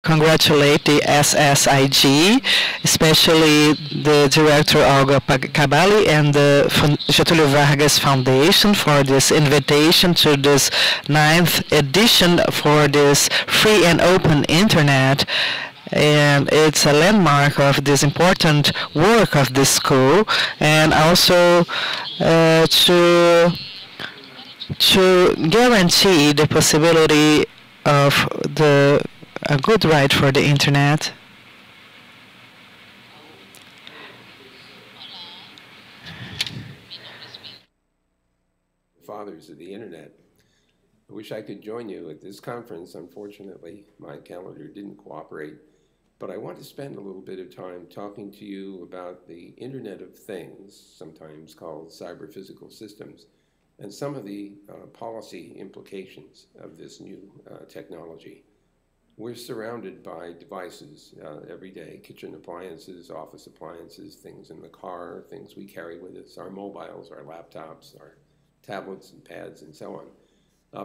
congratulate the SSIG, especially the director Olga Cabali and the Getúlio Vargas Foundation for this invitation to this ninth edition for this free and open internet. And it's a landmark of this important work of this school, and also to guarantee the possibility of the a good right for the internet. Fathers of the internet. I wish I could join you at this conference. Unfortunately, my calendar didn't cooperate. But I want to spend a little bit of time talking to you about the Internet of Things, sometimes called cyber physical systems, and some of the policy implications of this new technology. We're surrounded by devices every day, kitchen appliances, office appliances, things in the car, things we carry with us, our mobiles, our laptops, our tablets and pads, and so on.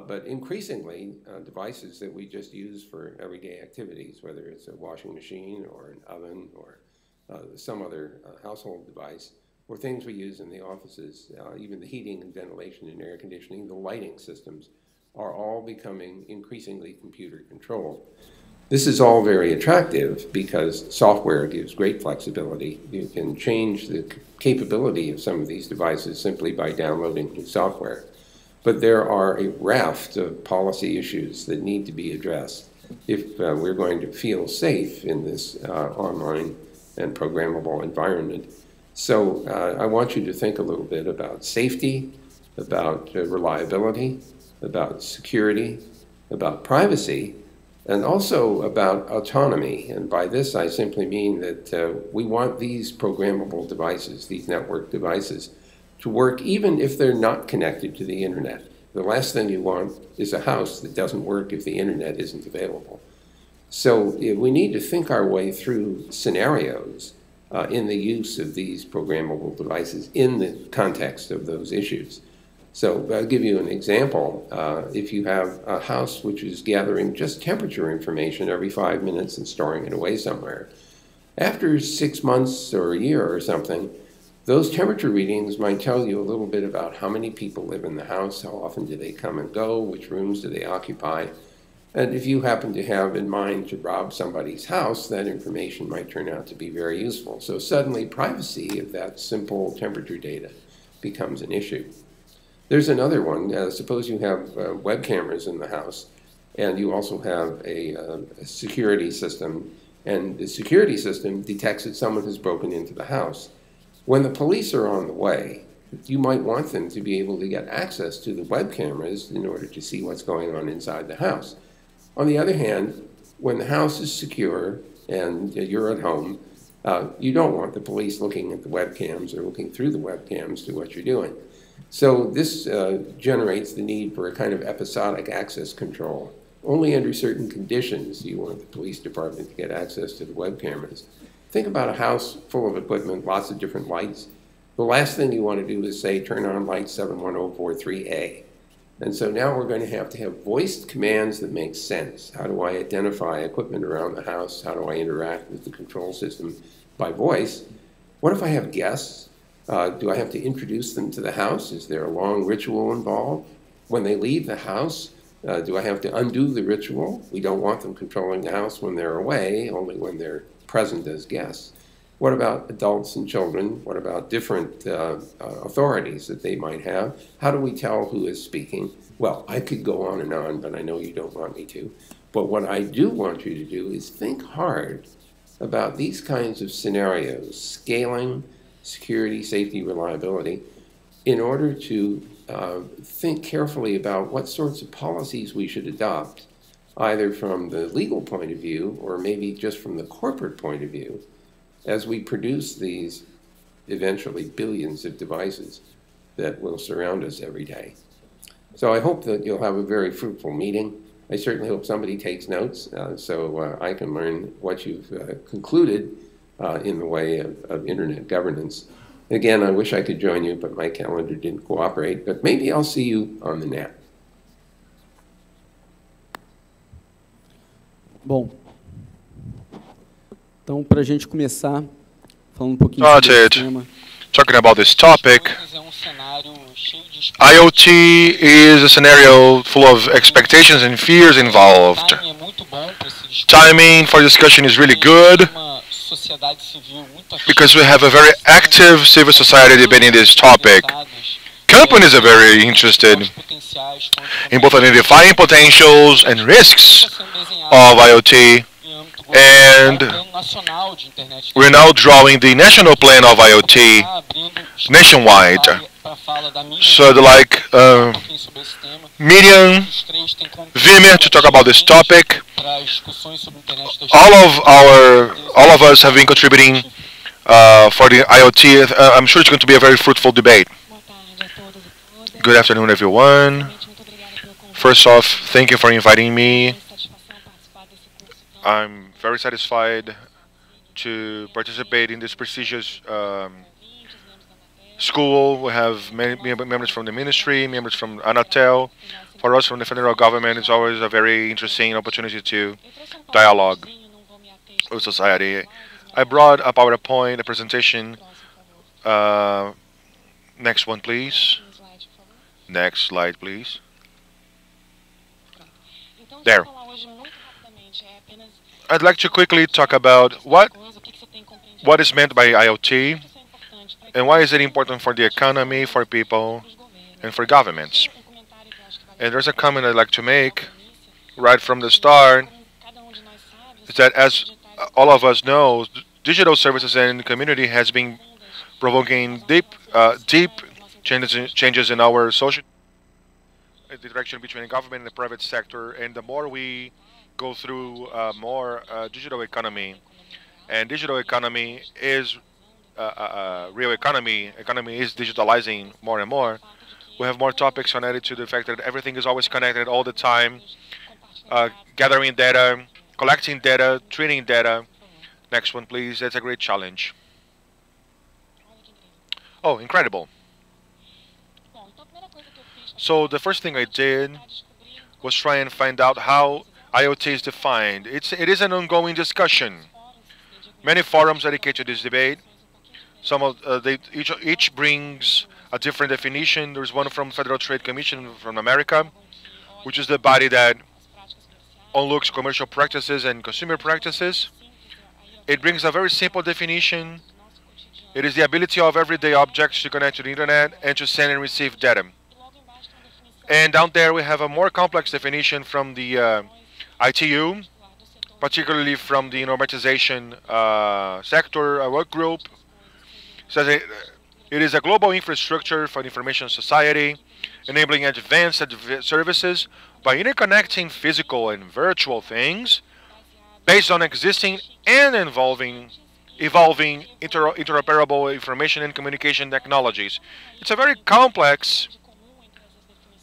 But increasingly, devices that we just use for everyday activities, whether it's a washing machine or an oven or some other household device, or things we use in the offices, even the heating and ventilation and air conditioning, the lighting systems, are all becoming increasingly computer controlled. This is all very attractive because software gives great flexibility. You can change the capability of some of these devices simply by downloading new software. But there are a raft of policy issues that need to be addressed if we're going to feel safe in this online and programmable environment. So I want you to think a little bit about safety, about reliability, about security, about privacy, and also about autonomy. And by this, I simply mean that we want these programmable devices, these network devices, to work even if they're not connected to the internet. The last thing you want is a house that doesn't work if the internet isn't available. So we need to think our way through scenarios in the use of these programmable devices in the context of those issues. So I'll give you an example. If you have a house which is gathering just temperature information every 5 minutes and storing it away somewhere, after 6 months or a year or something, those temperature readings might tell you a little bit about how many people live in the house, how often do they come and go, which rooms do they occupy. And if you happen to have in mind to rob somebody's house, that information might turn out to be very useful. So suddenly privacy of that simple temperature data becomes an issue. There's another one. Suppose you have web cameras in the house, and you also have a security system, and the security system detects that someone has broken into the house. When the police are on the way, you might want them to be able to get access to the web cameras in order to see what's going on inside the house. On the other hand, when the house is secure and you're at home, you don't want the police looking at the webcams or looking through the webcams to what you're doing. So this generates the need for a kind of episodic access control. Only under certain conditions do you want the police department to get access to the web cameras. Think about a house full of equipment, lots of different lights. The last thing you want to do is say, turn on light 71043A. And so now we're going to have voiced commands that make sense. How do I identify equipment around the house? How do I interact with the control system by voice? What if I have guests? Do I have to introduce them to the house? Is there a long ritual involved? When they leave the house, do I have to undo the ritual? We don't want them controlling the house when they're away, only when they're present as guests. What about adults and children? What about different authorities that they might have? How do we tell who is speaking? Well, I could go on, but I know you don't want me to. But what I do want you to do is think hard about these kinds of scenarios, scaling, security, safety, reliability, in order to think carefully about what sorts of policies we should adopt, either from the legal point of view or maybe just from the corporate point of view, as we produce these eventually billions of devices that will surround us every day. So I hope that you'll have a very fruitful meeting. I certainly hope somebody takes notes so I can learn what you've concluded in the way of internet governance. Again, I wish I could join you, but my calendar didn't cooperate. But maybe I'll see you on the net. Bom, Então, para a gente começar, falando um pouquinho sobre esse Started tema. talking about this topic. IoT is a scenario full of expectations and fears involved. Timing for discussion is really good because we have a very active civil society debating this topic. Companies are very interested in both identifying potentials and risks of IoT, and we're now drawing the national plan of IoT nationwide. So I'd like Miriam, Vimer to talk about this topic. All of us have been contributing for the IoT. I'm sure it's going to be a very fruitful debate. Good afternoon, everyone. First off, thank you for inviting me. I'm very satisfied to participate in this prestigious school. We have many members from the ministry, members from Anatel. For us from the federal government, it's always a very interesting opportunity to dialogue with society. I brought a PowerPoint, a presentation. Next one, please. Next slide, please. There. I'd like to quickly talk about what is meant by IoT and why is it important for the economy, for people, and for governments. And there's a comment I'd like to make right from the start, is that as all of us know, digital services and community has been provoking deep changes in our social interaction between the government and the private sector, and the more we go through more digital economy, and digital economy is real economy. Economy is digitalizing more and more. We have more topics connected to the fact that everything is always connected all the time. Gathering data, collecting data, treating data. Next one, please. That's a great challenge. Oh, incredible. So the first thing I did was try and find out how IoT is defined. It is an ongoing discussion. Many forums dedicate to this debate. Some of each brings a different definition. There's one from Federal Trade Commission from America, which is the body that looks commercial practices and consumer practices. It brings a very simple definition. It is the ability of everyday objects to connect to the internet and to send and receive data. And down there we have a more complex definition from the ITU, particularly from the normatization sector work group. It says it is a global infrastructure for the information society, enabling advanced services by interconnecting physical and virtual things based on existing and evolving interoperable information and communication technologies. It's a very complex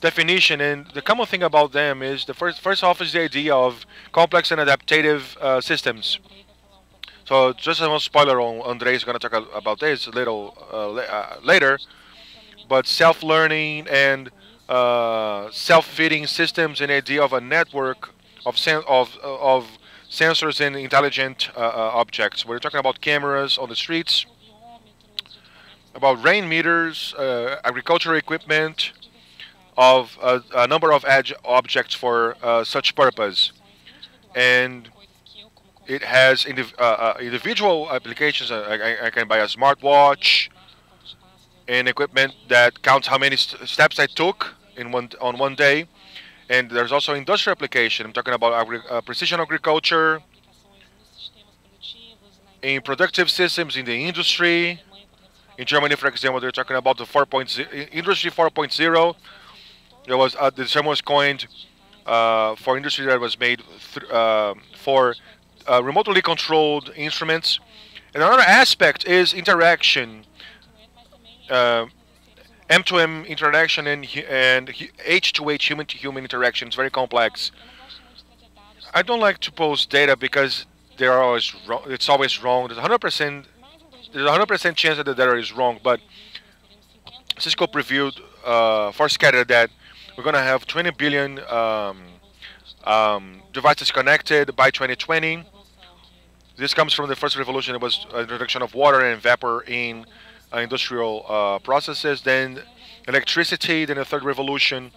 definition, and the common thing about them is the first off is the idea of complex and adaptive systems. So just a spoiler on Andre is going to talk about this a little later, but self-learning and self-feeding systems, and the idea of a network of sensors and intelligent objects. We're talking about cameras on the streets, about rain meters, agricultural equipment, of a number of edge objects for such purpose. And it has individual applications. I can buy a smartwatch and equipment that counts how many steps I took on one day. And there's also industrial application. I'm talking about precision agriculture, in productive systems in the industry. In Germany, for example, they're talking about the Industry 4.0. There was the term was coined for industry that was made for remotely controlled instruments. And another aspect is interaction, M2M interaction and H2H human-to-human interaction. It's very complex. I don't like to post data because they're always wrong. It's always wrong. There's 100% chance that the data is wrong. But Cisco previewed forecasted that we're going to have 20 billion devices connected by 2020. This comes from the first revolution. It was introduction of water and vapor in industrial processes. Then electricity. Then the third revolution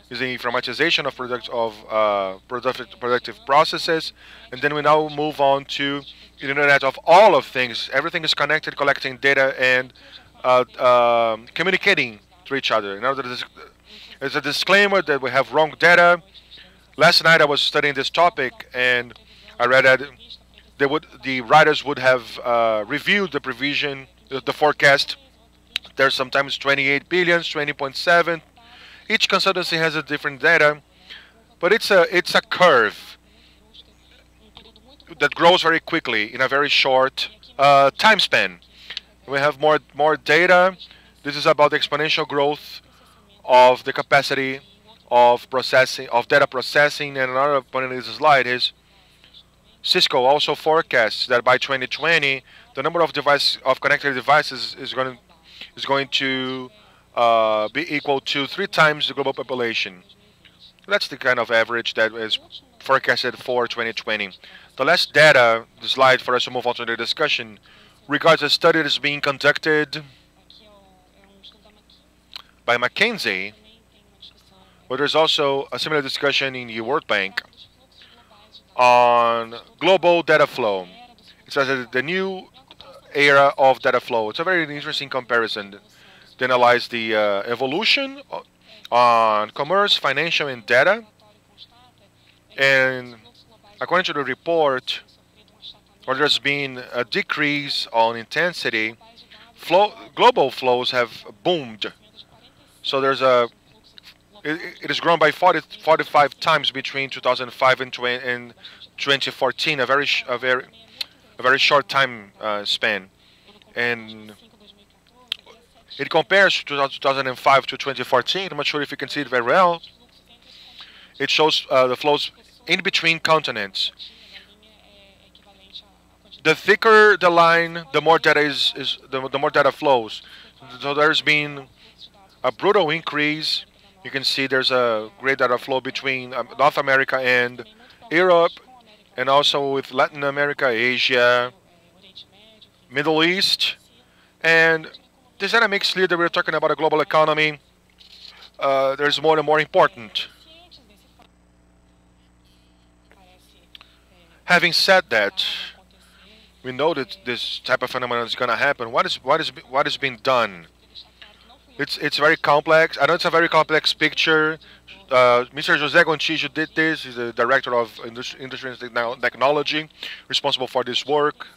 is the informatization of productive processes. And then we now move on to the Internet of all of things. Everything is connected, collecting data and communicating to each other. Now, there's a disclaimer that we have wrong data. Last night I was studying this topic and I read that the writers would have reviewed the provision, the forecast. There's sometimes 28 billions, 20.7. Each consultancy has a different data, but it's a curve that grows very quickly in a very short time span. We have more data. This is about the exponential growth of the capacity of processing, of data processing. And another point in this slide is Cisco also forecasts that by 2020, the number of connected devices is going to be equal to 3 times the global population. That's the kind of average that is forecasted for 2020. The last data, the slide for us to move on to the discussion, regards a study that is being conducted by McKinsey, but there's also a similar discussion in the World Bank on global data flow. It says that the new era of data flow. It's a very interesting comparison. They analyze the evolution on commerce, financial, and data. And according to the report, where there's been a decrease on intensity, global flows have boomed. So there's it has grown by 45 times between 2005 and 2014, a very short time span, and it compares 2005 to 2014. I'm not sure if you can see it very well. It shows the flows in between continents. The thicker the line, the more data the more data flows. So there's been a brutal increase. You can see there's a great data flow between North America and Europe, and also with Latin America, Asia, Middle East. And this data makes clear that we're talking about a global economy. There's more and more important. Having said that, we know that this type of phenomenon is going to happen. What is being done? It's very complex. I know it's a very complex picture. Mr. José Gontijo did this. He's the director of Industry and Technology, responsible for this work.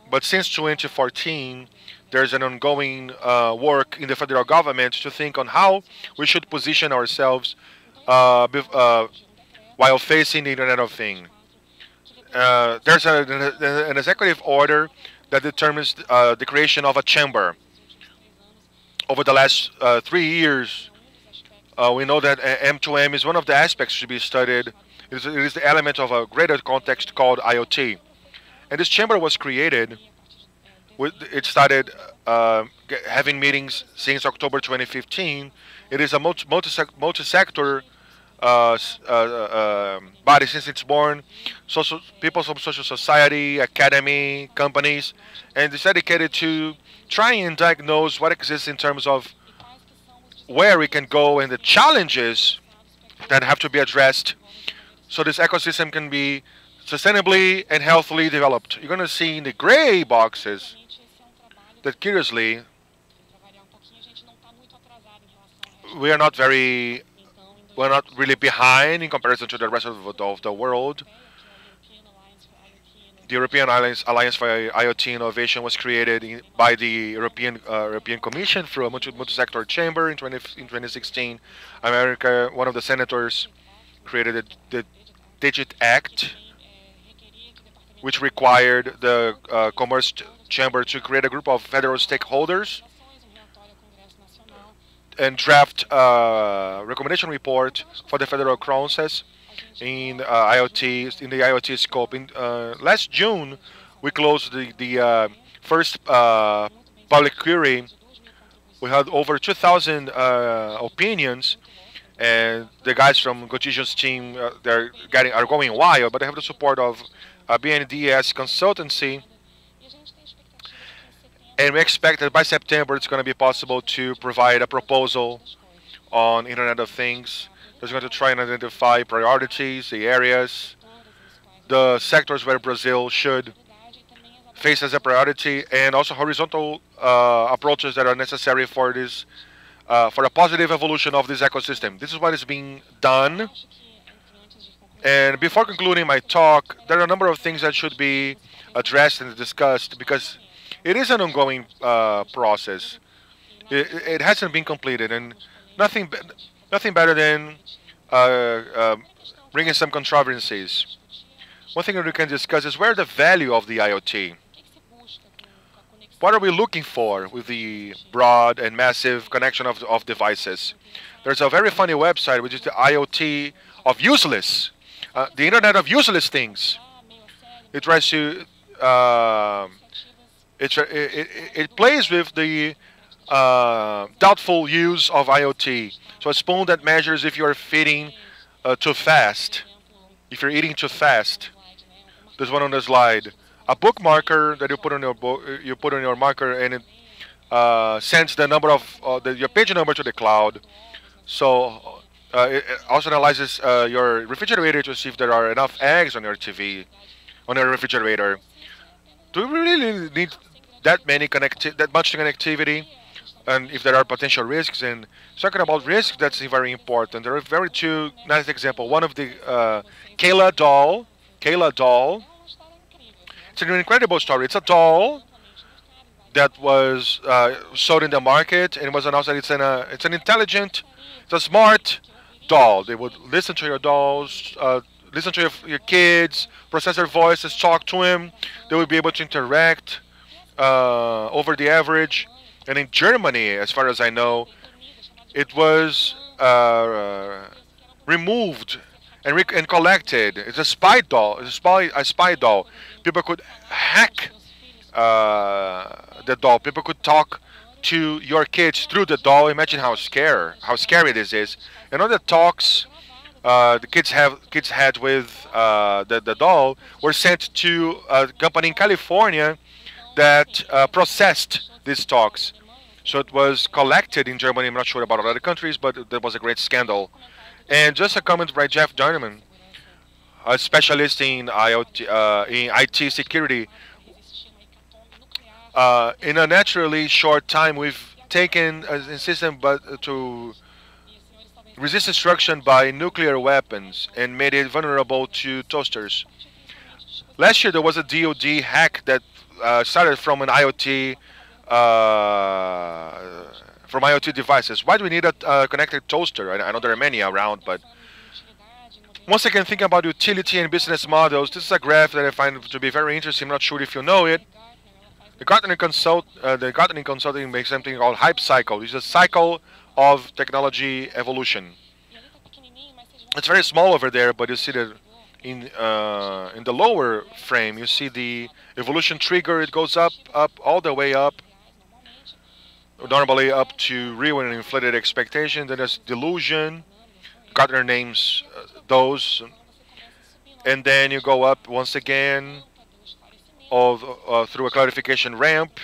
But since 2014, there's an ongoing work in the federal government to think on how we should position ourselves while facing the Internet of Things. There's an executive order that determines the creation of a chamber. Over the last 3 years, we know that M2M is one of the aspects to be studied. It is the element of a greater context called IoT. And this chamber was created. It started having meetings since October 2015. It is a multi-sector body since it's born. People from social society, academy, companies, and it's dedicated to trying and diagnose what exists in terms of where we can go and the challenges that have to be addressed so this ecosystem can be sustainably and healthily developed. You're going to see in the gray boxes that curiously we're not really behind in comparison to the rest of the world. The European Alliance for IoT Innovation was created by the European Commission through a multi-sector chamber in 2016. America, one of the senators, created the Digit Act, which required the Commerce Chamber to create a group of federal stakeholders and draft a recommendation report for the federal process in the IoT scope. In last June, we closed the first public query. We had over 2,000 opinions, and the guys from Gotijo's team are going wild. But they have the support of BNDES consultancy, and we expect that by September it's going to be possible to provide a proposal on Internet of Things. That's going to try and identify priorities, the areas, the sectors where Brazil should face as a priority, and also horizontal approaches that are necessary for this, for a positive evolution of this ecosystem. This is what is being done. And before concluding my talk, there are a number of things that should be addressed and discussed because it is an ongoing process. It hasn't been completed, and nothing better than bringing some controversies. One thing that we can discuss is where the value of the IoT. What are we looking for with the broad and massive connection of devices? There's a very funny website which is the IoT of useless, the Internet of useless things. It tries to it plays with the doubtful use of IoT. So a spoon that measures if you're feeding too fast, if you're eating too fast. There's one on the slide. A bookmarker that you put on your your marker, and it sends the number of your page number to the cloud. So it also analyzes your refrigerator to see if there are enough eggs on your TV, on your refrigerator. Do we really need that much connectivity? And if there are potential risks, and talking about risks, that's very important. There are very two nice examples. One of the Kayla doll. It's an incredible story. It's a doll that was sold in the market, and it was announced that it's an intelligent, it's a smart doll. They would listen to your dolls, listen to your kids, process their voices, talk to them. They would be able to interact over the average. And in Germany, as far as I know, it was removed and collected. It's a spy doll. It's a spy doll. People could hack the doll. People could talk to your kids through the doll. Imagine how scary this is. And all the talks the kids had with the doll were sent to a company in California that processed these talks. So it was collected in Germany. I'm not sure about other countries, but there was a great scandal. And just a comment by Jeff Donovan, a specialist in in IT security. In a naturally short time, we've taken a system to resist destruction by nuclear weapons and made it vulnerable to toasters. Last year, there was a DoD hack that started from an IoT from IoT devices. Why do we need a connected toaster? I know there are many around, but once again, thinking about utility and business models, this is a graph that I find to be very interesting. I'm not sure if you know it. The Gartner Consulting makes something called hype cycle. It's a cycle of technology evolution. It's very small over there, but you see that in the lower frame, you see the evolution trigger. It goes up, all the way up. Normally up to real and inflated expectation. Then there's delusion. Gartner names those, and then you go up once again through a clarification ramp,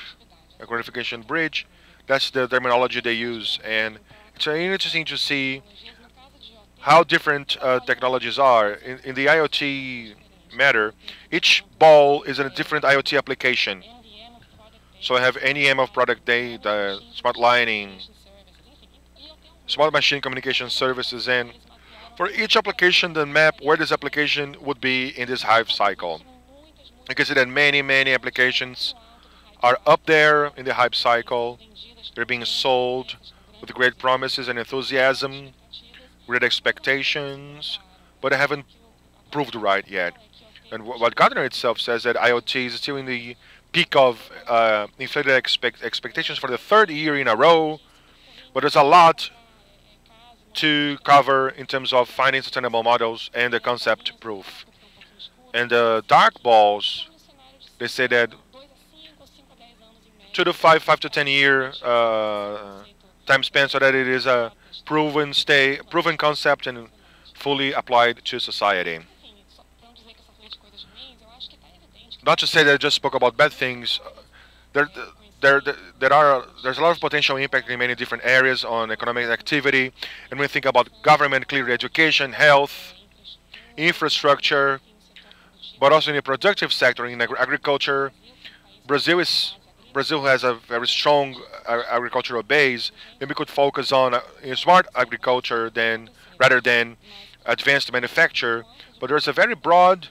a clarification bridge. That's the terminology they use, and it's interesting to see how different technologies are. In the IoT matter, each ball is a different IoT application. So I have NEM of product data, smart lining, smart machine communication services, and for each application, the map where this application would be in this hype cycle. You can see that many applications are up there in the hype cycle. They're being sold with great promises and enthusiasm, great expectations, but they haven't proved right yet. And what Gartner itself says that IoT is still in the peak of inflated expectations for the third year in a row, but there's a lot to cover in terms of finding sustainable models and the concept proof. And the dark balls, they say that 2 to 5 to 10 year time span, so that it is a proven concept and fully applied to society. not to say that I just spoke about bad things. There, there's a lot of potential impact in many different areas on economic activity, and when we think about government, clearly education, health, infrastructure, but also in the productive sector, in agriculture. Brazil is Brazil has a very strong agricultural base. Maybe we could focus on smart agriculture rather than advanced manufacture. But there's a very broad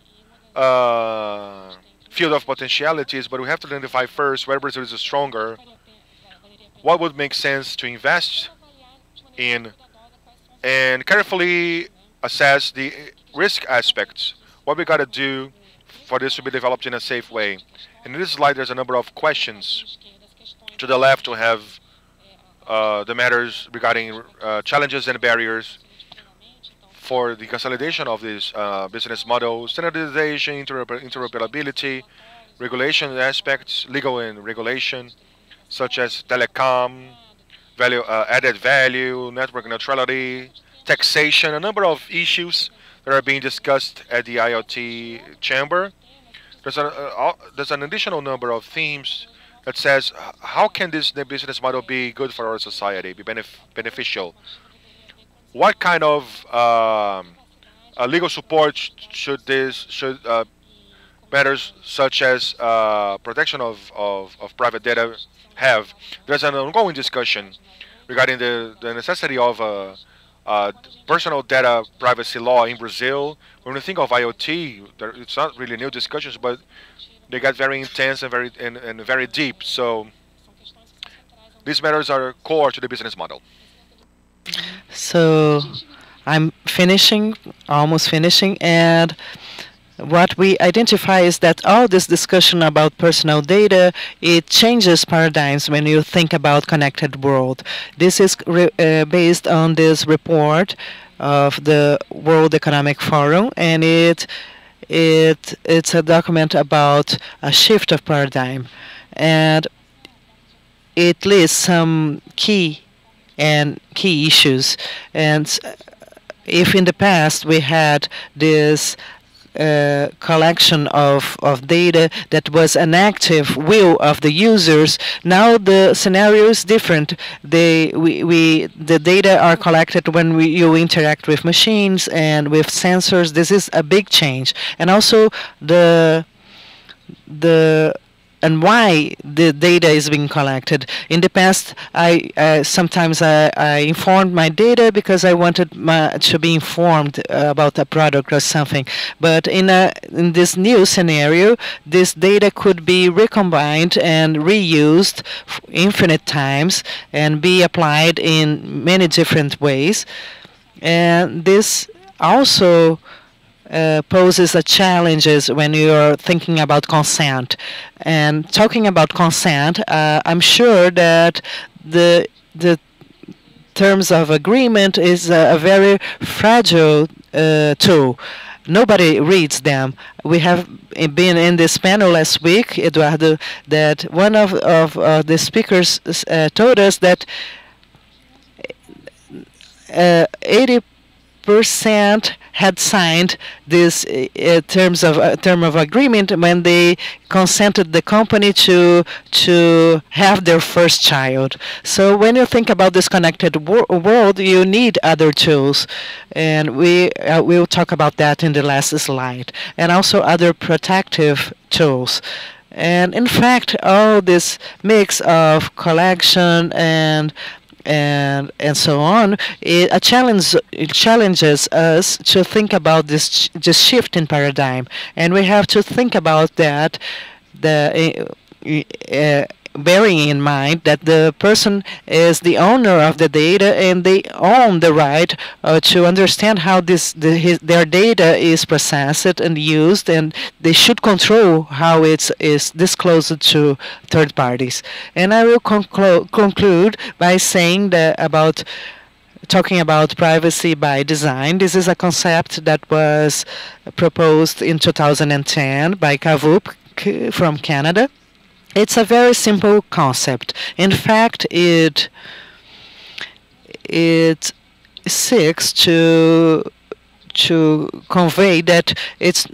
field of potentialities. But we have to identify first where Brazil is stronger, what would make sense to invest in, and carefully assess the risk aspects. What we got to do for this to be developed in a safe way. And in this slide, there's a number of questions. To the left, we have the matters regarding challenges and barriers for the consolidation of this business model, standardization, interoperability, regulation aspects, legal and regulation, such as telecom, added value, network neutrality, taxation, a number of issues that are being discussed at the IoT chamber. There's an additional number of themes that says how can this business model be good for our society, be beneficial? What kind of legal support should matters such as protection of private data have? There's an ongoing discussion regarding the necessity of personal data privacy law in Brazil. When we think of IoT, it's not really new discussions, but they got very intense and very deep. So these matters are core to the business model. So I'm almost finishing, and what we identify is that all this discussion about personal data, it changes paradigms when you think about connected world. This is based on this report of the World Economic Forum, and it's a document about a shift of paradigm, and it lists some key issues. And if in the past we had this collection of data that was an active will of the users, now the scenario is different. The data are collected when you interact with machines and with sensors. This is a big change. And also and why the data is being collected. In the past, sometimes I informed my data because I wanted to be informed about a product or something. But in this new scenario, this data could be recombined and reused infinite times and be applied in many different ways. And this also poses a challenges when you're thinking about consent. And talking about consent, I'm sure that the terms of agreement is a very fragile tool. Nobody reads them. We have been in this panel last week, Eduardo, that one of the speakers told us that 80% had signed this term of agreement when they consented the company to have their first child. So when you think about this connected world, you need other tools, and we'll talk about that in the last slide, and also other protective tools. And in fact, all this mix of collection and so on, it challenges us to think about this shift in paradigm, and we have to think about that, bearing in mind that the person is the owner of the data and they own the right to understand how their data is processed and used, and they should control how it is disclosed to third parties. And I will conclude by saying that talking about privacy by design. This is a concept that was proposed in 2010 by Kavup from Canada. It's a very simple concept. In fact, it seeks to to convey that it's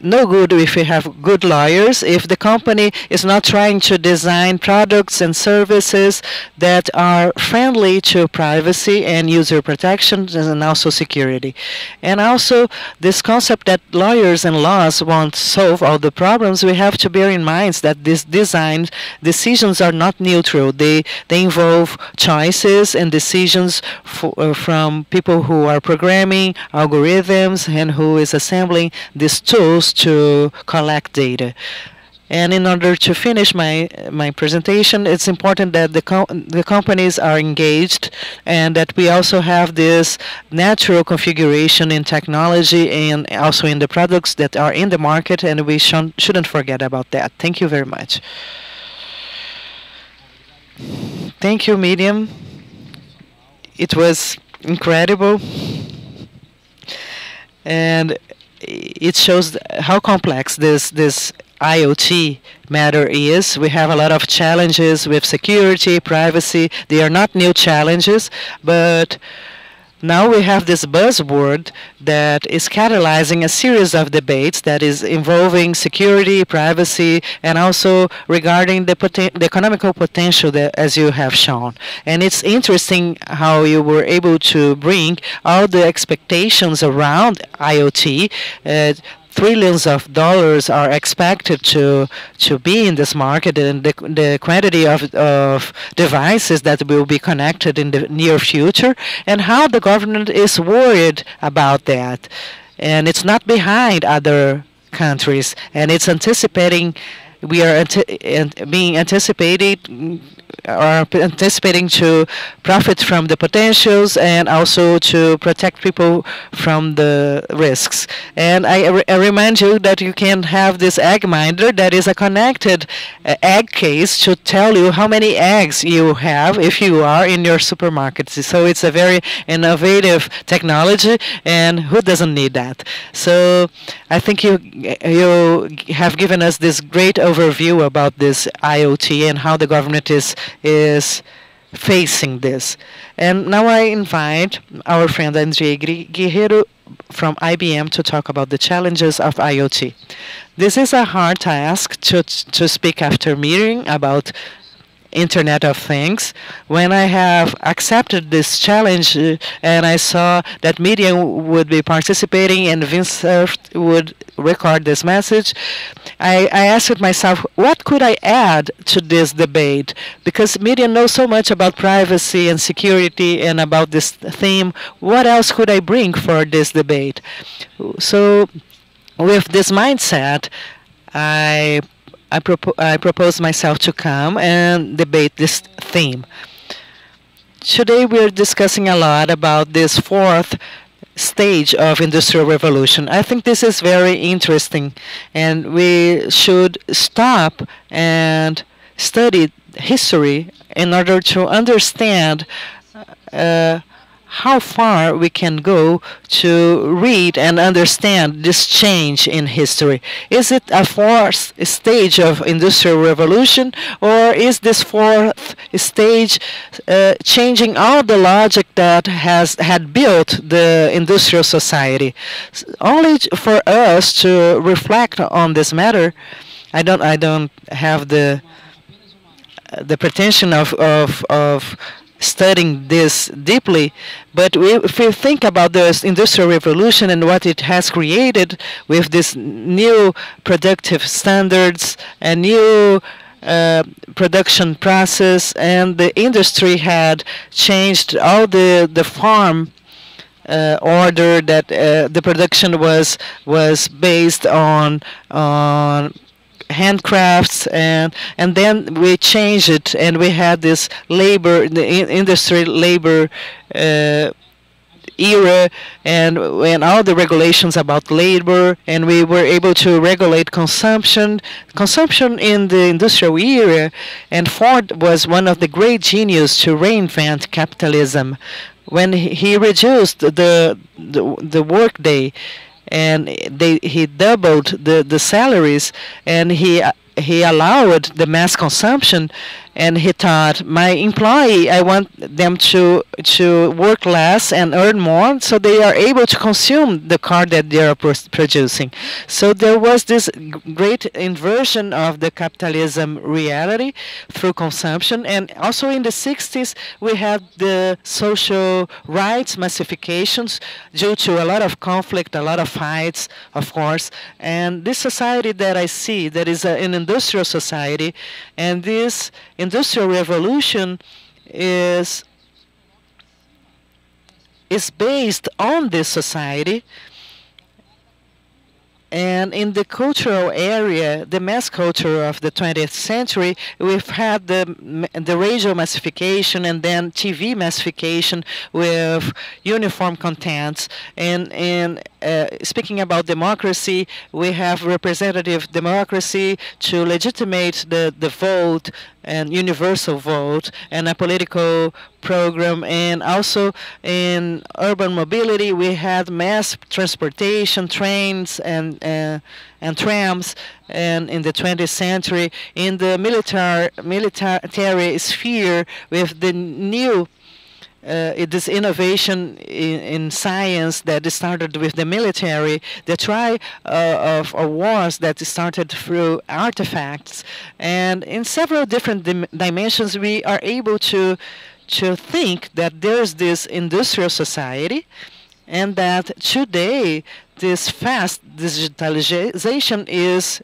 no good if we have good lawyers if the company is not trying to design products and services that are friendly to privacy and user protection and also security. And also this concept that lawyers and laws won't solve all the problems, we have to bear in mind that these design decisions are not neutral. They involve choices and decisions from people who are programming algorithms and who is assembling these tools to collect data. And in order to finish my presentation, it's important that the companies are engaged and that we also have this natural configuration in technology and also in the products that are in the market, and we shouldn't forget about that. Thank you very much. Thank you, Miriam. It was incredible. And it shows how complex this IoT matter is. We have a lot of challenges with security, privacy. They are not new challenges, but now we have this buzzword that is catalyzing a series of debates that is involving security, privacy, and also regarding the economical potential that, as you have shown. And it's interesting how you were able to bring all the expectations around IoT. Trillions of dollars are expected to be in this market, and the quantity of devices that will be connected in the near future, and how the government is worried about that. And it's not behind other countries, and it's anticipating. We are anticipating to profit from the potentials and also to protect people from the risks. And I remind you that you can have this egg minder that is a connected egg case to tell you how many eggs you have if you are in your supermarket. So it's a very innovative technology, and who doesn't need that? So I think you have given us this great overview about this IoT and how the government is facing this. And now I invite our friend Andre Guerreiro from IBM to talk about the challenges of IoT. This is a hard task to speak after Miriam about Internet of Things. When I have accepted this challenge and I saw that Miriam would be participating and Vincent would record this message, I asked myself, what could I add to this debate? Because Miriam knows so much about privacy and security and about this theme. What else could I bring for this debate? So with this mindset, I propose myself to come and debate this theme. Today we're discussing a lot about this fourth stage of industrial revolution. I think this is very interesting, and we should stop and study history in order to understand how far we can go to read and understand this change in history. Is it a fourth stage of industrial revolution, or is this fourth stage changing all the logic that had built the industrial society? Only for us to reflect on this matter. I don't have the pretension of studying this deeply, but if we think about the industrial revolution and what it has created with these new productive standards and new production process, and the industry had changed all the farm order that the production was based on handcrafts, and then we changed it, and we had this labor, the industry labor era, and all the regulations about labor, and we were able to regulate consumption in the industrial era. And Ford was one of the great geniuses to reinvent capitalism when he reduced the workday, and he doubled the salaries, and he he allowed the mass consumption, and he thought, my employee, I want them to work less and earn more, so they are able to consume the car that they are producing. So there was this great inversion of the capitalism reality through consumption. And also in the 60s, we had the social rights massifications due to a lot of conflict, a lot of fights, of course. And this society that I see, that is an industrial society, and this industrial revolution is based on this society. And in the cultural area, the mass culture of the 20th century, we've had the radio massification and then TV massification with uniform contents. And speaking about democracy, we have representative democracy to legitimate the vote and universal vote and a political program. And also in urban mobility, we had mass transportation, trains and trams. And in the 20th century, in the military sphere, with the new this innovation in science that started with the military, the try of wars that started through artifacts, and in several different dimensions, we are able to think that there's this industrial society, and that today this fast digitalization is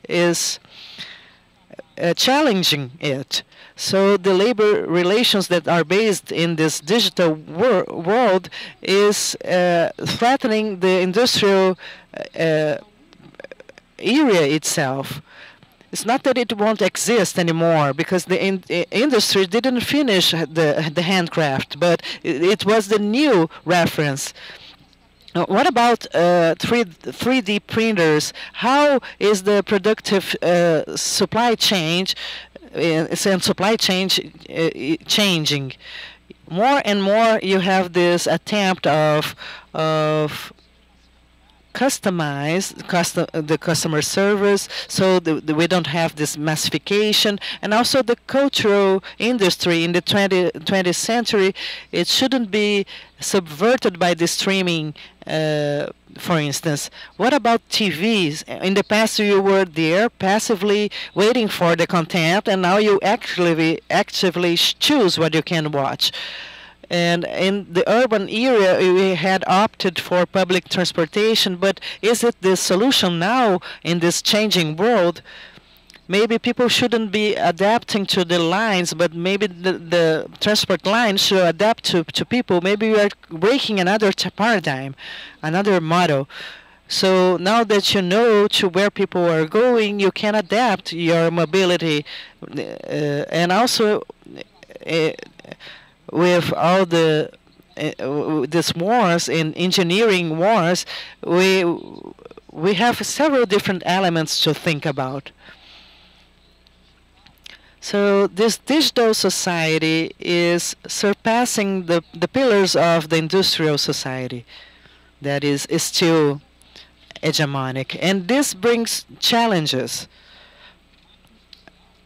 challenging it. So the labor relations that are based in this digital world is threatening the industrial area itself. It's not that it won't exist anymore, because the industry didn't finish the handcraft, but it was the new reference. What about 3D printers? How is the productive supply chain changing? More and more, you have this attempt of customize the customer service, so we don't have this massification. And also the cultural industry in the 20th century, it shouldn't be subverted by the streaming, for instance. What about TVs? In the past, you were there passively waiting for the content, and now you actively choose what you can watch. And in the urban area, we had opted for public transportation, but is it the solution now in this changing world? Maybe people shouldn't be adapting to the lines, but maybe the transport lines should adapt to people. Maybe we are breaking another paradigm, another model. So now that you know to where people are going, you can adapt your mobility. And also, with all these wars in engineering wars, we have several different elements to think about. So this digital society is surpassing the pillars of the industrial society that is still hegemonic. And this brings challenges.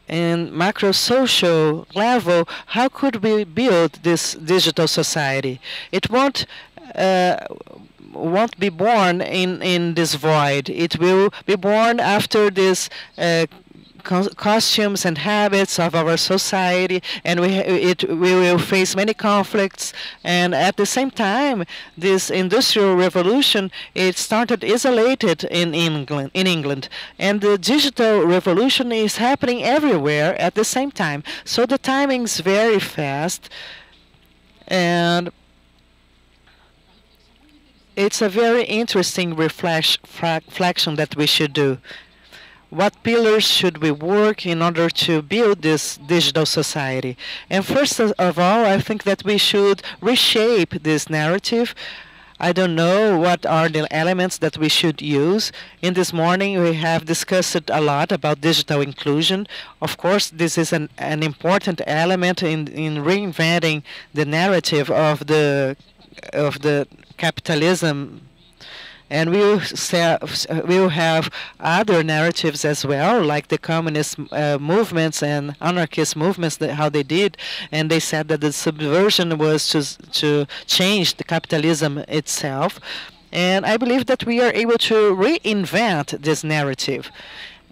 In macro-social level, how could we build this digital society? It won't be born in this void. It will be born after this costumes and habits of our society, and we will face many conflicts. And at the same time, this industrial revolution, it started isolated in England, and the digital revolution is happening everywhere at the same time. So the timing's very fast, and it's a very interesting reflection that we should do. What pillars should we work in order to build this digital society? And first of all, I think that we should reshape this narrative. I don't know what are the elements that we should use. In this morning, we have discussed a lot about digital inclusion. Of course, this is an important element in reinventing the narrative of the capitalism And we'll have other narratives as well, like the communist movements and anarchist movements, how they did, and they said that the subversion was to change the capitalism itself. And I believe that we are able to reinvent this narrative.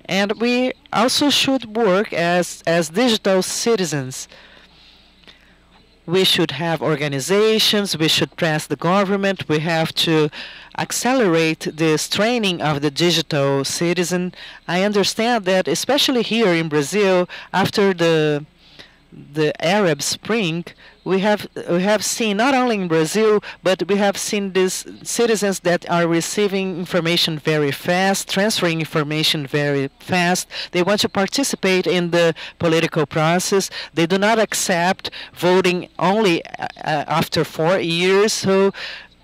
And we also should work as digital citizens. We should have organizations, we should press the government, we have to accelerate this training of the digital citizen. I understand that especially here in Brazil, after the Arab Spring, we have seen, not only in Brazil, but we have seen these citizens that are receiving information very fast, transferring information very fast. They want to participate in the political process. They do not accept voting only after 4 years. So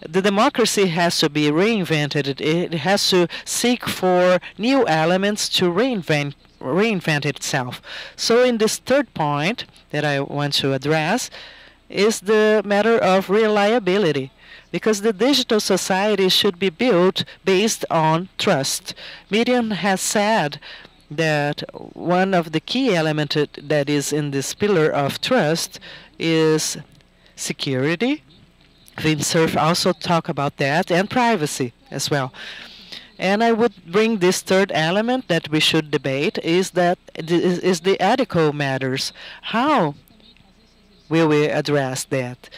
the democracy has to be reinvented. It has to seek for new elements to reinvent itself. So in this third point that I want to address is the matter of reliability, because the digital society should be built based on trust. Miriam has said that one of the key elements that is in this pillar of trust is security. Windsurf also talk about that, and privacy as well. And I would bring this third element that we should debate is the ethical matters. How will we address that?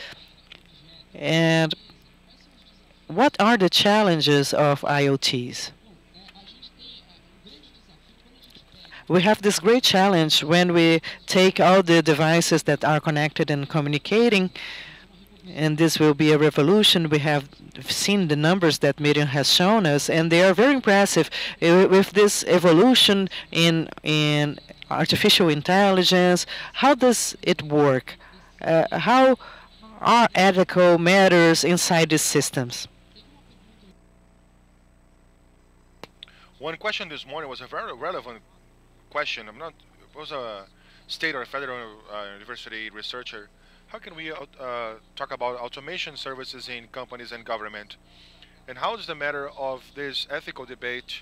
And what are the challenges of IoTs? We have this great challenge when we take all the devices that are connected and communicating, and this will be a revolution. We have seen the numbers that Miriam has shown us, and they are very impressive. With this evolution in artificial intelligence, how does it work? How are ethical matters inside these systems? One question this morning was a very relevant question. I was a state or federal university researcher. How can we talk about automation services in companies and government? And how does the matter of this ethical debate,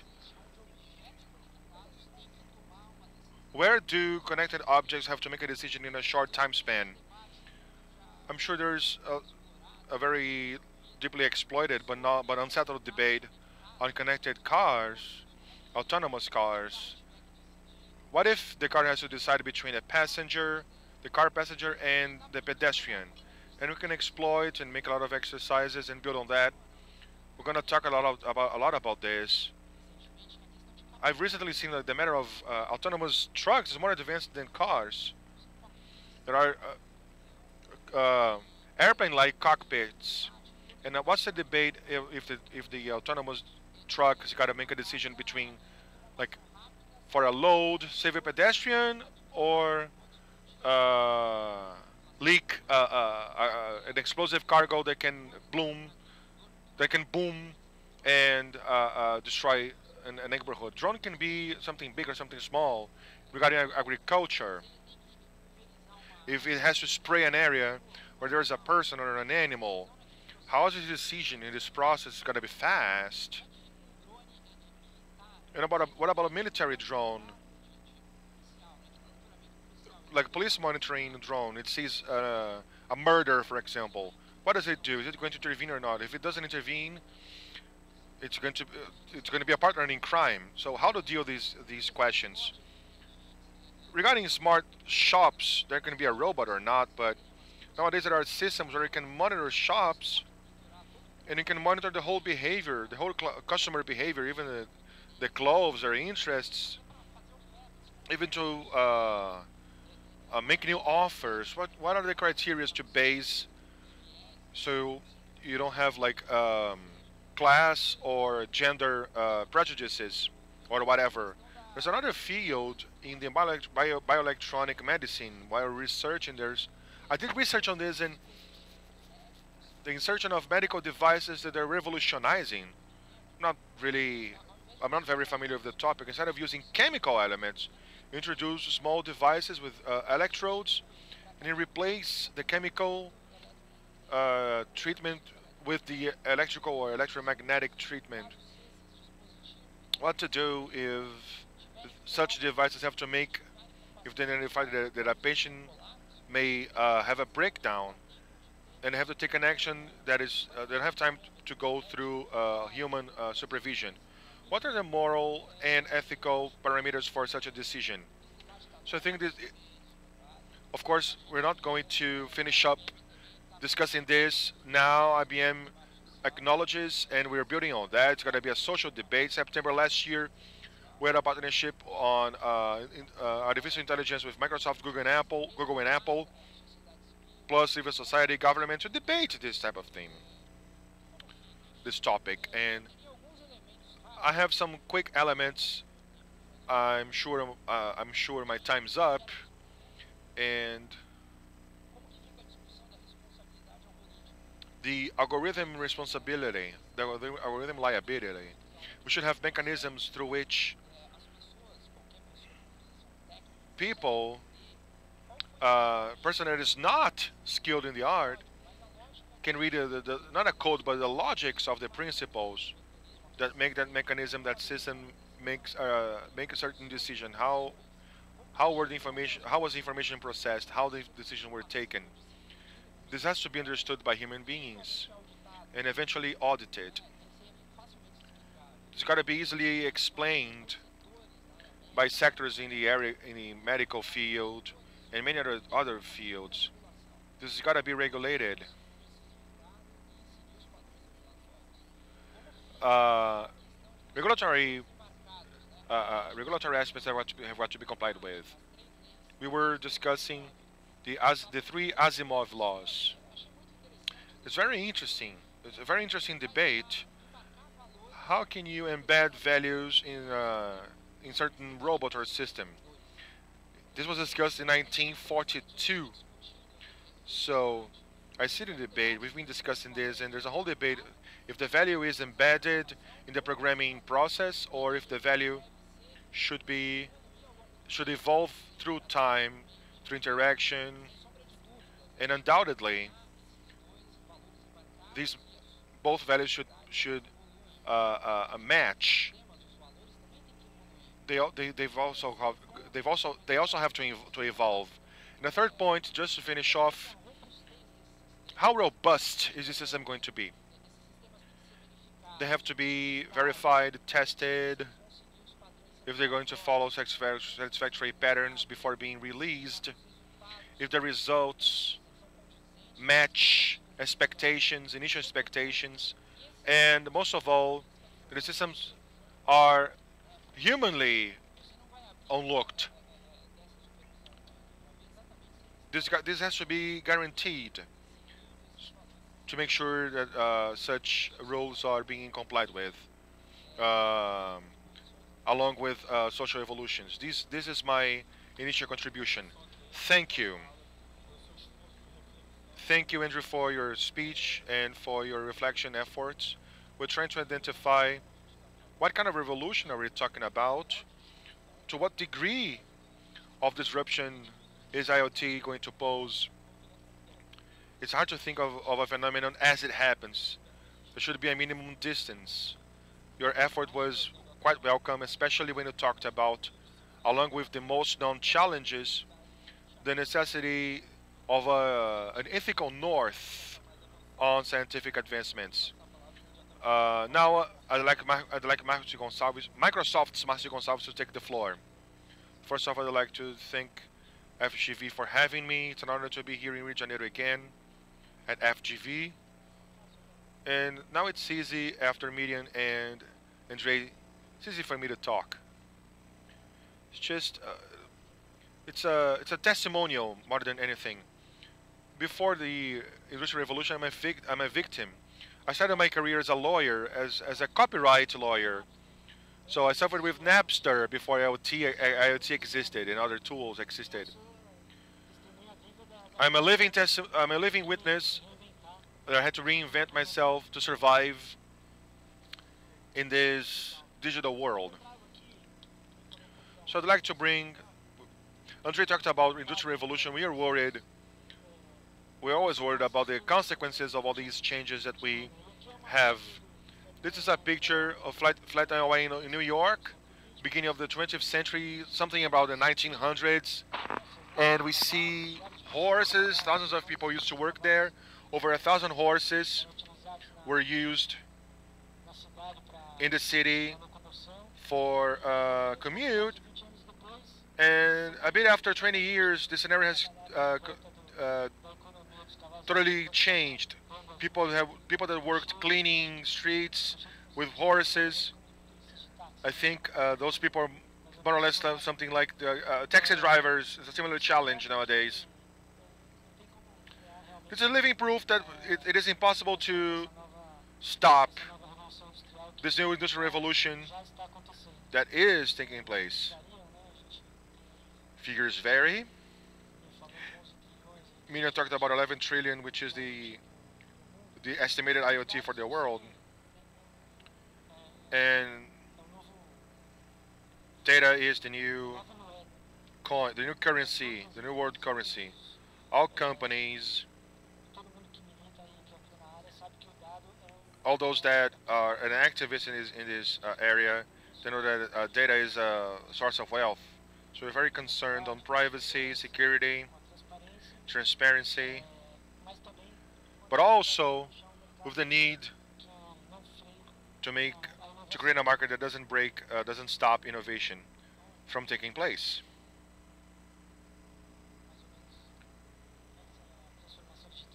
where do connected objects have to make a decision in a short time span? I'm sure there's a very deeply exploited but unsettled debate on connected cars, autonomous cars. What if the car has to decide between a passenger, the car passenger, and the pedestrian? And we can exploit and make a lot of exercises and build on that. We're going to talk a lot about this. I've recently seen that the matter of autonomous trucks is more advanced than cars. There are airplane-like cockpits. And what's the debate if the autonomous truck has got to make a decision between, like, for a load, save a pedestrian, or leak an explosive cargo that can boom and destroy a neighborhood. Drone can be something big or something small. Regarding agriculture, if it has to spray an area where there's a person or an animal, how is the decision in this process going to be fast? And what about a military drone? Like police monitoring drone, it sees a murder, for example. What does it do? Is it going to intervene or not? If it doesn't intervene, it's going to be a partner in crime. So how to deal these questions? Regarding smart shops, there can be a robot or not, but nowadays there are systems where you can monitor shops, and you can monitor the whole behavior, the whole customer behavior, even the clothes, their interests, even to make new offers. What are the criteria to base so you don't have like class or gender prejudices or whatever? There's another field in the bioelectronic medicine while researching. I did research on this, and the insertion of medical devices that are revolutionizing. I'm not very familiar with the topic. Instead of using chemical elements, introduce small devices with electrodes, and you replace the chemical treatment with the electrical or electromagnetic treatment. What to do if such devices have to make, if they identify that a patient may have a breakdown and have to take an action that is they don't have time to go through human supervision. What are the moral and ethical parameters for such a decision? So I think this, of course, we're not going to finish up discussing this now. IBM acknowledges, and we're building on that. It's going to be a social debate. September last year, we had a partnership on artificial intelligence with Microsoft, Google and Apple, plus civil society, government to debate this type of thing, this topic. And I have some quick elements. I'm sure my time's up, and the algorithm responsibility, the algorithm liability. We should have mechanisms through which people, person that is not skilled in the art, can read not a code but the logics of the principles that make that mechanism, that system make a certain decision. How were the information? How was the information processed? How the decisions were taken? This has to be understood by human beings and eventually audited. It's got to be easily explained by sectors in the area, in the medical field and many other fields. This has got to be regulated. Regulatory aspects have got to be complied with. We were discussing the three Asimov laws. It's very interesting. It's a very interesting debate. How can you embed values in certain robot or system? This was discussed in 1942. So I see the debate. We've been discussing this, and there's a whole debate if the value is embedded in the programming process or if the value should evolve through time, through interaction, and undoubtedly these both values should match. They also have to evolve. And the third point, just to finish off, how robust is the system going to be? They have to be verified, tested, if they're going to follow satisfactory patterns before being released, if the results match expectations, initial expectations, and most of all, the systems are humanly unlocked. This has to be guaranteed to make sure that such rules are being complied with, along with social evolutions. This is my initial contribution. Thank you. Thank you, Andrew, for your speech and for your reflection efforts. We're trying to identify what kind of revolution are we talking about, to what degree of disruption is IoT going to pose. It's hard to think of a phenomenon as it happens. There should be a minimum distance. Your effort was quite welcome, especially when you talked about, along with the most known challenges, the necessity of an ethical north on scientific advancements. Now, I'd like Microsoft's Marcio Gonçalves to take the floor. First off, I'd like to thank FGV for having me. It's an honor to be here in Rio de Janeiro again at FGV. And now it's easy after Miriam and Andre. It's easy for me to talk. It's just it's a testimonial more than anything. Before the Industrial Revolution, I'm a victim. I started my career as a lawyer, as a copyright lawyer. So I suffered with Napster before IoT existed and other tools existed. I'm a living witness that I had to reinvent myself to survive in this digital world. So I'd like to bring, Andre talked about Industrial Revolution. We are worried we're always worried about the consequences of all these changes that we have. This is a picture of Flatiron Way in New York, beginning of the 20th century, something about the 1900s. And we see horses, thousands of people used to work there. Over 1,000 horses were used in the city for commute. And a bit after 20 years, the scenario has totally changed. People that worked cleaning streets with horses. I think those people are more or less something like the taxi drivers. It's a similar challenge nowadays. It's a living proof that it is impossible to stop this new industrial revolution that is taking place. Figures vary. Mina talked about 11 trillion, which is the estimated IoT for the world. And data is the new coin, the new currency, the new world currency. All companies, all those that are an activist in this area, they know that data is a source of wealth. So we're very concerned on privacy, security, transparency, but also with the need to create a market that doesn't stop innovation from taking place.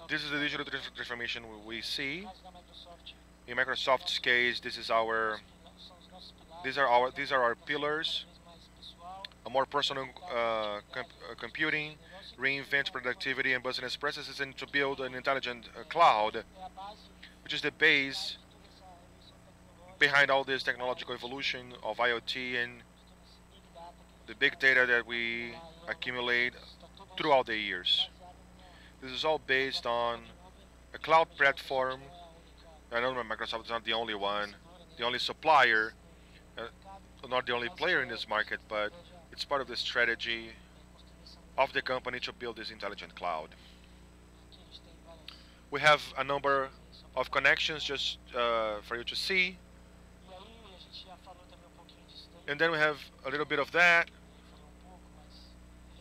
This is the digital transformation we see. In Microsoft's case, these are our pillars. A more personal computing, reinvent productivity and business processes, and to build an intelligent cloud, which is the base behind all this technological evolution of IoT and the big data that we accumulate throughout the years. This is all based on a cloud platform. I know Microsoft is not the only one, the only supplier, not the only player in this market, but it's part of the strategy of the company to build this intelligent cloud. We have a number of connections just for you to see. And then we have a little bit of that.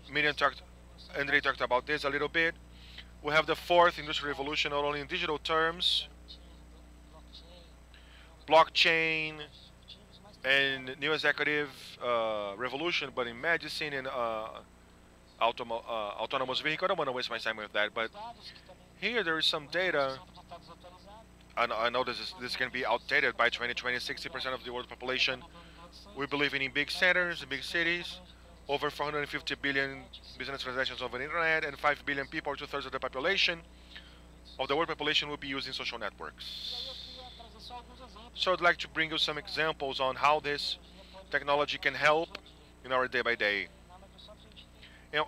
Andre talked about this a little bit. We have the fourth industrial revolution, not only in digital terms, blockchain, and new executive revolution, but in medicine and autonomous vehicle. I don't want to waste my time with that, but here there is some data. I know this can be outdated by 2020. 60% of the world population, we believe in big centers, in big cities, over 450 billion business transactions over the internet, and 5 billion people, or 2/3 of the population of the world population, will be using social networks. So I'd like to bring you some examples on how this technology can help in our day-by-day.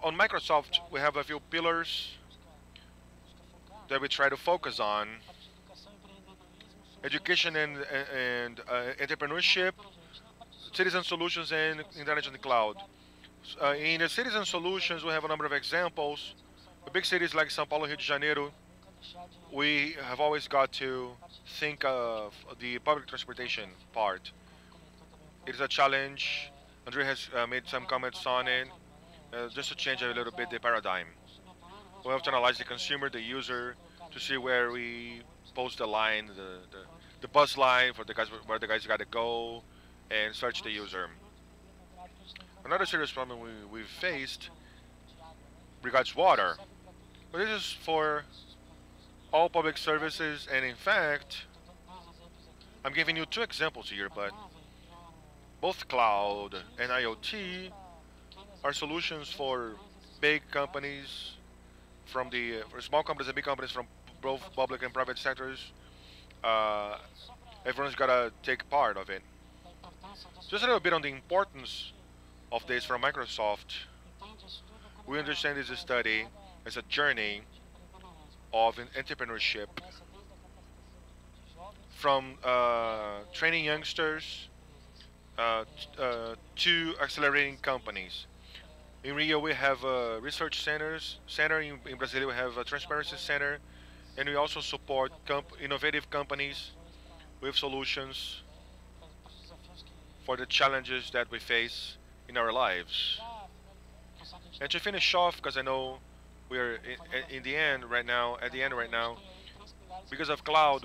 On Microsoft, we have a few pillars that we try to focus on: education and entrepreneurship, citizen solutions, and intelligent cloud. In the citizen solutions, we have a number of examples. The big cities like São Paulo, Rio de Janeiro, we have always got to think of the public transportation part. It is a challenge. Andre has made some comments on it, just to change a little bit the paradigm. We have to analyze the consumer, the user, to see where we post the line, the bus line for the guys, where the guys got to go, and search the user. Another serious problem we've faced regards water. But this is for all public services, and in fact, I'm giving you two examples here, but both cloud and IoT are solutions for big companies, for small companies and big companies from both public and private sectors. Everyone's got to take part of it. Just a little bit on the importance of this from Microsoft. We understand this study as a journey of entrepreneurship, from training youngsters to accelerating companies. In Rio, we have a research center. In Brazil, we have a transparency center, and we also support innovative companies with solutions for the challenges that we face in our lives. And to finish off, because I know we're in the end right now, because of cloud,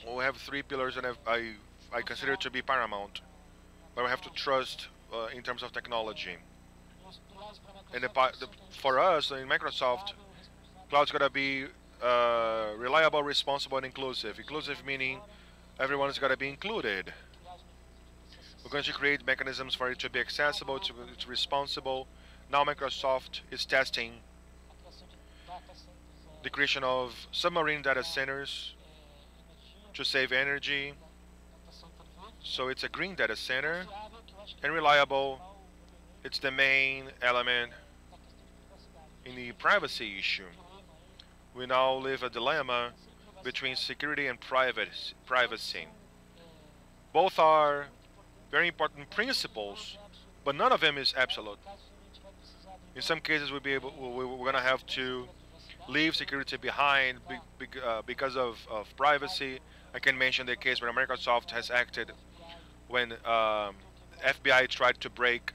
we have three pillars, and I consider it to be paramount. But we have to trust in terms of technology. And for us in Microsoft, cloud's gotta be reliable, responsible, and inclusive. Inclusive meaning everyone's gotta be included. We're going to create mechanisms for it to be accessible, it's responsible. Now Microsoft is testing the creation of submarine data centers to save energy. So it's a green data center, and reliable. It's the main element in the privacy issue. We now live a dilemma between security and privacy. Both are very important principles, but none of them is absolute. In some cases, we're going to have to leave security behind because of privacy. I can mention the case where Microsoft has acted when FBI tried to break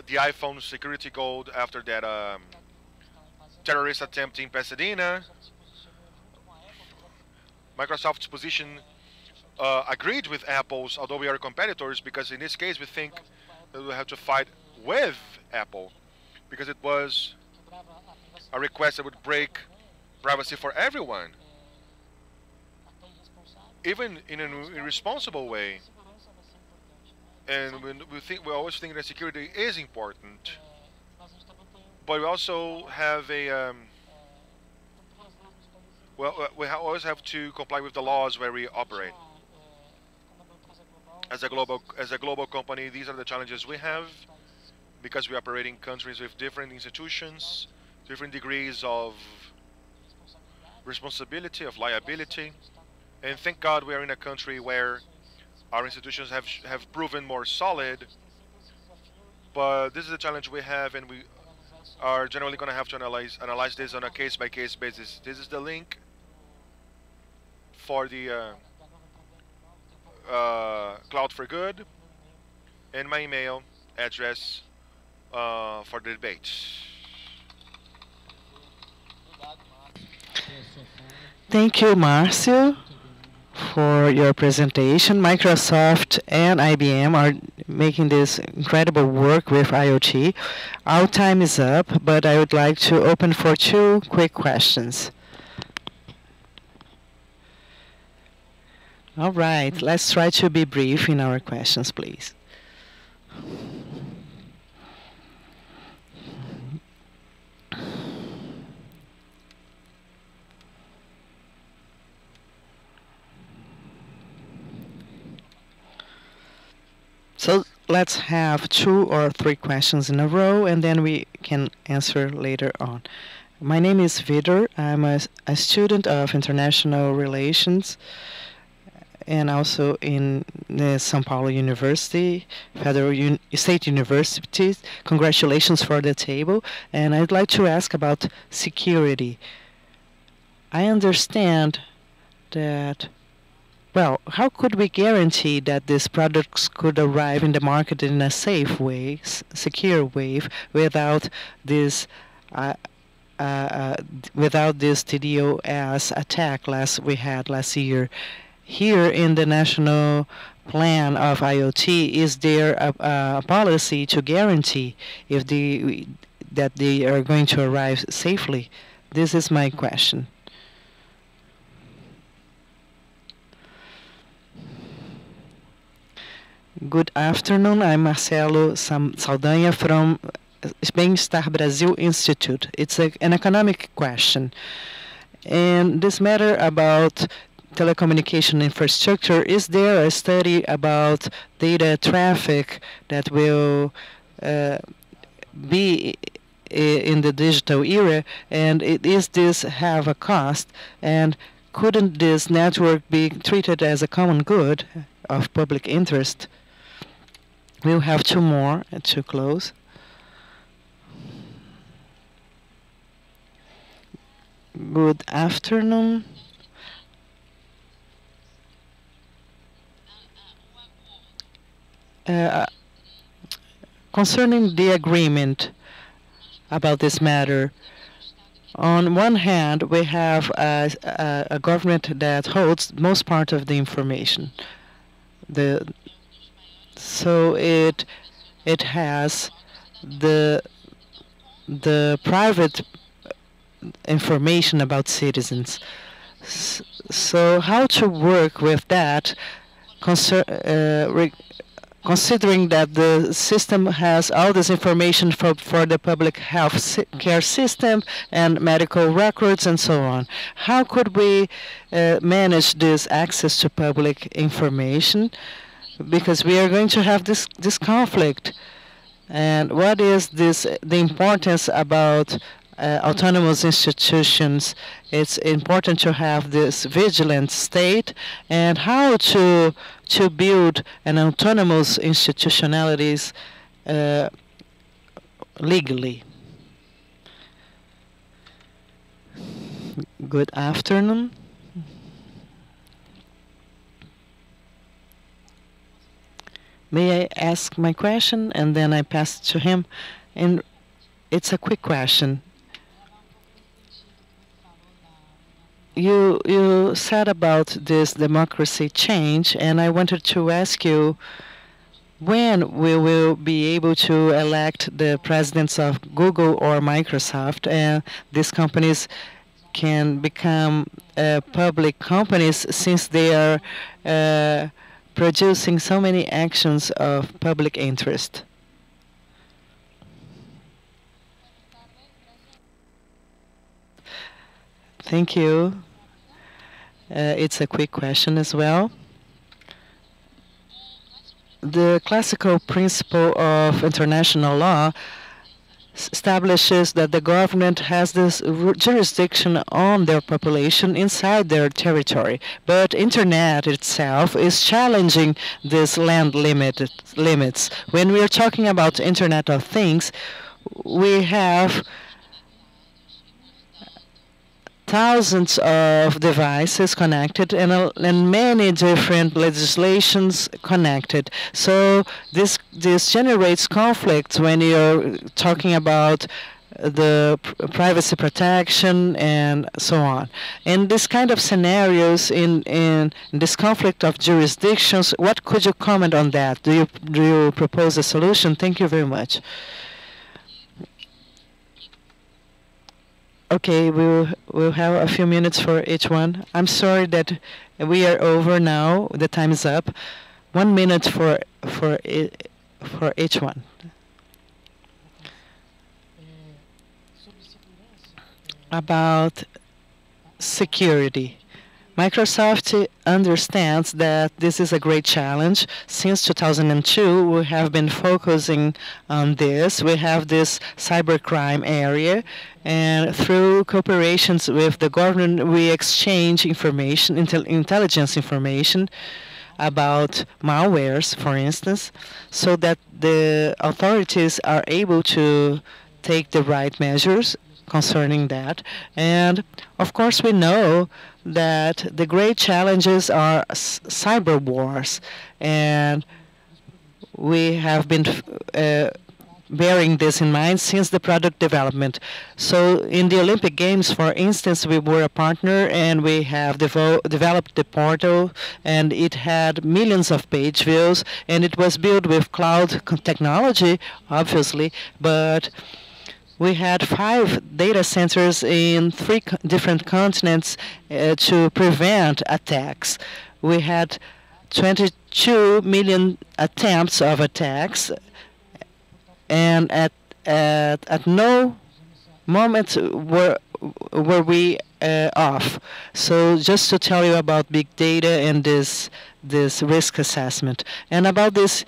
the iPhone security code after that terrorist attempt in Pasadena. Microsoft's position agreed with Apple's, although we are competitors, because in this case we think that we have to fight with Apple, because it was a request that would break privacy for everyone, even in an irresponsible way. And we always think that security is important, but we also have a we always have to comply with the laws where we operate. As a global company, these are the challenges we have, because we operate in countries with different institutions, different degrees of responsibility, of liability, and thank God we are in a country where our institutions have proven more solid. But this is a challenge we have, and we are generally going to have to analyze this on a case-by-case basis. This is the link for the Cloud for Good, and my email address for the debate. Thank you, Marcio, for your presentation. Microsoft and IBM are making this incredible work with IoT. Our time is up, but I would like to open for two quick questions. All right, let's try to be brief in our questions, please. So let's have 2 or 3 questions in a row, and then we can answer later on. My name is Vidor. I'm a student of international relations, and also in the São Paulo University, Federal State Universities. Congratulations for the table. And I'd like to ask about security. I understand that, well, how could we guarantee that these products could arrive in the market in a safe way, secure way, without this DDoS attack we had last year? Here in the national plan of IoT, is there a policy to guarantee that they are going to arrive safely? This is my question. Good afternoon. I'm Marcelo Saldanha from Bem-Estar Brasil Institute. It's an economic question. And this matter about telecommunication infrastructure, is there a study about data traffic that will be in the digital era, and is this have a cost, and couldn't this network be treated as a common good of public interest? We'll have two more to close. Good afternoon. Uh, Concerning the agreement about this matter, on one hand, we have a government that holds most part of the information. The so it has the private information about citizens. So how to work with that, considering that the system has all this information for the public health care system and medical records and so on. How could we manage this access to public information? Because we are going to have this conflict. And what is the importance about autonomous institutions? It's important to have this vigilant state, and how to build an autonomous institutionalities legally. Good afternoon. May I ask my question, and then I pass to him? And it's a quick question. You said about this democracy change, and I wanted to ask you when we will be able to elect the presidents of Google or Microsoft, and these companies can become public companies, since they are producing so many actions of public interest. Thank you. It's a quick question as well. The classical principle of international law establishes that the government has this jurisdiction on their population inside their territory. But Internet itself is challenging these land limits. When we are talking about Internet of Things, we have thousands of devices connected and many different legislations connected. So this generates conflicts when you're talking about the privacy protection and so on. In this kind of scenarios, in this conflict of jurisdictions, what could you comment on that? Do you propose a solution? Thank you very much. Okay, we'll have a few minutes for each one. I'm sorry that we are over now. The time is up. 1 minute for each one. About security. Microsoft understands that this is a great challenge. Since 2002, we have been focusing on this. We have this cybercrime area, and through cooperations with the government, we exchange information, intelligence information about malwares, for instance, so that the authorities are able to take the right measures concerning that. And of course, we know that the great challenges are cyber wars, and we have been bearing this in mind since the product development. So in the Olympic Games, for instance, we were a partner, and we have developed the portal, and it had millions of page views, and it was built with cloud technology, obviously, but we had 5 data centers in 3 different continents to prevent attacks. We had 22 million attempts of attacks, and at no moment were we off. So just to tell you about big data and this risk assessment, and about this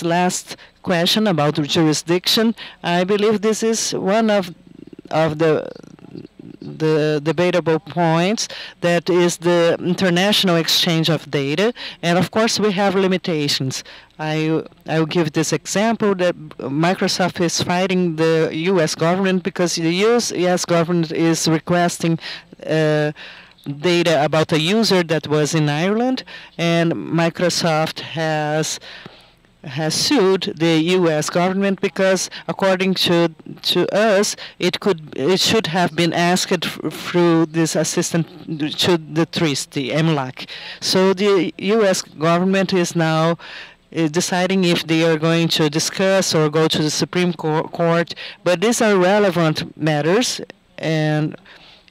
last question about jurisdiction, I believe this is one of the debatable points, that is the international exchange of data, and of course we have limitations. I will give this example that Microsoft is fighting the U.S. government because the U.S. government is requesting data about a user that was in Ireland, and Microsoft has sued the U.S. government because, according to us, it should have been asked through this assistant to the TRIS, the MLAC. So the U.S. government is now deciding if they are going to discuss or go to the Supreme Court. But these are relevant matters, and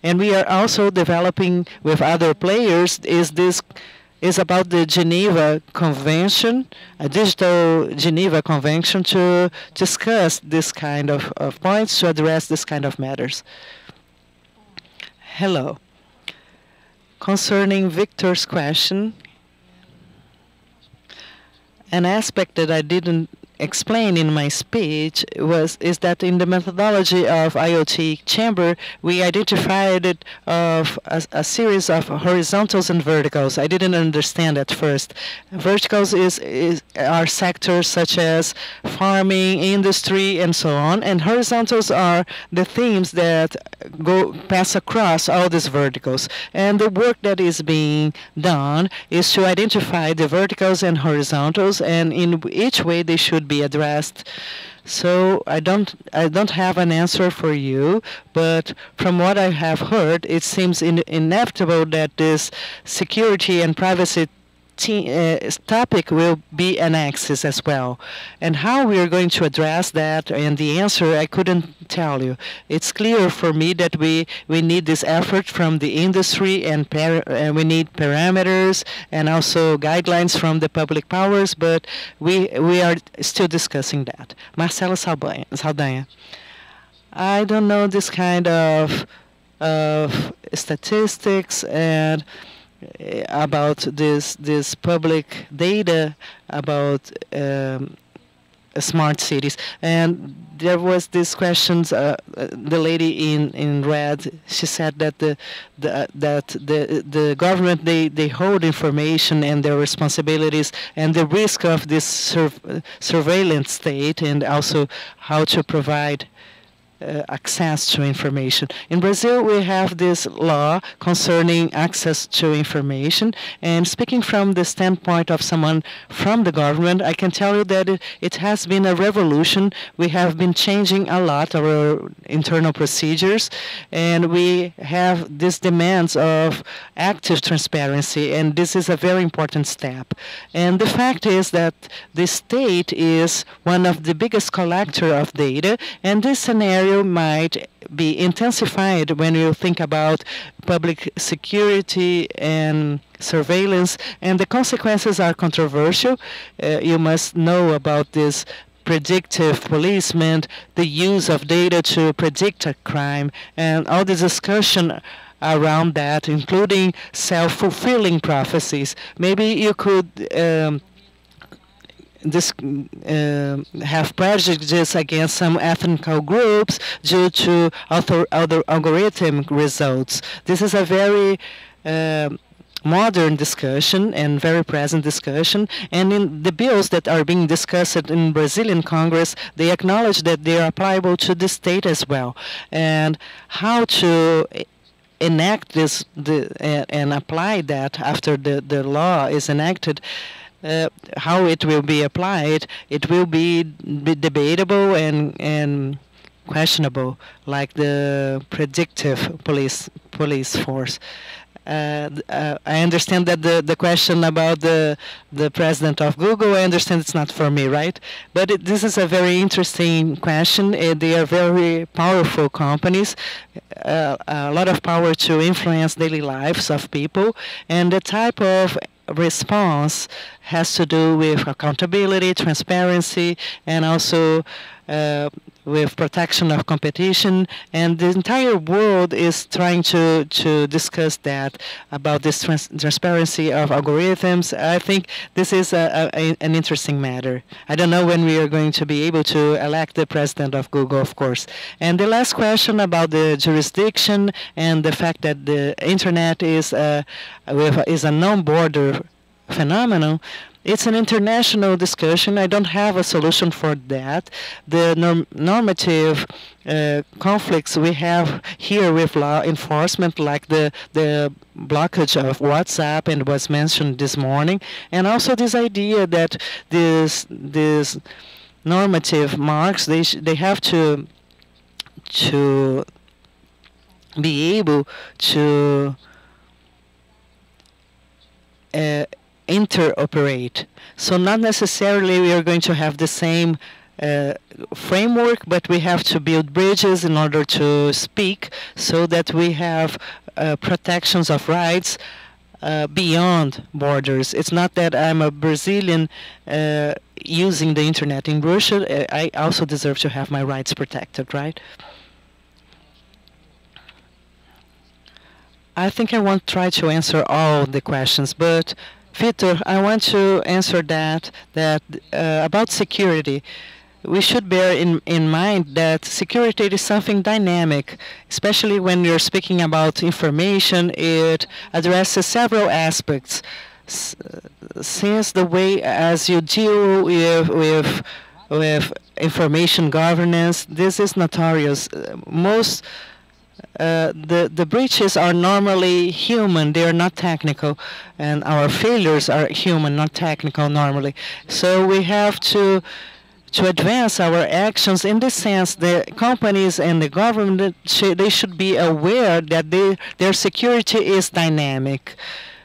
we are also developing with other players is about the Geneva Convention, a digital Geneva Convention, to discuss this kind of points, to address this kind of matters. Hello. Concerning Victor's question, an aspect that I didn't explain in my speech is that in the methodology of IoT Chamber, we identified it of a series of horizontals and verticals. I didn't understand at first. Verticals are sectors such as farming, industry, and so on, and horizontals are the themes that pass across all these verticals. And the work that is being done is to identify the verticals and horizontals, and in each way they should be addressed. So I don't have an answer for you, but from what I have heard, it seems inevitable that this security and privacy topic will be an axis as well. And how we are going to address that, and the answer I couldn't tell you. It's clear for me that we need this effort from the industry, and we need parameters and also guidelines from the public powers, but we are still discussing that. Marcelo Saldanha. I don't know this kind of statistics and about this public data about smart cities. And there was this questions. The lady in red, she said that the government they hold information and their responsibilities and the risk of this surveillance state, and also how to provide access to information. In Brazil, we have this law concerning access to information, and speaking from the standpoint of someone from the government, I can tell you that it has been a revolution. We have been changing a lot our internal procedures, and we have these demands of active transparency, and this is a very important step. And the fact is that the state is one of the biggest collector of data, and this scenario might be intensified when you think about public security and surveillance, and the consequences are controversial. You must know about this predictive policing, the use of data to predict a crime, and all the discussion around that, including self-fulfilling prophecies. Maybe you could have prejudice against some ethnical groups due to other algorithm results. This is a very modern discussion and very present discussion, and in the bills that are being discussed in Brazilian Congress, they acknowledge that they are applicable to the state as well, and how to enact this and apply that after the law is enacted. How it will be applied, it will be debatable and questionable, like the predictive police force. I understand that the question about the president of Google, I understand it's not for me, right? But this is a very interesting question. They are very powerful companies, a lot of power to influence daily lives of people, and the type of response has to do with accountability, transparency, and also with protection of competition, and the entire world is trying to discuss that about this transparency of algorithms. I think this is an interesting matter. I don't know when we are going to be able to elect the president of Google, of course. And the last question about the jurisdiction and the fact that the internet is a non-border phenomenon. It's an international discussion. I don't have a solution for that. The normative conflicts we have here with law enforcement, like the blockage of WhatsApp and was mentioned this morning, and also this idea that this normative marks they have to be able to interoperate. So not necessarily we are going to have the same framework, but we have to build bridges in order to speak so that we have protections of rights beyond borders. It's not that I'm a Brazilian using the internet in Russia. I also deserve to have my rights protected, right? I think I won't try to answer all the questions, but Vitor, I want to answer that about security. We should bear in mind that security is something dynamic, especially when you're speaking about information. It addresses several aspects. Since the way as you deal with information governance, this is notorious. Most the breaches are normally human, they are not technical, and our failures are human, not technical normally. So we have to advance our actions in the sense that companies and the government, they should be aware that their security is dynamic.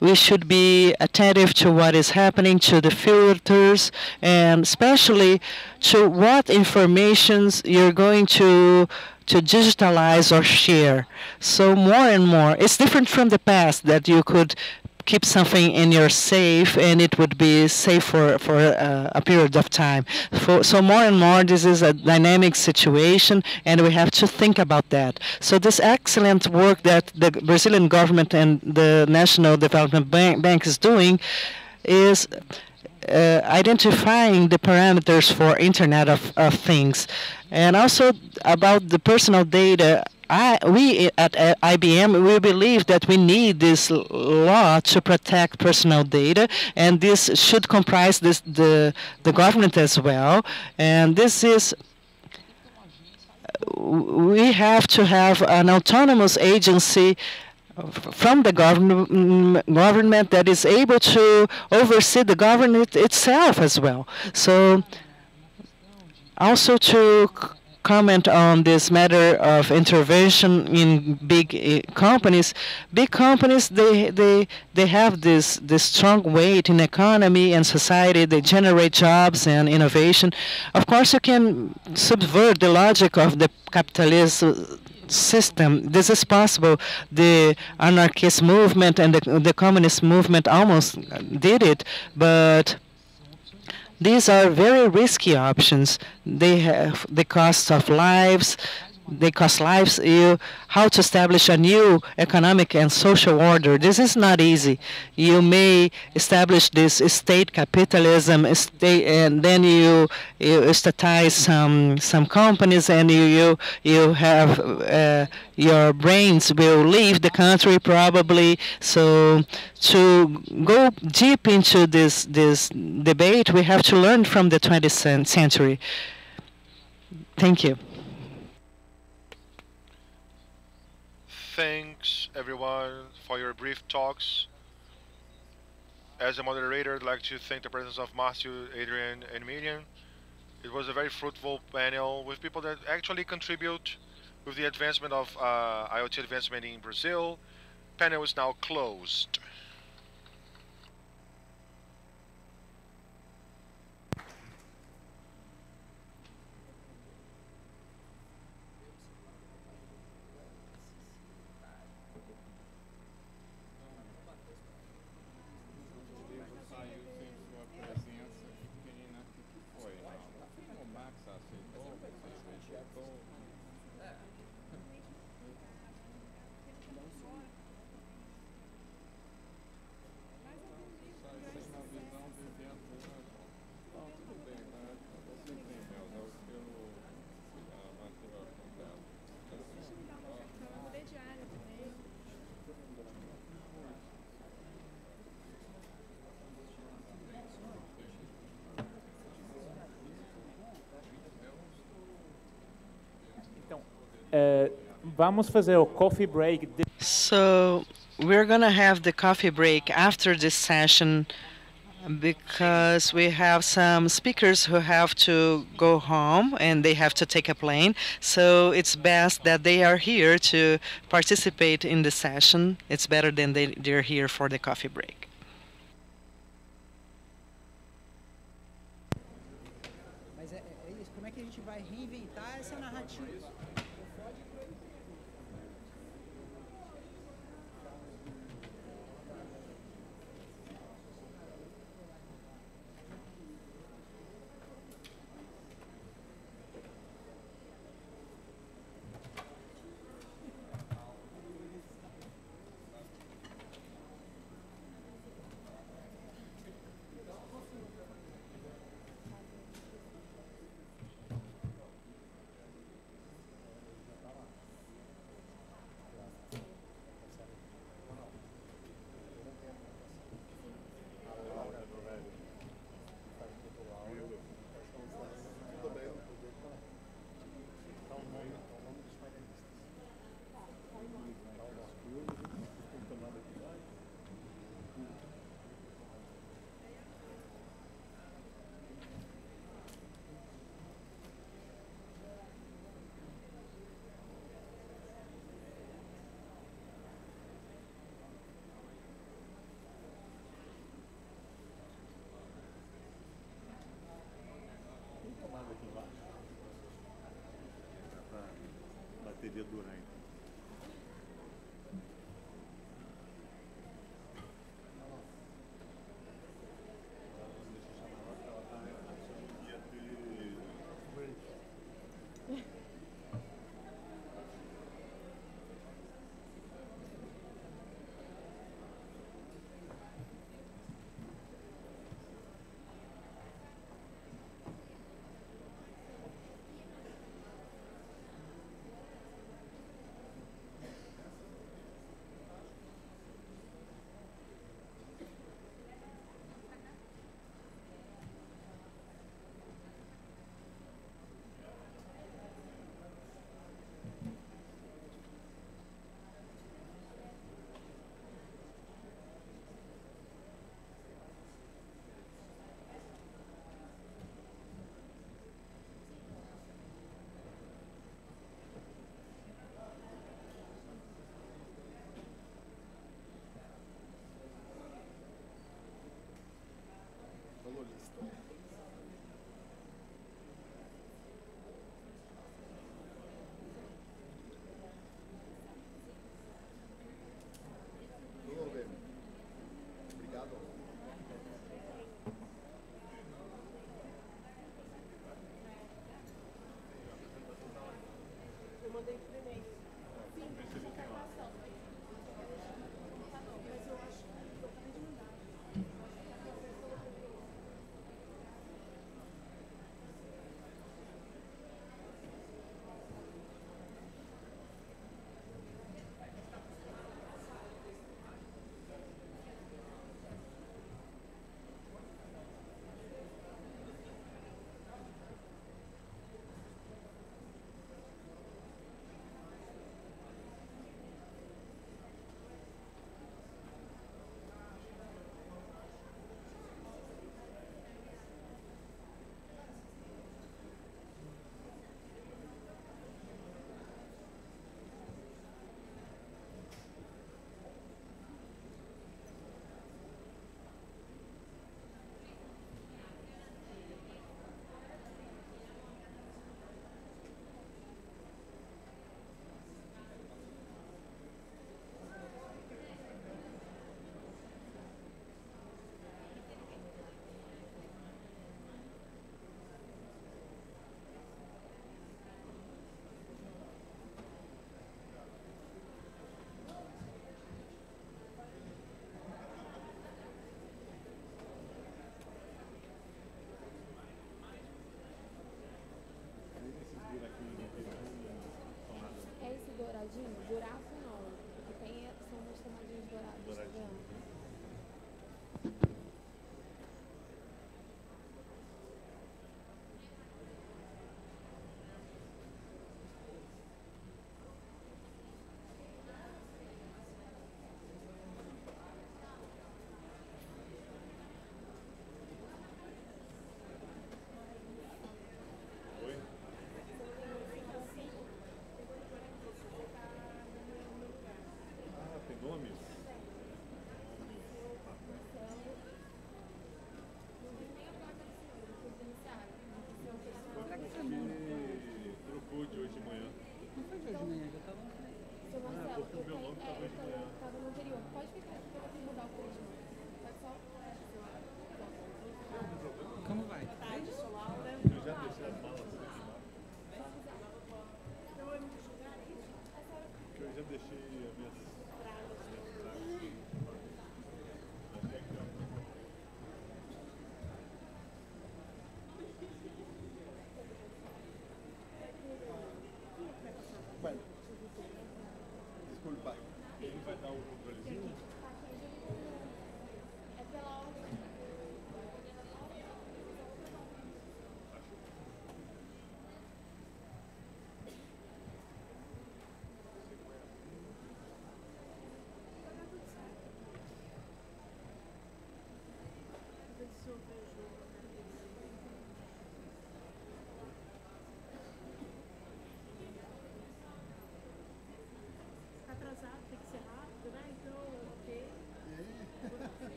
We should be attentive to what is happening, to the filters, and especially to what informations you're going to digitalize or share. So more and more, it's different from the past that you could keep something in your safe and it would be safe for a period of time. So more and more, this is a dynamic situation, and we have to think about that. So this excellent work that the Brazilian government and the National Development Bank is doing is identifying the parameters for Internet of Things. And also about the personal data, we at IBM, we believe that we need this law to protect personal data, and this should comprise the government as well. And this is, we have to have an autonomous agency from the government that is able to oversee the government itself as well. So also to comment on this matter of intervention in big companies. Big companies, they have this strong weight in economy and society. They generate jobs and innovation. Of course, you can subvert the logic of the capitalist system. This is possible. The anarchist movement and the communist movement almost did it, but these are very risky options. They have the cost of lives. They cost lives. How to establish a new economic and social order. This is not easy. You may establish this state capitalism, and then you statize some companies, and you have your brains will leave the country probably. So to go deep into this debate, we have to learn from the 20th century. Thank you. Thanks, everyone, for your brief talks. As a moderator, I'd like to thank the presence of Matthew, Adrian, and Miriam. It was a very fruitful panel with people that actually contribute with the advancement of IoT advancement in Brazil. Panel is now closed. O Max aceitou? Vamos fazer o coffee break. So we're gonna have the coffee break after this session because we have some speakers who have to go home and they have to take a plane. So it's best that they are here to participate in the session. It's better than they're here for the coffee break. Mas é isso, como é que a gente vai reinventar essa narrativa? Bateria durante.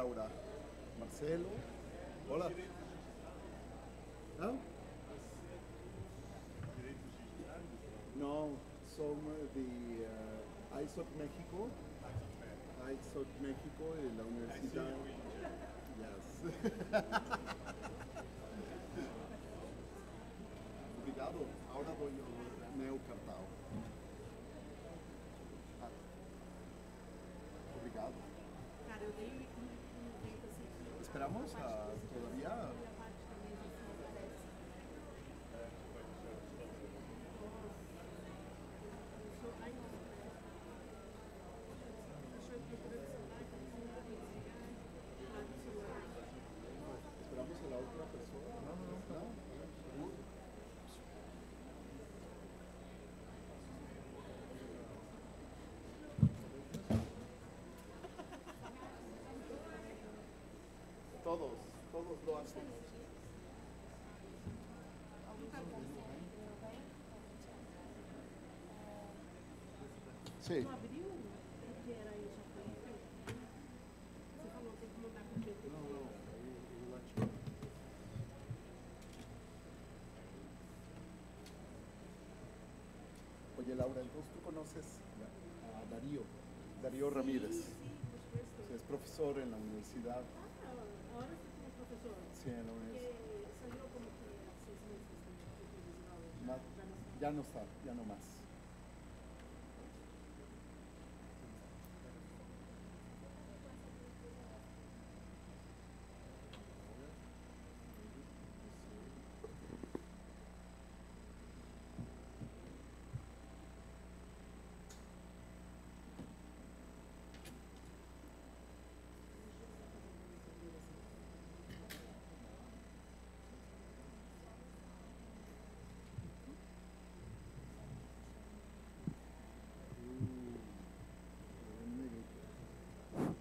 Laura. Marcelo. Hola. Não? No, some the ISOC México. ISOC México de la universidad. Yes. Obrigado. Ahora doy o meu cartão. Obrigado. Cara, eu dei um jeito assim. Esperamos todavía. Esperamos a la otra persona. No. Todos lo hacen. Sí. Oye, Laura, entonces tú conoces a Darío Ramírez. Sí, es profesor en la universidad. Ahora sí como profesor. Sí, en la universidad. Salió como que hace 6 meses. Ya no está, ya no más.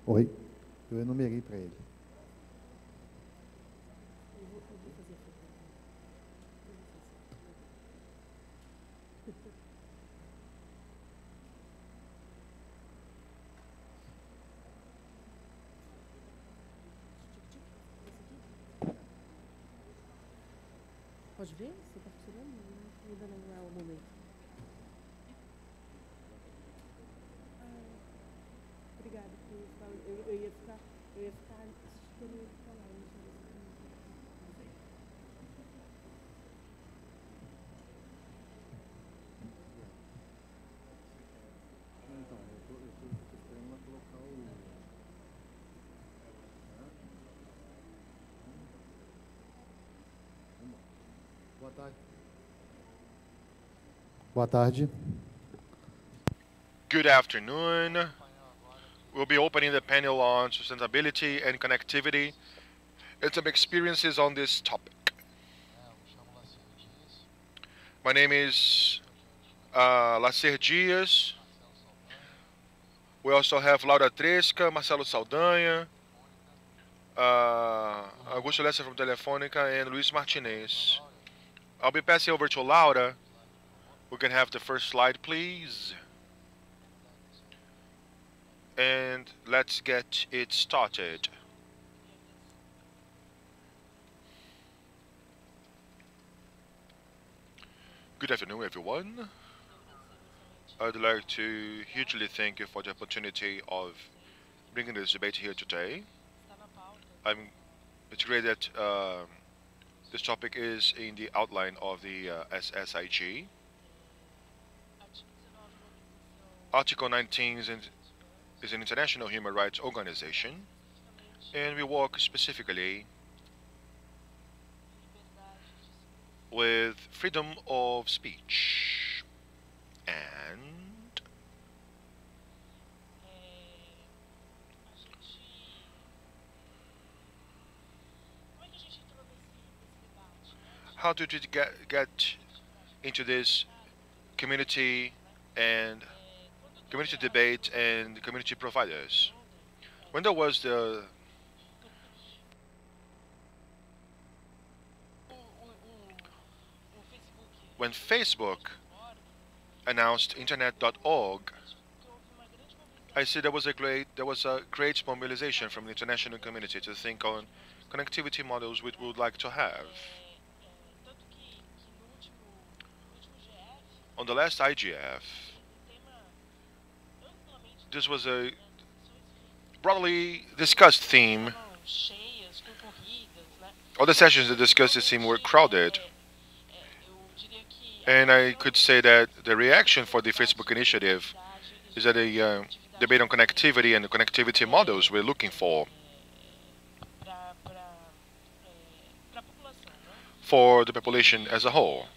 Oi, eu enumerei para ele. Pode ver? Você está funcionando? Ainda não é o momento. Obrigada. Eu ia ficar assistindo ele falar. Então, eu tô esperando ela colocar o... Boa tarde. Boa tarde. Good afternoon. We'll be opening the panel on sustainability and connectivity and some experiences on this topic. My name is Lacer Dias. We also have Laura Tresca, Marcelo Saldanha, Augusto Lessa from Telefônica, and Luis Martinez. I'll be passing over to Laura. We can have the first slide, please. And let's get it started. Good afternoon, everyone. I'd like to hugely thank you for the opportunity of bringing this debate here today. It's great that this topic is in the outline of the SSIG. Article 19 is an international human rights organization, and we work specifically with freedom of speech and how did we get into this community and community debate and community providers? When there was when Facebook announced internet.org, I see there was a great mobilization from the international community to think on connectivity models which we would like to have. On the last IGF, this was a broadly discussed theme. All the sessions that discussed this theme were crowded. And I could say that the reaction for the Facebook initiative is that a debate on connectivity and the connectivity models we're looking for the population as a whole.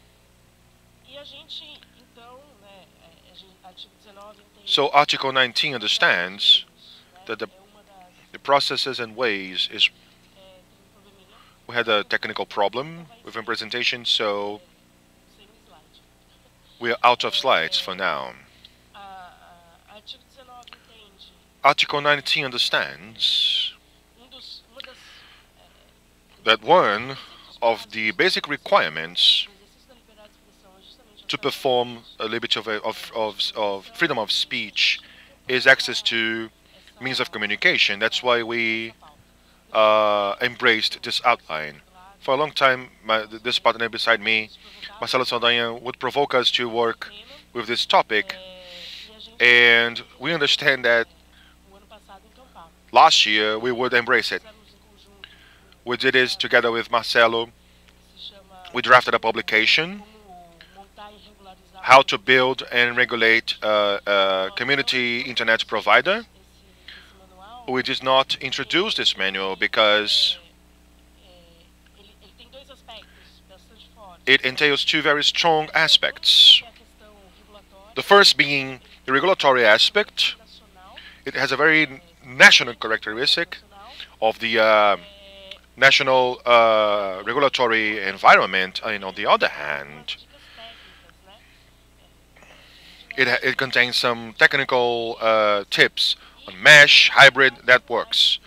So Article 19 understands that the processes and ways is. We had a technical problem with the presentation, so we are out of slides for now. Article 19 understands that one of the basic requirements to perform a liberty of freedom of speech is access to means of communication. That's why we embraced this outline. For a long time, this partner beside me, Marcelo Saldanha, would provoke us to work with this topic, and we understand that last year we would embrace it. We did this together with Marcelo. We drafted a publication, How to Build and Regulate a Community Internet Provider. We did not introduce this manual because it entails two very strong aspects. The first being the regulatory aspect. It has a very national characteristic of the national regulatory environment, and on the other hand, it contains some technical tips on mesh hybrid networks,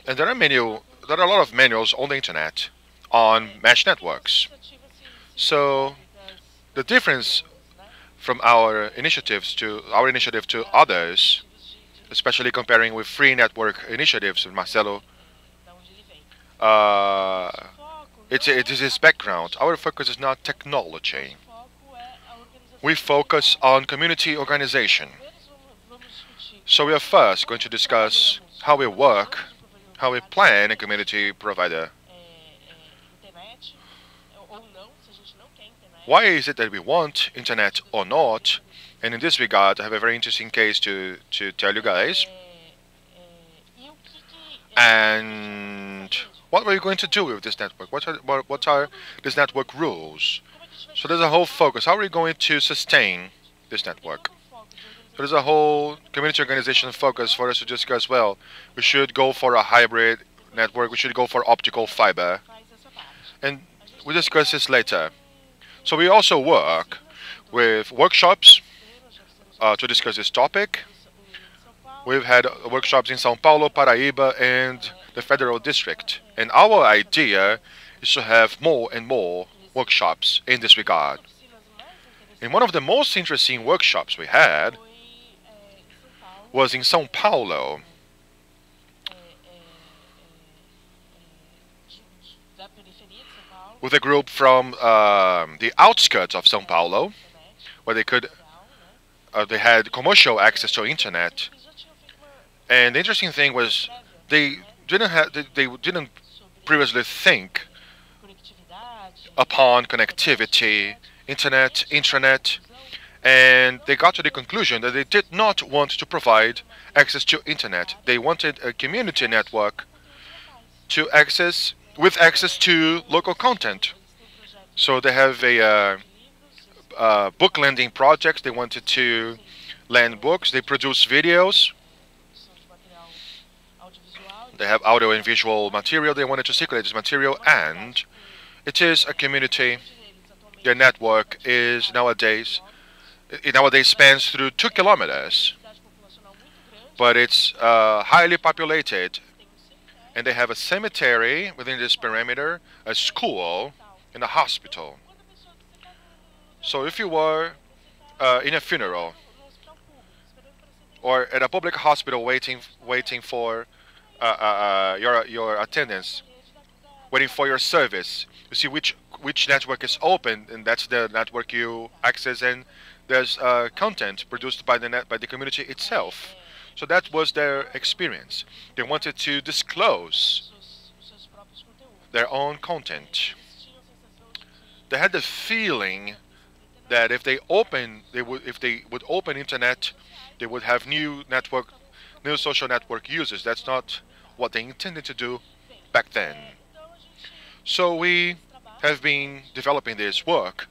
and there are a lot of manuals on the internet on mesh networks. So the difference from our initiative to others, especially comparing with free network initiatives, Marcelo, it is his background. Our focus is not technology. We focus on community organization. So we are first going to discuss how we work, how we plan a community provider. Why is it that we want internet or not? And in this regard, I have a very interesting case to tell you guys. And what are you going to do with this network? What are this network rules? So there's a whole focus. How are we going to sustain this network? So there's a whole community organization focus for us to discuss. Well, we should go for a hybrid network. We should go for optical fiber. And we'll discuss this later. So we also work with workshops to discuss this topic. We've had workshops in São Paulo, Paraíba, and the Federal District. And our idea is to have more and more workshops in this regard. And one of the most interesting workshops we had was in São Paulo. With a group from the outskirts of São Paulo, where they had commercial access to internet. And the interesting thing was they didn't previously think upon connectivity, internet, intranet, and they got to the conclusion that they did not want to provide access to internet. They wanted a community network with access to local content. So they have a book lending project. They wanted to lend books. They produce videos. They have audio and visual material. They wanted to circulate this material, and it is a community. Their network is nowadays spans through 2 kilometers, but it's highly populated. And they have a cemetery within this perimeter, a school, and a hospital. So if you were in a funeral or at a public hospital waiting for your attendance, waiting for your service. You see which network is open, and that's the network you access, and there's content produced by the community itself. So that was their experience. They wanted to disclose their own content. They had the feeling that if they would open internet, they would have new social network users. That's not what they intended to do back then. So we have been developing this work.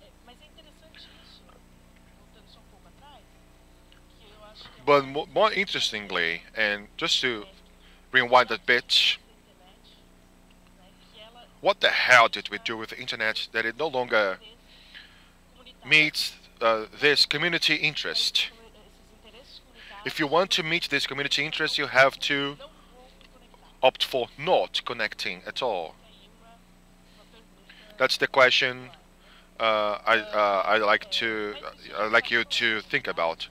But more interestingly, and just to rewind a bit, what the hell did we do with the internet that it no longer meets this community interest? If you want to meet this community interest, you have to opt for not connecting at all. That's the question I'd like you to think about.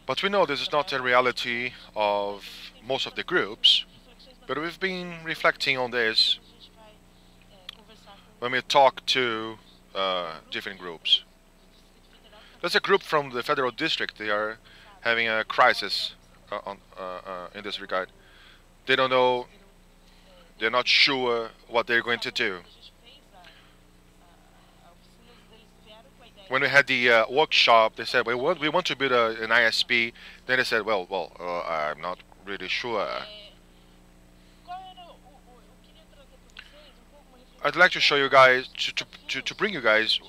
But we know this is not a reality of most of the groups, but we've been reflecting on this when we talk to different groups. There's a group from the federal district. They are having a crisis in this regard. They don't know, they're not sure what they're going to do. When we had the workshop, they said, we want to build an ISP. Then they said, well, I'm not really sure. I'd like to show you guys, to bring you guys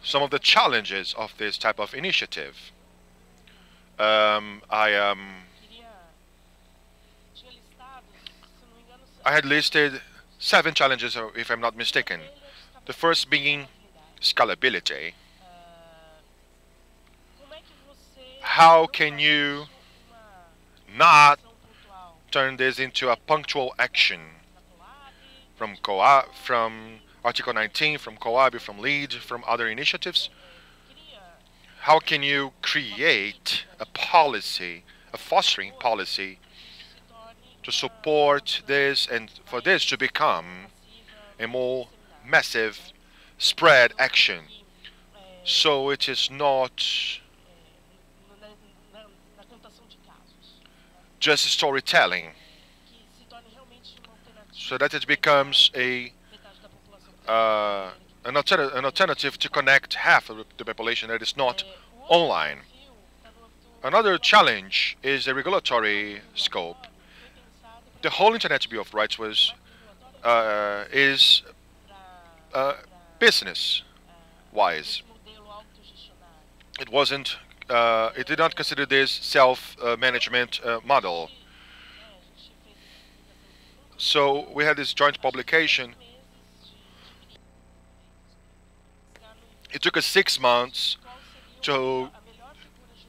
some of the challenges of this type of initiative. I had listed 7 challenges, if I'm not mistaken. The first being scalability. How can you not turn this into a punctual action from Article 19, from COAB, from LEAD, from other initiatives? How can you create a policy, a fostering policy, to support this and for this to become a more massive spread action, so it is not just storytelling, so that it becomes an alternative to connect half of the population that is not online. Another challenge is the regulatory scope. The whole Internet Bill of Rights is business-wise. It wasn't. It did not consider this self-management model. So we had this joint publication. It took us 6 months to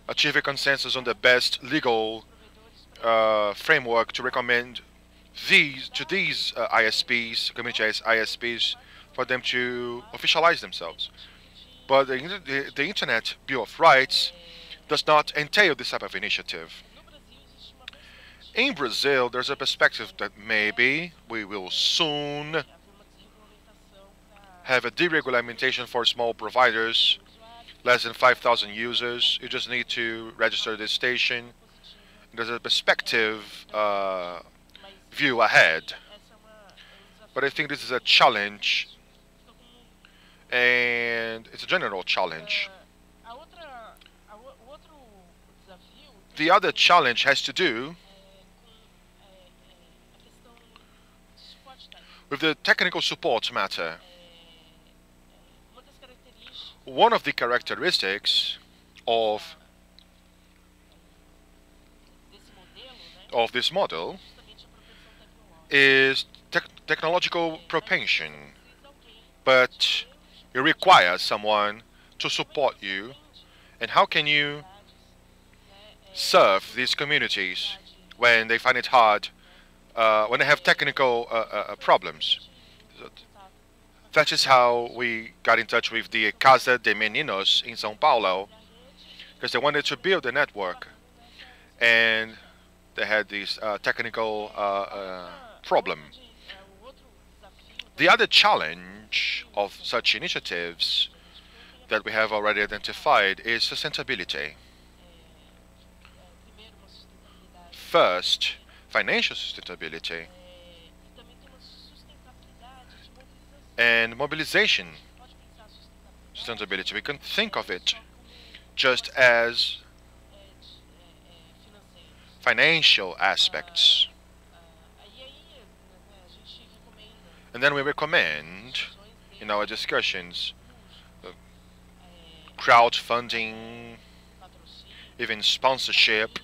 achieve a consensus on the best legal framework to recommend these ISPs, community ISPs, for them to officialize themselves. But the Internet Bill of Rights does not entail this type of initiative. In Brazil, there's a perspective that maybe we will soon have a deregulation for small providers, less than 5,000 users. You just need to register this station. There's a perspective view ahead. But I think this is a challenge, and it's a general challenge. The other challenge has to do with the technical support matter. One of the characteristics of this model is technological propension, but you require someone to support you. And how can you serve these communities when they find it hard, when they have technical problems? That is how we got in touch with the Casa de Meninos in São Paulo, because they wanted to build a network. and they had this technical problem. The other challenge of such initiatives that we have already identified is sustainability. First, financial sustainability and mobilization sustainability. We can think of it just as financial aspects. And then we recommend in our discussions crowdfunding, even sponsorship,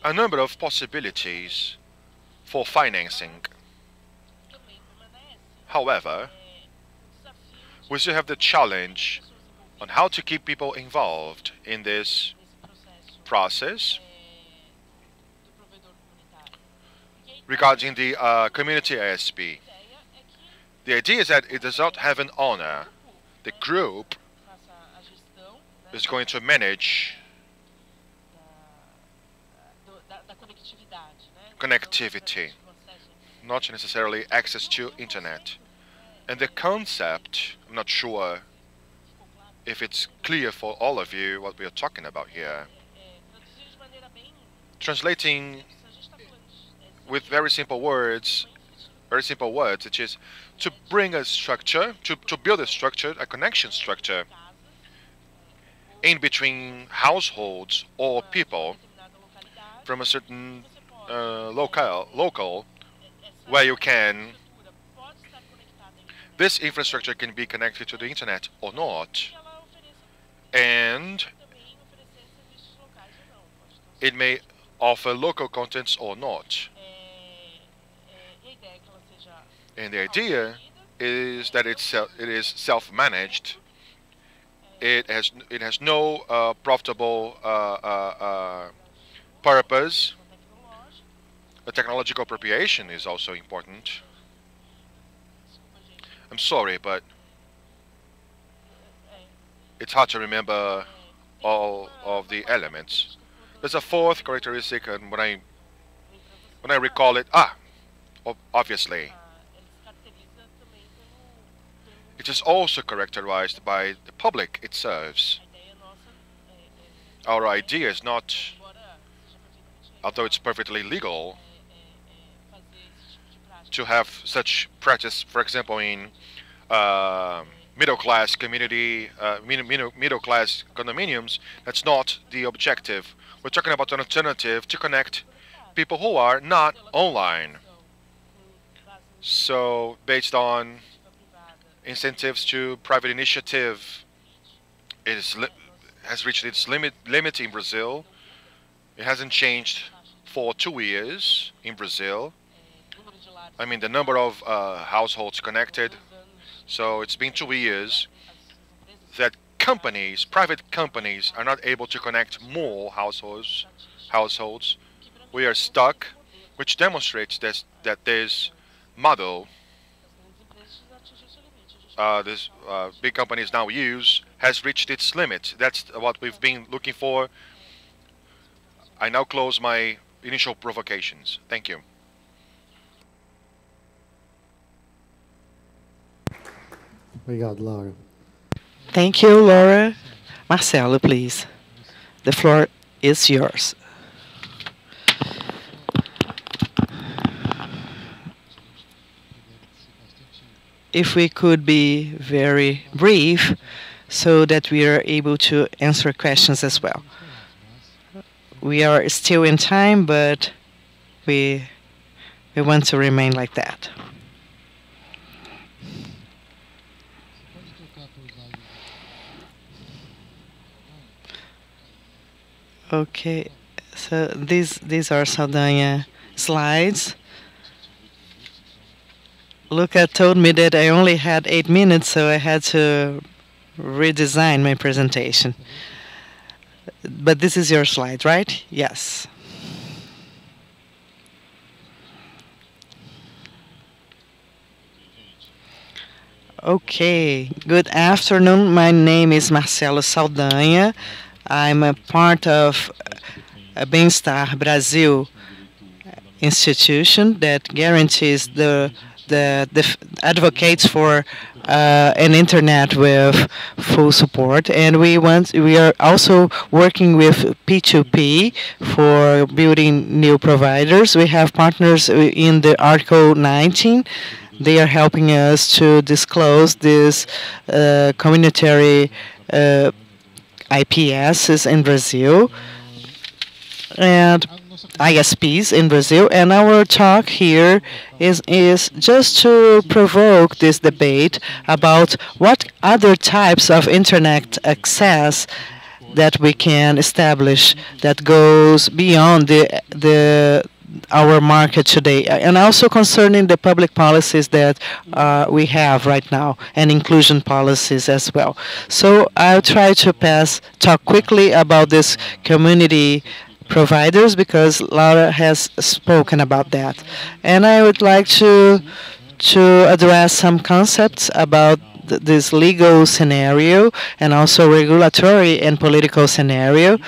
a number of possibilities for financing. However, we still have the challenge on how to keep people involved in this process regarding the community ASP. The idea is that it does not have an owner. The group is going to manage connectivity, not necessarily access to internet. And the concept, I'm not sure if it's clear for all of you what we are talking about here. Translating with very simple words, which is to bring a structure, to build a structure, a connection structure in between households or people from a certain local where you can, this infrastructure can be connected to the internet or not, and it may offer local contents or not. And the idea is that it is self-managed. It has no profitable purpose. The technological appropriation is also important. I'm sorry, but it's hard to remember all of the elements. There's a fourth characteristic, and when I recall it, obviously, it is also characterized by the public it serves. Our idea is not, although it's perfectly legal, to have such practice, for example, in middle-class community, middle-class condominiums. That's not the objective. We're talking about an alternative to connect people who are not online. So, based on incentives to private initiative, it has reached its limit in Brazil. It hasn't changed for 2 years in Brazil. I mean, the number of households connected. So it's been 2 years that companies, private companies, are not able to connect more households. We are stuck, which demonstrates that this model, this big companies now use, has reached its limit. That's what we've been looking for. I now close my initial provocations. Thank you. Obrigado, Laura. Thank you, Laura. Marcelo, please. The floor is yours. If we could be very brief so that we are able to answer questions as well. We are still in time, but we want to remain like that. Okay, so these are Saldanha slides. Luca told me that I only had 8 minutes, so I had to redesign my presentation. But this is your slide, right? Yes. Okay, good afternoon. My name is Marcelo Saldanha. I'm a part of Bem-Estar Brazil institution that guarantees the advocates for an internet with full support, and we are also working with P2P for building new providers. We have partners in the Article 19. They are helping us to disclose this communitary IPSs in Brazil and ISPs in Brazil. And our talk here is just to provoke this debate about what other types of internet access that we can establish that goes beyond the our market today, and also concerning the public policies that we have right now, and inclusion policies as well. So I'll try to talk quickly about this community providers because Laura has spoken about that, and I would like to address some concepts about this legal scenario and also regulatory and political scenario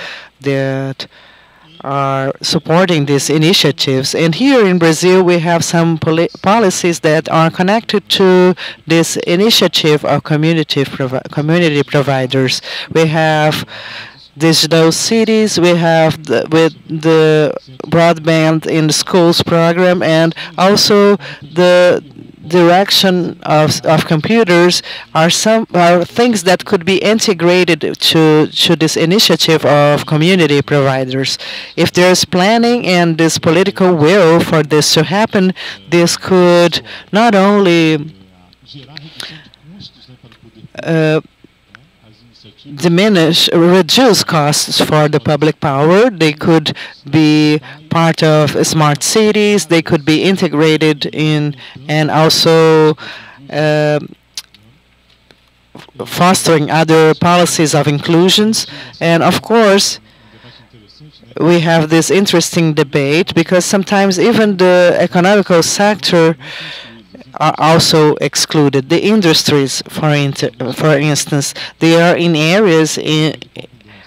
that are supporting these initiatives. And here in Brazil, we have some policies that are connected to this initiative of community providers. We have digital cities, we have with the broadband in the schools program, and also the direction of computers are things that could be integrated to this initiative of community providers. If there's planning and this political will for this to happen, this could not only reduce costs for the public power. They could be part of smart cities. They could be integrated in, and also fostering other policies of inclusions. And of course, we have this interesting debate because sometimes even the economical sector are also excluded. The industries, for instance, they are in areas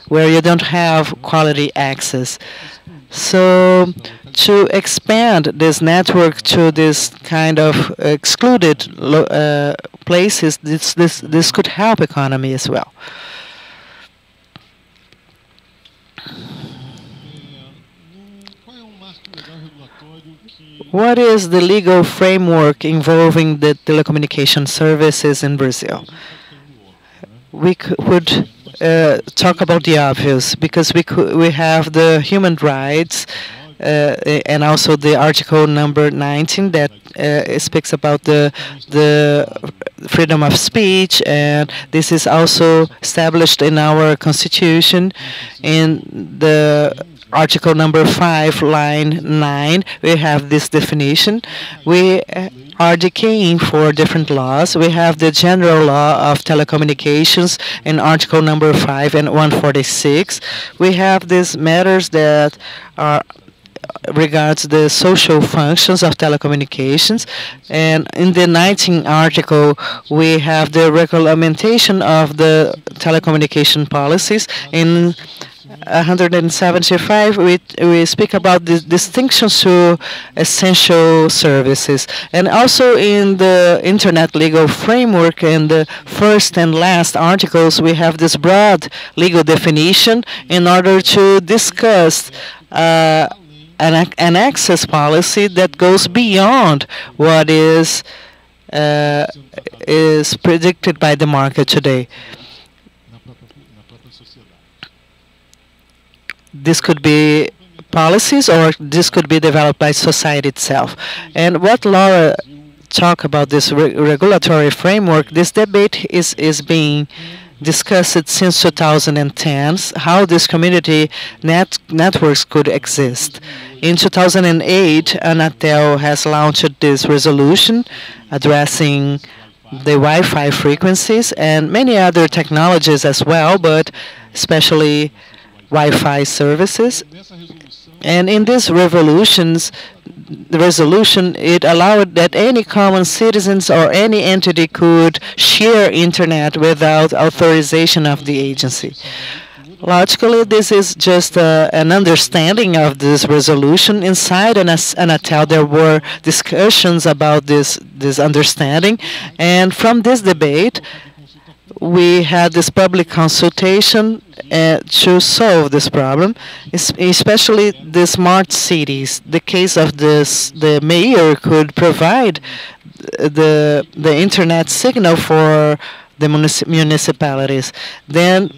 where you don't have quality access. So to expand this network to this kind of excluded places, this could help economy as well. What is the legal framework involving the telecommunication services in Brazil? We could talk about the obvious because we have the human rights and also the article number 19 that speaks about the freedom of speech, and this is also established in our constitution in the Article number 5, line 9, we have this definition. We are decaying for different laws. We have the general law of telecommunications in Article number 5 and 146. We have these matters that are regards the social functions of telecommunications, and in the 19th article we have the regulation of the telecommunication policies. In 175 we speak about the distinctions to essential services, and also in the internet legal framework in the first and last articles we have this broad legal definition in order to discuss an access policy that goes beyond what is predicted by the market today. This could be policies or this could be developed by society itself. And what Laura talked about this regulatory framework, this debate is being discussed since 2010, how this community networks could exist. In 2008, Anatel has launched this resolution addressing the Wi-Fi frequencies and many other technologies as well, but especially Wi-Fi services. And in these resolutions, it allowed that any common citizens or any entity could share internet without authorization of the agency. Logically, this is just an understanding of this resolution. Inside Anatel, there were discussions about this understanding, and from this debate, we had this public consultation to solve this problem, especially the smart cities. The case of this, the mayor could provide the internet signal for the municipalities. Then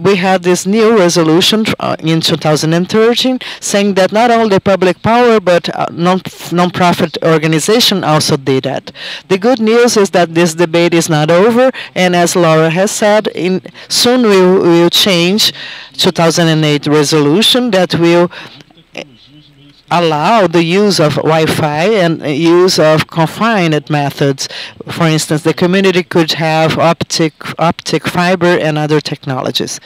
we had this new resolution in 2013 saying that not only public power but non-profit organization also did that. The good news is that this debate is not over, and as Laura has said, soon we will change 2008 resolution that will allow the use of Wi-Fi and use of confined methods. For instance, the community could have optic fiber and other technologies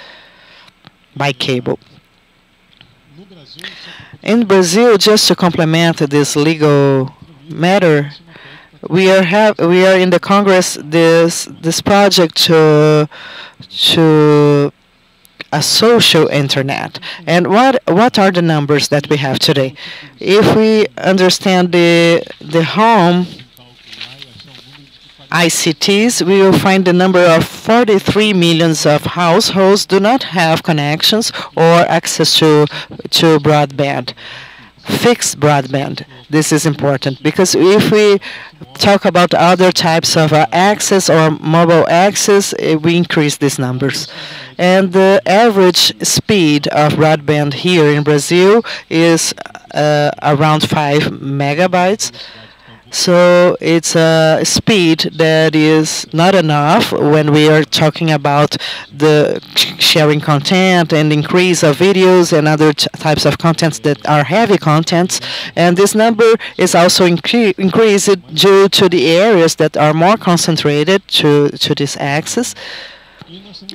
by cable. In Brazil, just to complement this legal matter, we are in the Congress this project to a social internet. And what are the numbers that we have today? If we understand the home ICTs, we will find the number of 43 millions of households do not have connections or access to broadband. Fixed broadband. This is important because if we talk about other types of access or mobile access, we increase these numbers. And the average speed of broadband here in Brazil is around 5 megabytes. So it's a speed that is not enough when we are talking about the sharing content and increase of videos and other types of contents that are heavy contents. And this number is also increased due to the areas that are more concentrated to this access.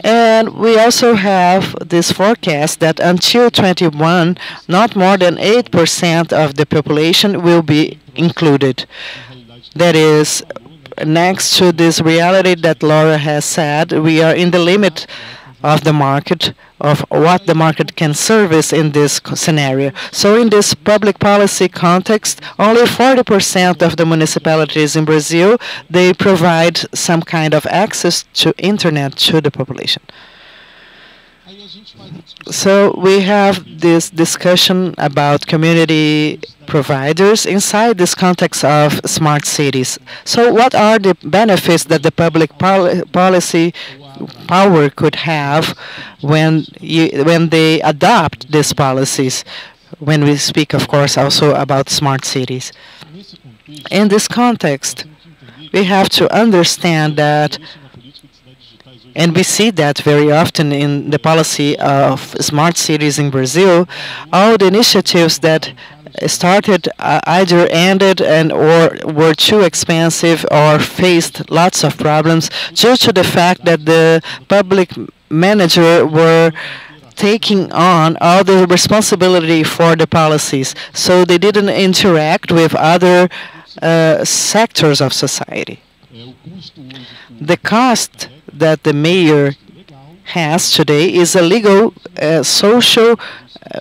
And we also have this forecast that until 21, not more than 8% of the population will be included. That is, next to this reality that Laura has said, we are in the limit of the market, of what the market can service in this scenario. So in this public policy context, only 40% of the municipalities in Brazil, they provide some kind of access to internet to the population. So we have this discussion about community providers inside this context of smart cities. So what are the benefits that the public policy power could have when they adopt these policies? When we speak, of course, also about smart cities. In this context, we have to understand that, and we see that very often in the policy of smart cities in Brazil, all the initiatives that started either ended or were too expensive or faced lots of problems due to the fact that the public manager were taking on all the responsibility for the policies. So they didn't interact with other sectors of society. The cost that the mayor has today is a legal, social,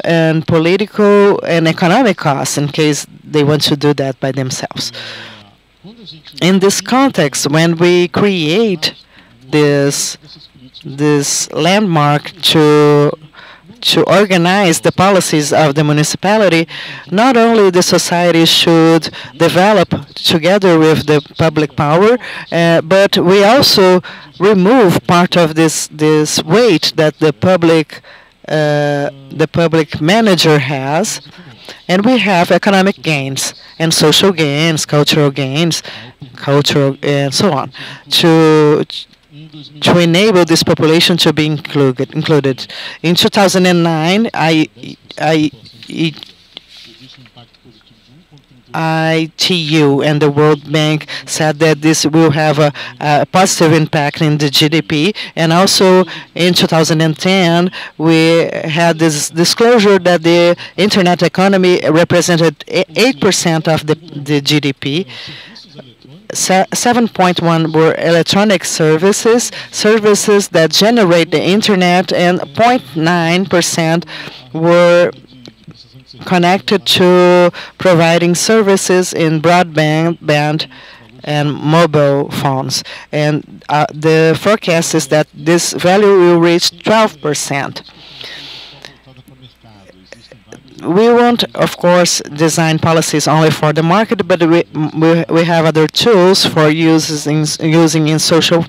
and political and economic cost in case they want to do that by themselves. In this context, when we create this landmark to organize the policies of the municipality, not only the society should develop together with the public power, but we also remove part of this weight that the public manager has, and we have economic gains and social gains, cultural gains, and so on, to enable this population to be included. In 2009, ITU and the World Bank said that this will have a positive impact in the GDP. And also in 2010, we had this disclosure that the internet economy represented 8% of the GDP. 7.1 were electronic services, services that generate the internet, and 0.9% were connected to providing services in broadband and mobile phones. And the forecast is that this value will reach 12%. We won't, of course, design policies only for the market, but we have other tools for using in social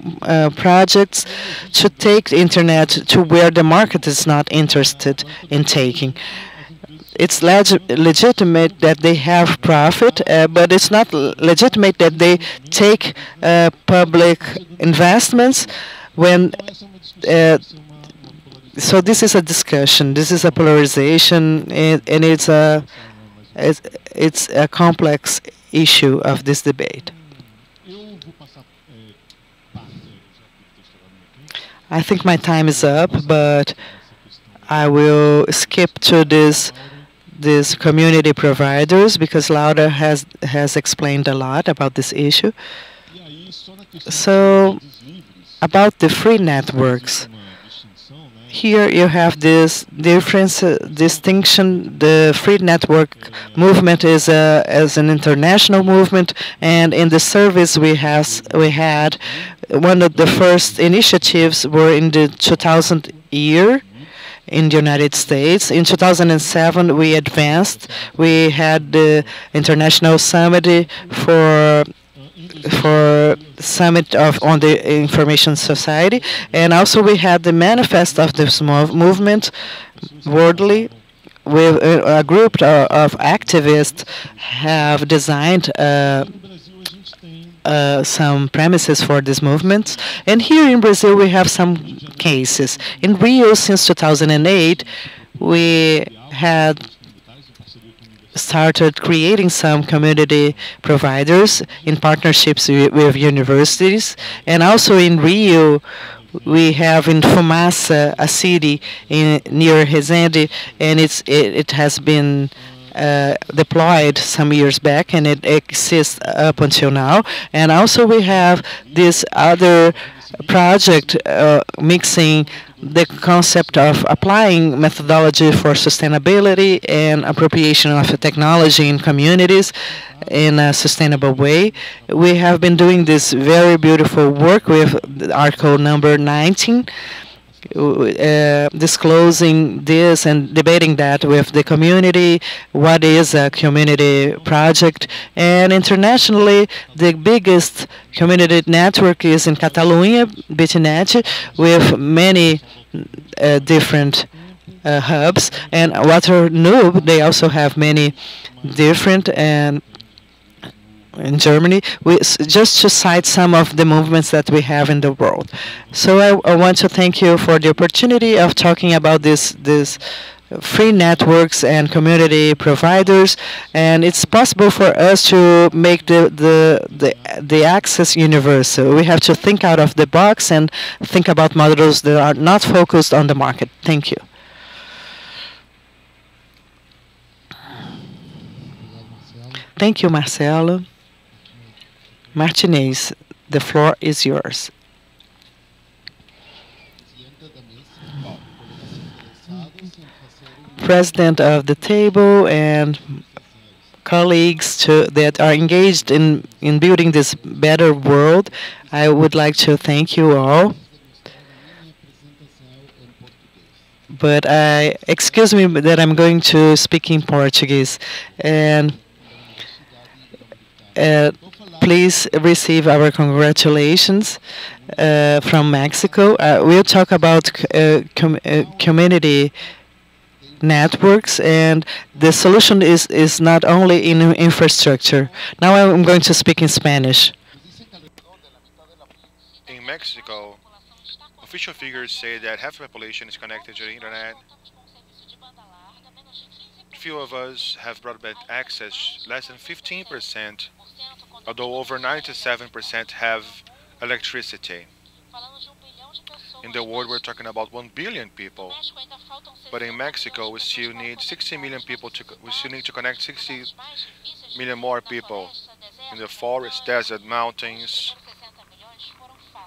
projects to take the internet to where the market is not interested in taking. It's legitimate that they have profit, but it's not legitimate that they take public investments when so this is a discussion. This is a polarization, and it's a complex issue of this debate. I think my time is up, but I will skip to these community providers because Laura has explained a lot about this issue. So about the free networks. Here you have this distinction. The free network movement is as an international movement, and in the service we had one of the first initiatives were in the 2000 year in the United States. In 2007 we advanced. We had the International Summit for Summit on the Information Society, and also we had the manifest of this movement worldly. With a group of activists have designed some premises for this movement. And here in Brazil we have some cases. In Rio since 2008 we had started creating some community providers in partnerships with universities. And also in Rio, we have in Fumaça, a city near Resende, and it has been deployed some years back, and it exists up until now. And also we have this other project mixing the concept of applying methodology for sustainability and appropriation of technology in communities in a sustainable way. We have been doing this very beautiful work with article number 19, disclosing this and debating that with the community, what is a community project. And internationally, the biggest community network is in Catalonia, Bitnet, with many different hubs. And Waterloo, they also have many different, and in Germany, just to cite some of the movements that we have in the world. So I want to thank you for the opportunity of talking about this free networks and community providers, and it's possible for us to make the access universal. We have to think out of the box and think about models that are not focused on the market. Thank you. Thank you, Marcelo. Martinez, the floor is yours. President of the table and colleagues that are engaged in building this better world, I would like to thank you all. But excuse me that I'm going to speak in Portuguese. And please receive our congratulations from Mexico. We'll talk about community networks, and the solution is not only in infrastructure. Now I'm going to speak in Spanish. In Mexico, official figures say that half the population is connected to the internet. Few of us have broadband access, less than 15%, although over 97% have electricity. In the world, we're talking about 1 billion people, but in Mexico, we still need 60 million people we still need to connect 60 million more people. in the forest, desert, mountains.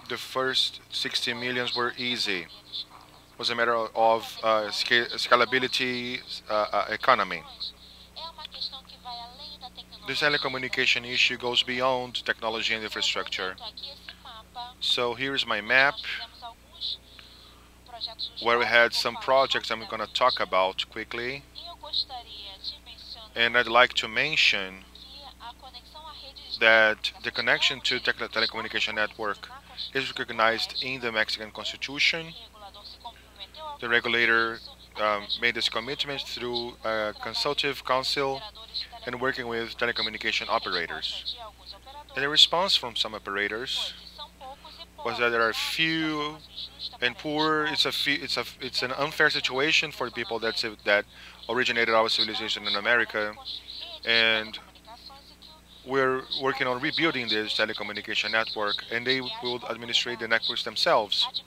The first 60 millions were easy. It was a matter of scalability, economy. This telecommunication issue goes beyond technology and infrastructure. So here's my map where we had some projects I'm going to talk about quickly. And I'd like to mention that the connection to telecommunication network is recognized in the Mexican Constitution. The regulator made this commitment through a consultative council and working with telecommunication operators. And the response from some operators was that there are few and poor. It's an unfair situation for people that originated our civilization in America, and we're working on rebuilding this telecommunication network, and they will administrate the networks themselves.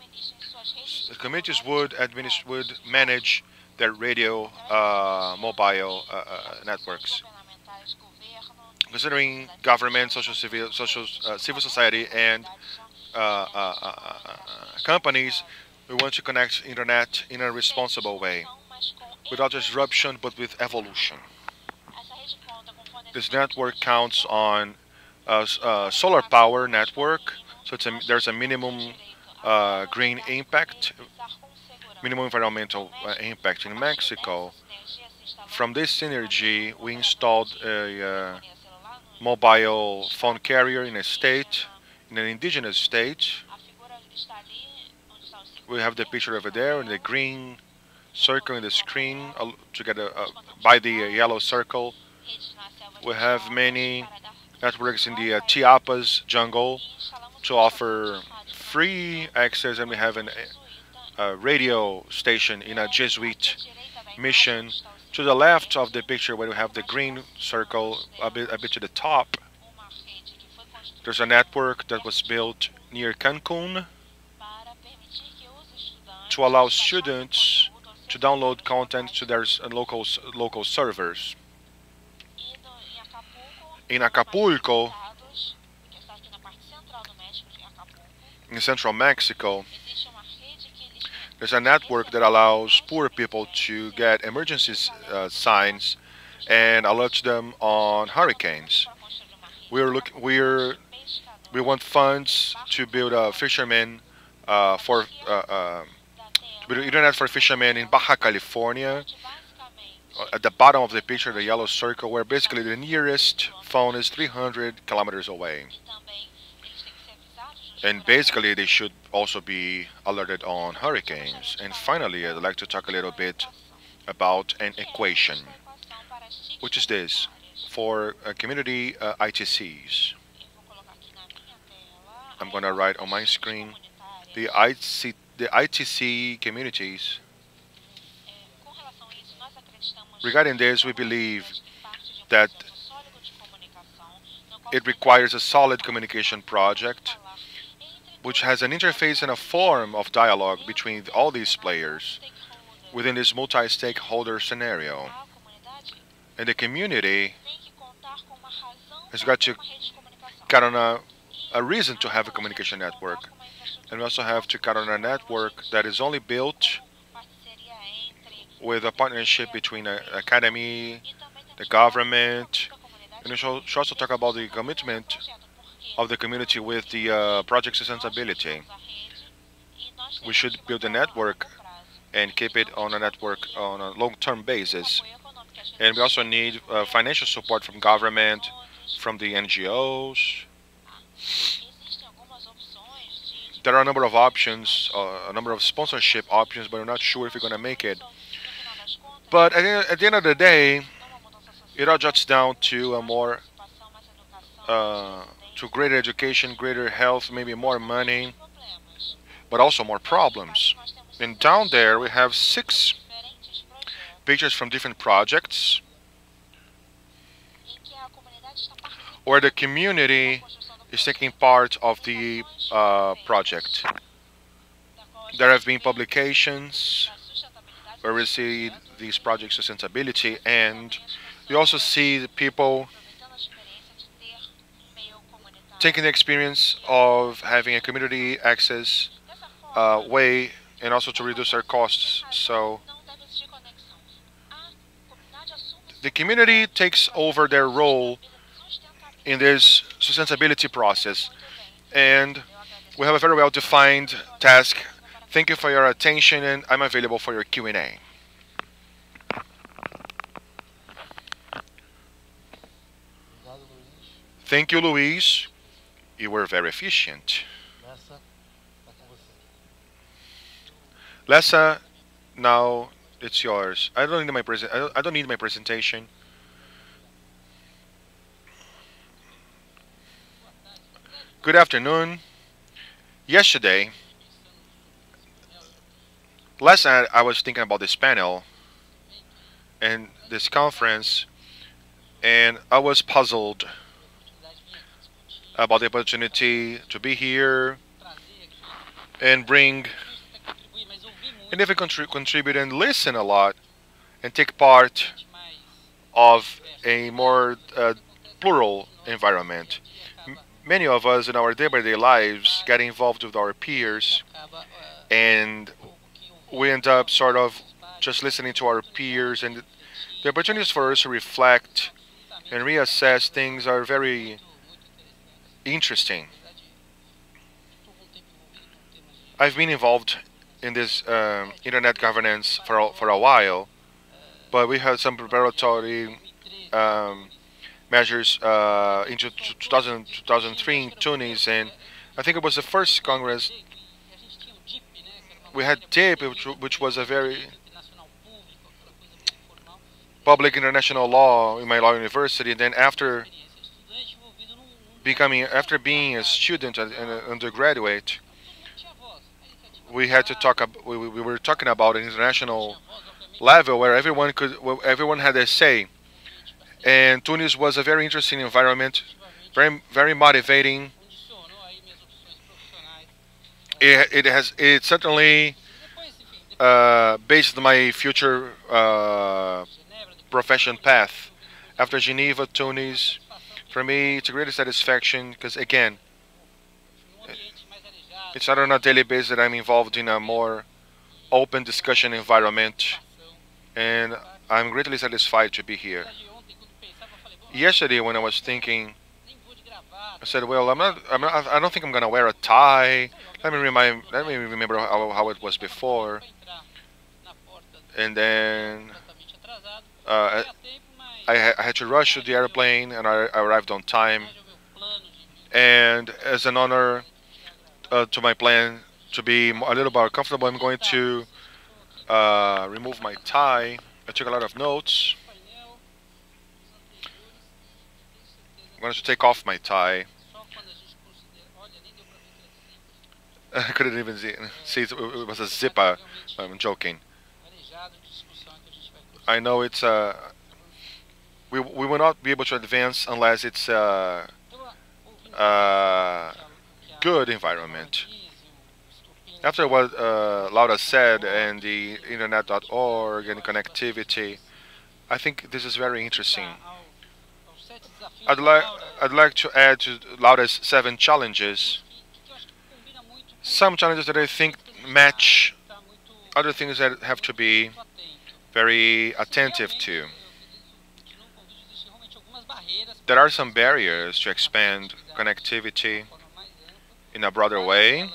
The committees would manage their radio mobile networks. Considering government, civil society, and companies, we want to connect internet in a responsible way, without disruption but with evolution. This network counts on solar power network, so there's a minimum green impact, minimum environmental impact in Mexico. From this synergy, we installed a mobile phone carrier in an indigenous state. We have the picture over there in the green circle in the screen, together by the yellow circle. We have many networks in the Chiapas jungle to offer free access, and we have a radio station in a Jesuit mission. To the left of the picture, where we have the green circle a bit to the top, there's a network that was built near Cancun to allow students to download content to their local servers. In Acapulco, in central Mexico, there's a network that allows poor people to get emergency signs and alerts them on hurricanes. We want funds to build a fisherman to build internet for fishermen in Baja California. At the bottom of the picture, the yellow circle, where basically the nearest phone is 300 kilometers away. And basically, they should also be alerted on hurricanes. And finally, I'd like to talk a little bit about an equation, which is this, for community ITCs. I'm going to write on my screen the ITC communities. Regarding this, we believe that it requires a solid communication project which has an interface and a form of dialogue between all these players within this multi-stakeholder scenario. And the community has got to count on a reason to have a communication network. And we also have to count on a network that is only built with a partnership between the academy, the government, and we should also talk about the commitment of the community with the project sustainability. We should build a network and keep it on a long-term basis. And we also need financial support from government, from the NGOs. There are a number of options, a number of sponsorship options, but we're not sure if we're going to make it. But at the end of the day, it all jots down to a more, to greater education, greater health, maybe more money, but also more problems. And down there we have 6 pictures from different projects where the community is taking part of the project. There have been publications where we see these projects sustainability, and we also see the people taking the experience of having a community access way and also to reduce our costs. So the community takes over their role in this sustainability process, and we have a very well-defined task. Thank you for your attention, and I'm available for your Q&A. Thank you, Luis. You were very efficient. Lessa, now it's yours. I don't need my presentation. Good afternoon. Yesterday, last night I was thinking about this panel and this conference, and I was puzzled about the opportunity to be here and bring and even contribute and listen a lot and take part of a more plural environment. Many of us in our day-by-day lives get involved with our peers, and we end up sort of just listening to our peers, and the opportunities for us to reflect and reassess things are very interesting. I've been involved in this internet governance for a while, but we had some preparatory measures in 2003 in Tunis, and I think it was the first Congress. We had DIP, which was a very public international law in my law university, and then after being a student and an undergraduate, we had to talk. We were talking about an international level where everyone had a say, and Tunis was a very interesting environment, very motivating. It certainly based my future profession path. After Geneva, Tunis, for me, it's a great satisfaction because, again, it's not on a daily basis that I'm involved in a more open discussion environment, and I'm greatly satisfied to be here. Yesterday, when I was thinking, I said, "Well, I don't think I'm gonna wear a tie. Let me remember how it was before." And then I had to rush to the airplane, and I arrived on time. And as an honor to my plan to be a little more comfortable, I'm going to remove my tie. I took a lot of notes. I'm going to take off my tie. I couldn't even see it was a zipper. I'm joking. I know it's we will not be able to advance unless it's a good environment. After what Laura said and the internet.org and connectivity, I think this is very interesting. I'd like to add to Laura's 7 challenges some challenges that I think match other things that have to be very attentive to. There are some barriers to expand connectivity in a broader way.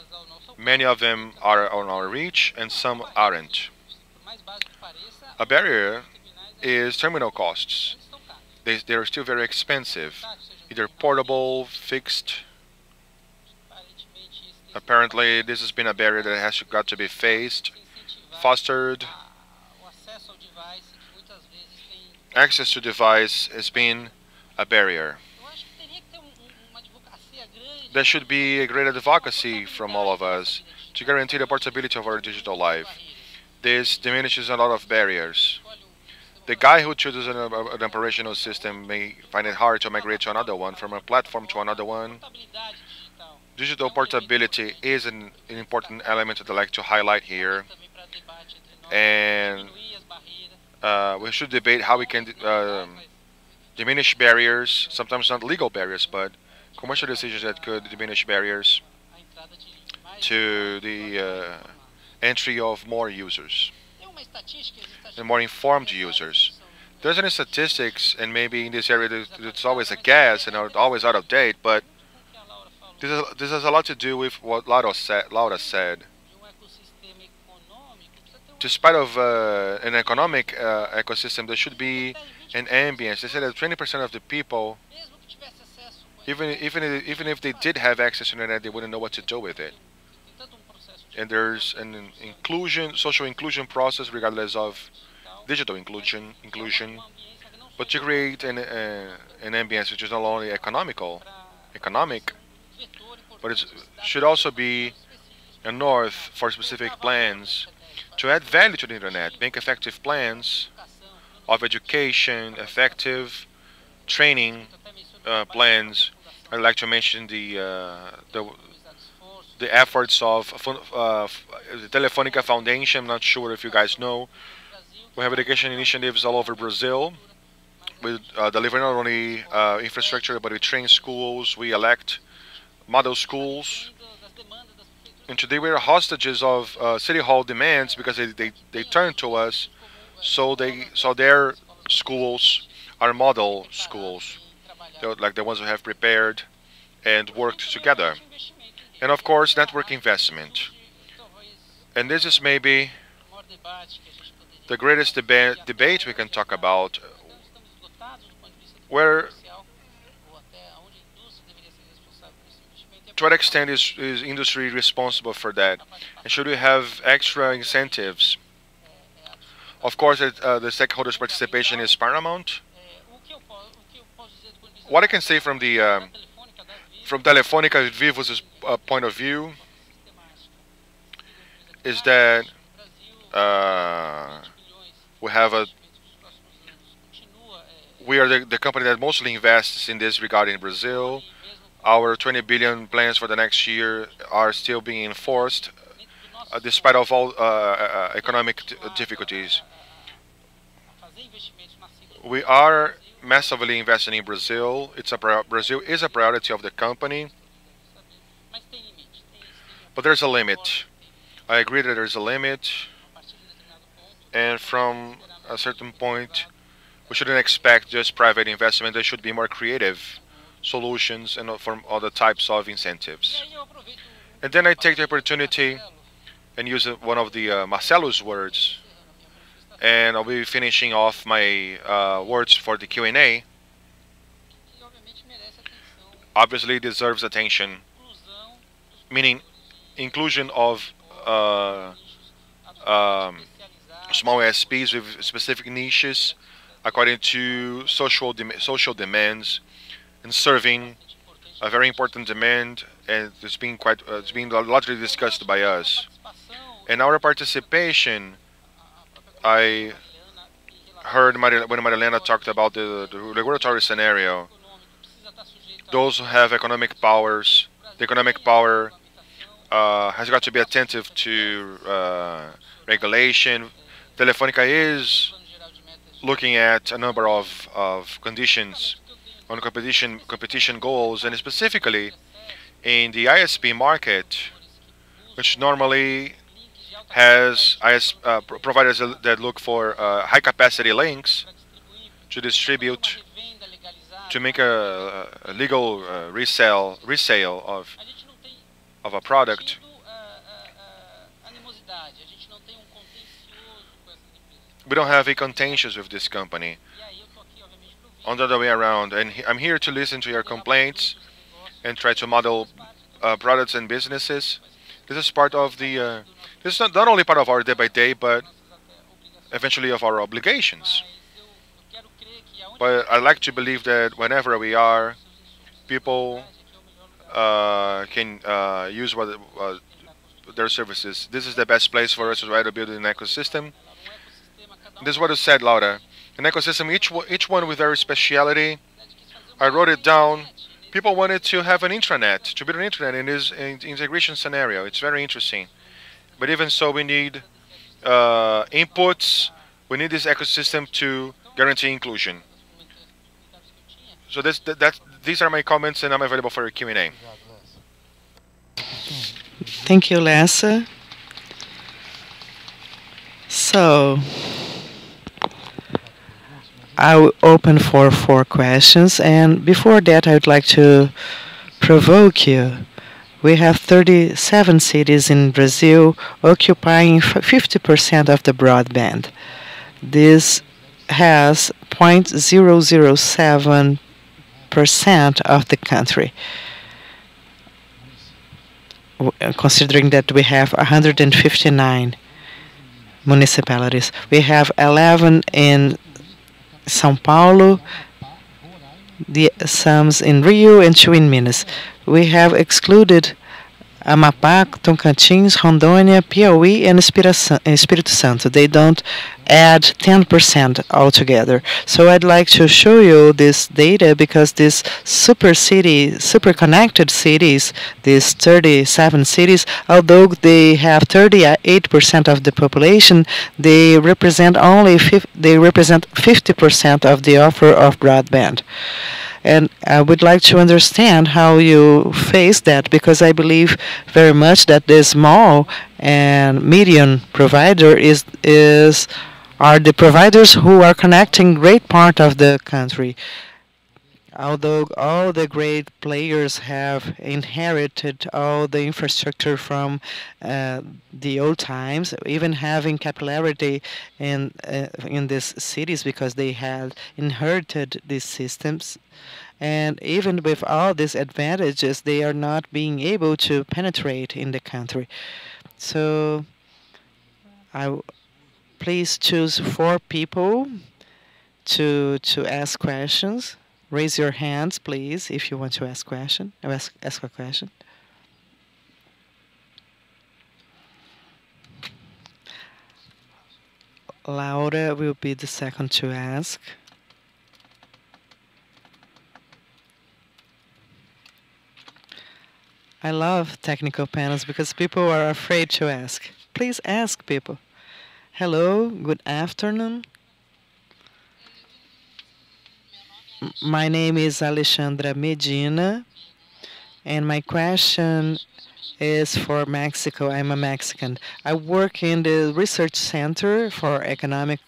Many of them are on our reach and some aren't. A barrier is terminal costs. They are still very expensive, either portable, fixed. Apparently, this has been a barrier that has got to be faced, fostered. Access to device has been a barrier. There should be a great advocacy from all of us to guarantee the portability of our digital life. This diminishes a lot of barriers. The guy who chooses an operational system may find it hard to migrate to another one, from a platform to another one. Digital portability is an important element that I'd like to highlight here. And we should debate how we can diminish barriers, sometimes not legal barriers, but commercial decisions that could diminish barriers to the entry of more users and more informed users. There's any statistics, and maybe in this area it's always a guess and always out of date, but this has a lot to do with what Laura said. Despite of an economic ecosystem, there should be an ambience. They said that 20% of the people, even if they did have access to the internet, they wouldn't know what to do with it. And there's an social inclusion process, regardless of digital inclusion, but to create an ambience which is not only economic, but it should also be a north for specific plans to add value to the internet, make effective plans of education, effective training plans. I'd like to mention the efforts of the Telefonica Foundation. I'm not sure if you guys know. We have education initiatives all over Brazil. We deliver not only infrastructure, but we train schools, we elect model schools. And today we are hostages of City Hall demands because they turn to us, so their schools are model schools. They're like the ones who have prepared and worked together. And of course, network investment. And this is maybe the greatest debate we can talk about, where to what extent is industry responsible for that? And should we have extra incentives? Of course, the stakeholders' participation is paramount. What I can say from the from Telefonica Vivo's point of view is that we are the company that mostly invests in this regard in Brazil. Our 20 billion plans for the next year are still being enforced, despite of all economic difficulties. We are massively investing in Brazil. Brazil is a priority of the company, but there's a limit. I agree that there's a limit, and from a certain point, we shouldn't expect just private investment. There should be more creative solutions and from other types of incentives. And then I take the opportunity and use one of the Marcelo's words, and I'll be finishing off my words for the Q&A. Obviously deserves attention, meaning inclusion of small SPs with specific niches according to social demands, and serving a very important demand, and it's being largely discussed by us. And our participation, I heard when Marilena talked about the regulatory scenario. Those who have economic powers, the economic power has got to be attentive to regulation. Telefonica is looking at a number of conditions on competition goals, and specifically in the ISP market, which normally has providers that look for high capacity links to distribute, to make a legal resale of a product. We don't have a contentious with this company. On the other way around, and I'm here to listen to your complaints and try to model products and businesses. This is part of the. This is not only part of our day-by-day, but eventually of our obligations. But I like to believe that whenever we are, people can use their services. This is the best place for us to try to build an ecosystem. This is what you said, Laura. An ecosystem, each one with their speciality. I wrote it down. People wanted to have an intranet, to build an intranet in this integration scenario. It's very interesting. But even so, we need inputs. We need this ecosystem to guarantee inclusion. So these are my comments, and I'm available for your Q&A. Thank you, Lessa. So, I will open for 4 questions, and before that, I would like to provoke you. We have 37 cities in Brazil occupying 50% of the broadband. This has 0.007% of the country, considering that we have 159 municipalities. We have 11 in São Paulo, some in Rio, and 2 in Minas. We have excluded Amapá, Tocantins, Rondônia, Piauí, and Espírito Santo. They don't add 10% altogether. So I'd like to show you this data because these super connected cities, these 37 cities, although they have 38% of the population, they represent 50% of the offer of broadband. And I would like to understand how you face that, because I believe very much that the small and medium provider are the providers who are connecting great part of the country. Although all the great players have inherited all the infrastructure from the old times, even having capillarity in these cities because they had inherited these systems. And even with all these advantages, they are not being able to penetrate in the country. So please choose 4 people to ask questions. Raise your hands, please, if you want to ask a question. Laura will be the second to ask. I love technical panels because people are afraid to ask. Please ask, people. Hello, good afternoon. My name is Alexandra Medina, and my question is for Mexico. I'm a Mexican. I work in the Research Center for Economic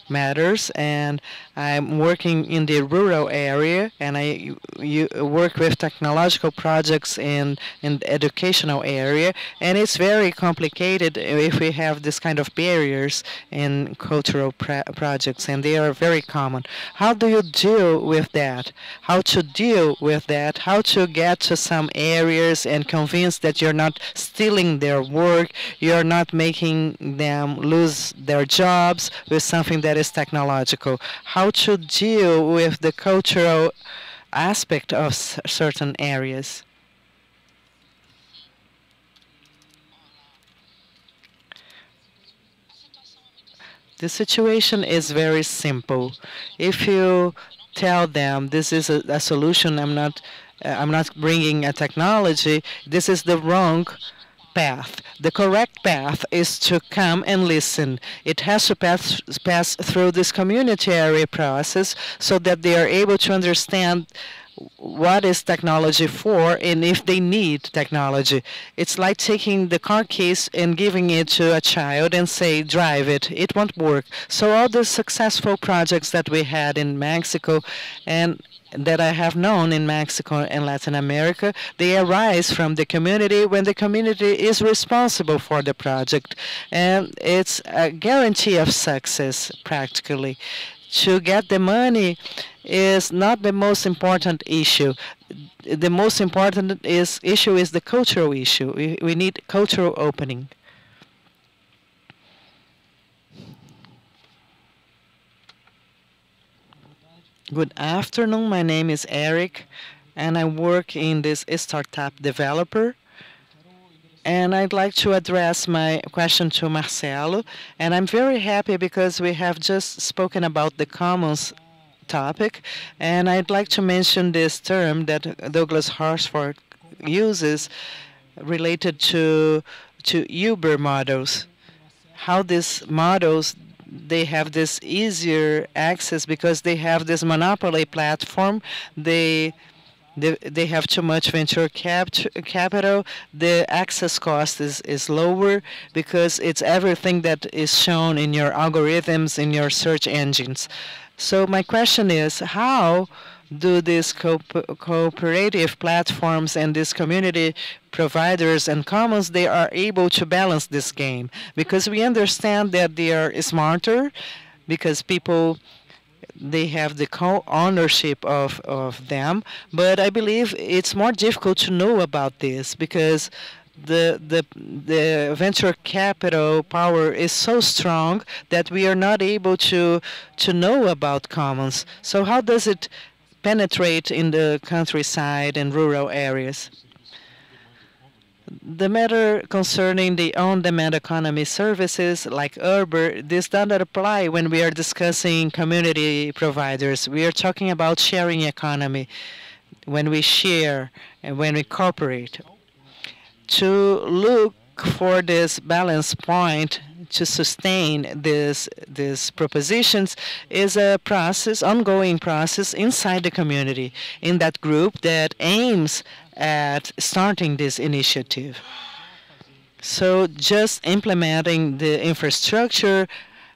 Matters, and I'm working in the rural area, and I work with technological projects in the educational area, and it's very complicated if we have this kind of barriers in cultural projects, and they are very common. How do you deal with that? How to deal with that? How to get to some areas and convince that you're not stealing their work, you're not making them lose their jobs with something that is technological? How to deal with the cultural aspect of certain areas? The situation is very simple. If you tell them this is a solution, I'm not bringing a technology, this is the wrong path. The correct path is to come and listen. It has to pass through this communitary process so that they are able to understand what is technology for and if they need technology. It's like taking the car keys and giving it to a child and say, drive it. It won't work. So all the successful projects that we had in Mexico and that I have known in Mexico and Latin America, they arise from the community when the community is responsible for the project. And it's a guarantee of success, practically. To get the money is not the most important issue. The most important issue is the cultural issue. We need cultural opening. Good afternoon. My name is Eric, and I work in this startup developer. And I'd like to address my question to Marcelo. And I'm very happy because we have just spoken about the commons topic. And I'd like to mention this term that Douglas Horsford uses related to Uber models. How these models, they have this easier access because they have this monopoly platform. They They have too much venture capital. The access cost is lower because it's everything that is shown in your algorithms, in your search engines. So my question is, how do these cooperative platforms and these community providers and commons, they are able to balance this game? Because we understand that they are smarter, because people, they have the co-ownership of them, but I believe it's more difficult to know about this because the venture capital power is so strong that we are not able to know about commons. So how does it penetrate in the countryside and rural areas? The matter concerning the on-demand economy services like Uber, this does not apply when we are discussing community providers. We are talking about sharing economy, when we share and when we cooperate. To look for this balance point to sustain these propositions is a process, ongoing process inside the community, in that group that aims at starting this initiative. So just implementing the infrastructure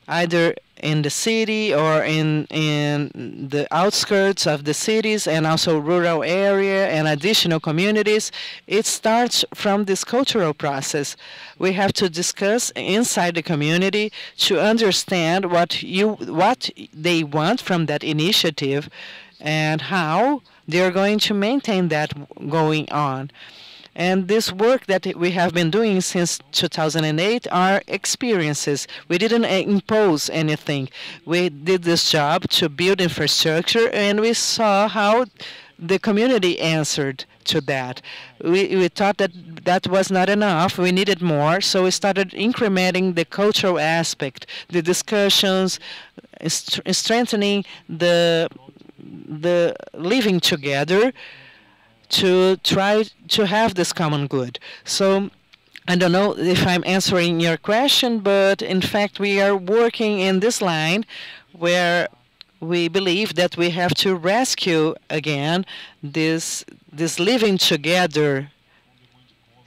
either in the city or in the outskirts of the cities and also rural area and additional communities, it starts from this cultural process. We have to discuss inside the community to understand what they want from that initiative and how they're going to maintain that going on. And this work that we have been doing since 2008 are experiences. We didn't impose anything. We did this job to build infrastructure, and we saw how the community answered to that. We thought that that was not enough. We needed more, so we started incrementing the cultural aspect, the discussions, strengthening the living together, to try to have this common good. So I don't know if I'm answering your question, but in fact we are working in this line where we believe that we have to rescue again this living together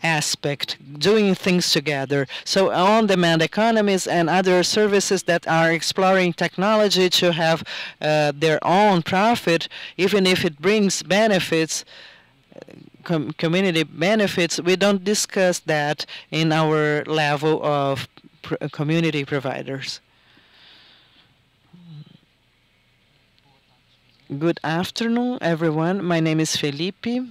aspect, doing things together. So on-demand economies and other services that are exploring technology to have their own profit, even if it brings benefits, community benefits, we don't discuss that in our level of community providers. Good afternoon, everyone. My name is Felipe.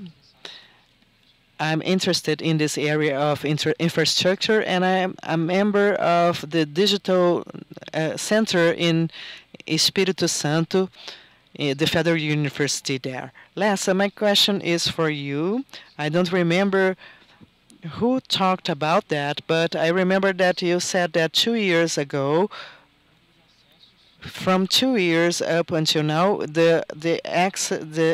I'm interested in this area of infrastructure, and I'm a member of the digital center in Espírito Santo, the Federal University there. Lassa, my question is for you. I don't remember who talked about that, but I remember that you said that 2 years ago, from 2 years up until now, the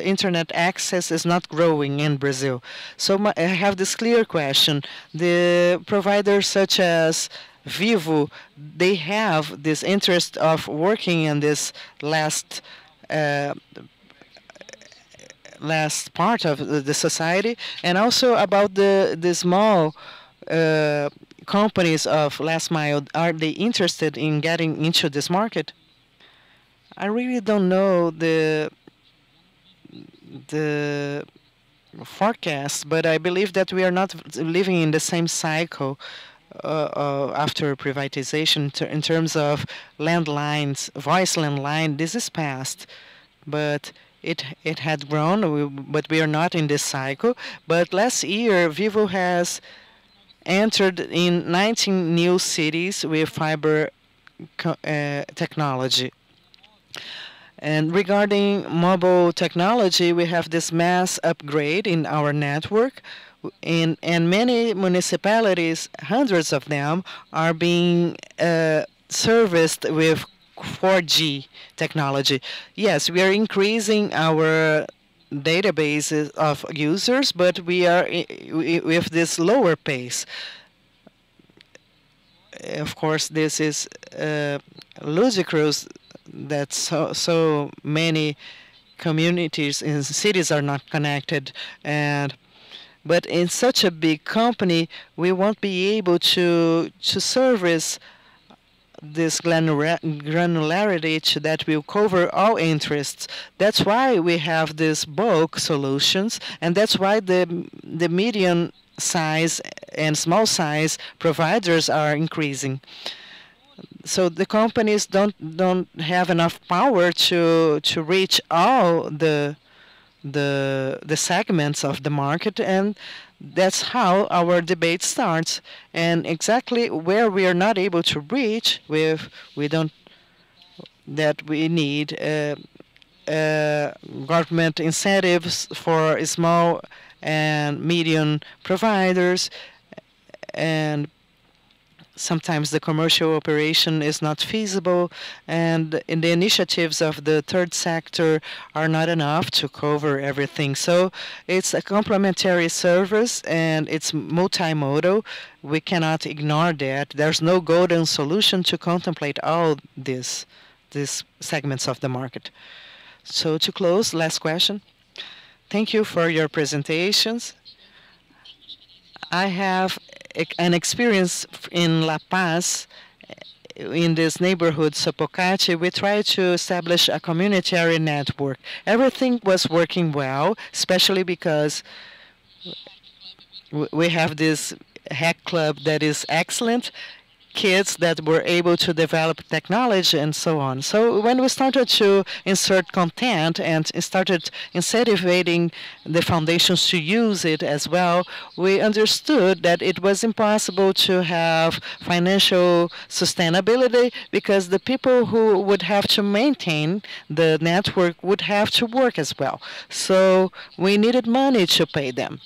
internet access is not growing in Brazil. So I have this clear question. The providers such as Vivo, they have this interest of working in this last part of the society, and also about the small companies of last mile. Are they interested in getting into this market? I really don't know the forecast, but I believe that we are not living in the same cycle after privatization in terms of landlines, voice landline. This is past, but it had grown, but we are not in this cycle. But last year, Vivo has entered in 19 new cities with fiber technology. And regarding mobile technology, we have this mass upgrade in our network. And many municipalities, hundreds of them, are being serviced with 4G technology. Yes, we are increasing our databases of users, but we are with this lower pace. Of course, this is ludicrous that so many communities in cities are not connected, but in such a big company, we won't be able to service this granularity that will cover all interests. That's why we have these bulk solutions, and that's why the medium size and small size providers are increasing. So the companies don't have enough power to reach all the segments of the market, and that's how our debate starts. And exactly where we are not able to reach, we need government incentives for small and medium providers, and sometimes the commercial operation is not feasible, and in the initiatives of the third sector are not enough to cover everything. So it's a complementary service, and it's multimodal. We cannot ignore that. There's no golden solution to contemplate all these segments of the market. So to close, last question. Thank you for your presentations. I have an experience in La Paz, in this neighborhood, Sopocati. We tried to establish a communitary network. Everything was working well, especially because we have this hack club that is excellent, kids that were able to develop technology and so on. So when we started to insert content and started incentivizing the foundations to use it as well, we understood that it was impossible to have financial sustainability because the people who would have to maintain the network would have to work as well. So we needed money to pay them.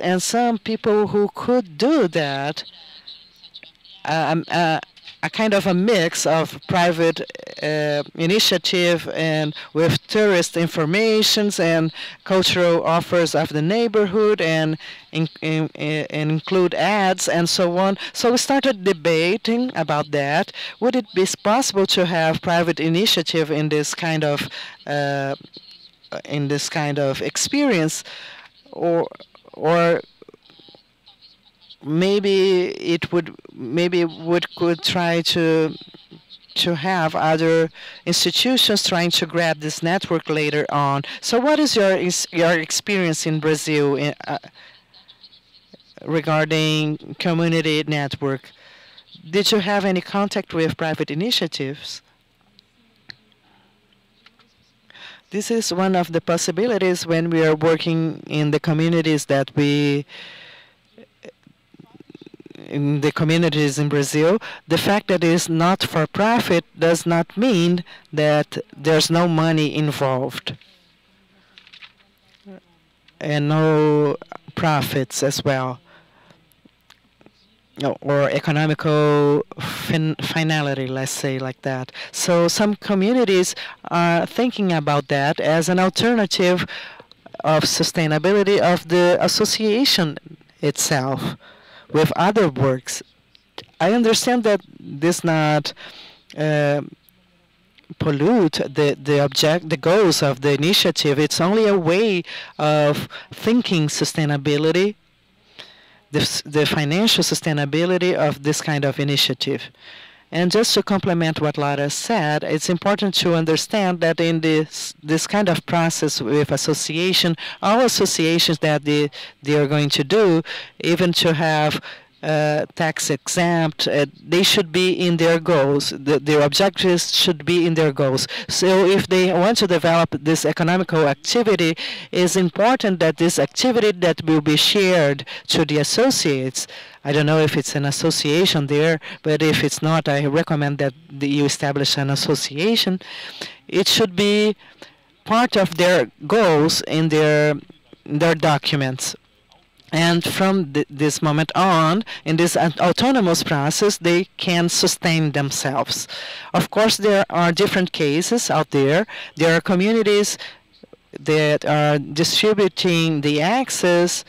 And some people who could do that, a kind of a mix of private initiative and with tourist informations and cultural offers of the neighborhood and include ads and so on. So we started debating about that. Would it be possible to have private initiative in this kind of experience, or maybe could try to have other institutions trying to grab this network later on. So what is your experience in Brazil regarding community network? Did you have any contact with private initiatives? This is one of the possibilities when we are working in the communities in the communities in Brazil. The fact that it is not for profit does not mean that there's no money involved and no profits as well, or economical finality, let's say like that. So some communities are thinking about that as an alternative of sustainability of the association itself with other works. I understand that this not pollute the goals of the initiative. It's only a way of thinking sustainability, the financial sustainability of this kind of initiative. And just to complement what Lara said, it's important to understand that in this kind of process with association, all associations that they are going to do, even to have tax exempt, they should be in their goals. Their objectives should be in their goals. So if they want to develop this economical activity, it's important that this activity that will be shared to the associates, I don't know if it's an association there, but if it's not, I recommend that you establish an association. It should be part of their goals in their documents. And from this moment on, in this autonomous process, they can sustain themselves. Of course, there are different cases out there. There are communities that are distributing the access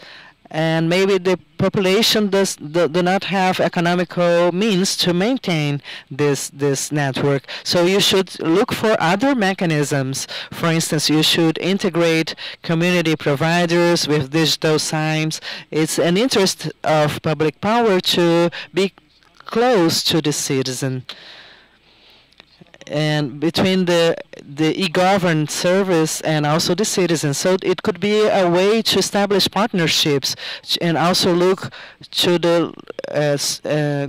and maybe the population do not have economical means to maintain this network. So you should look for other mechanisms. For instance, you should integrate community providers with digital signs. It's an interest of public power to be close to the citizen, and between the e-government service and also the citizens. So it could be a way to establish partnerships and also look to the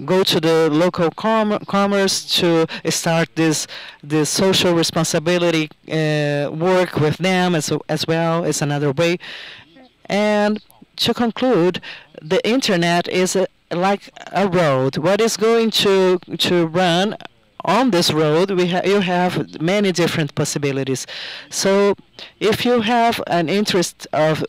go to the local commerce to start this social responsibility work with them as well is another way. And to conclude, the internet is like a road. What is going to run on this road? You have many different possibilities. So if you have an interest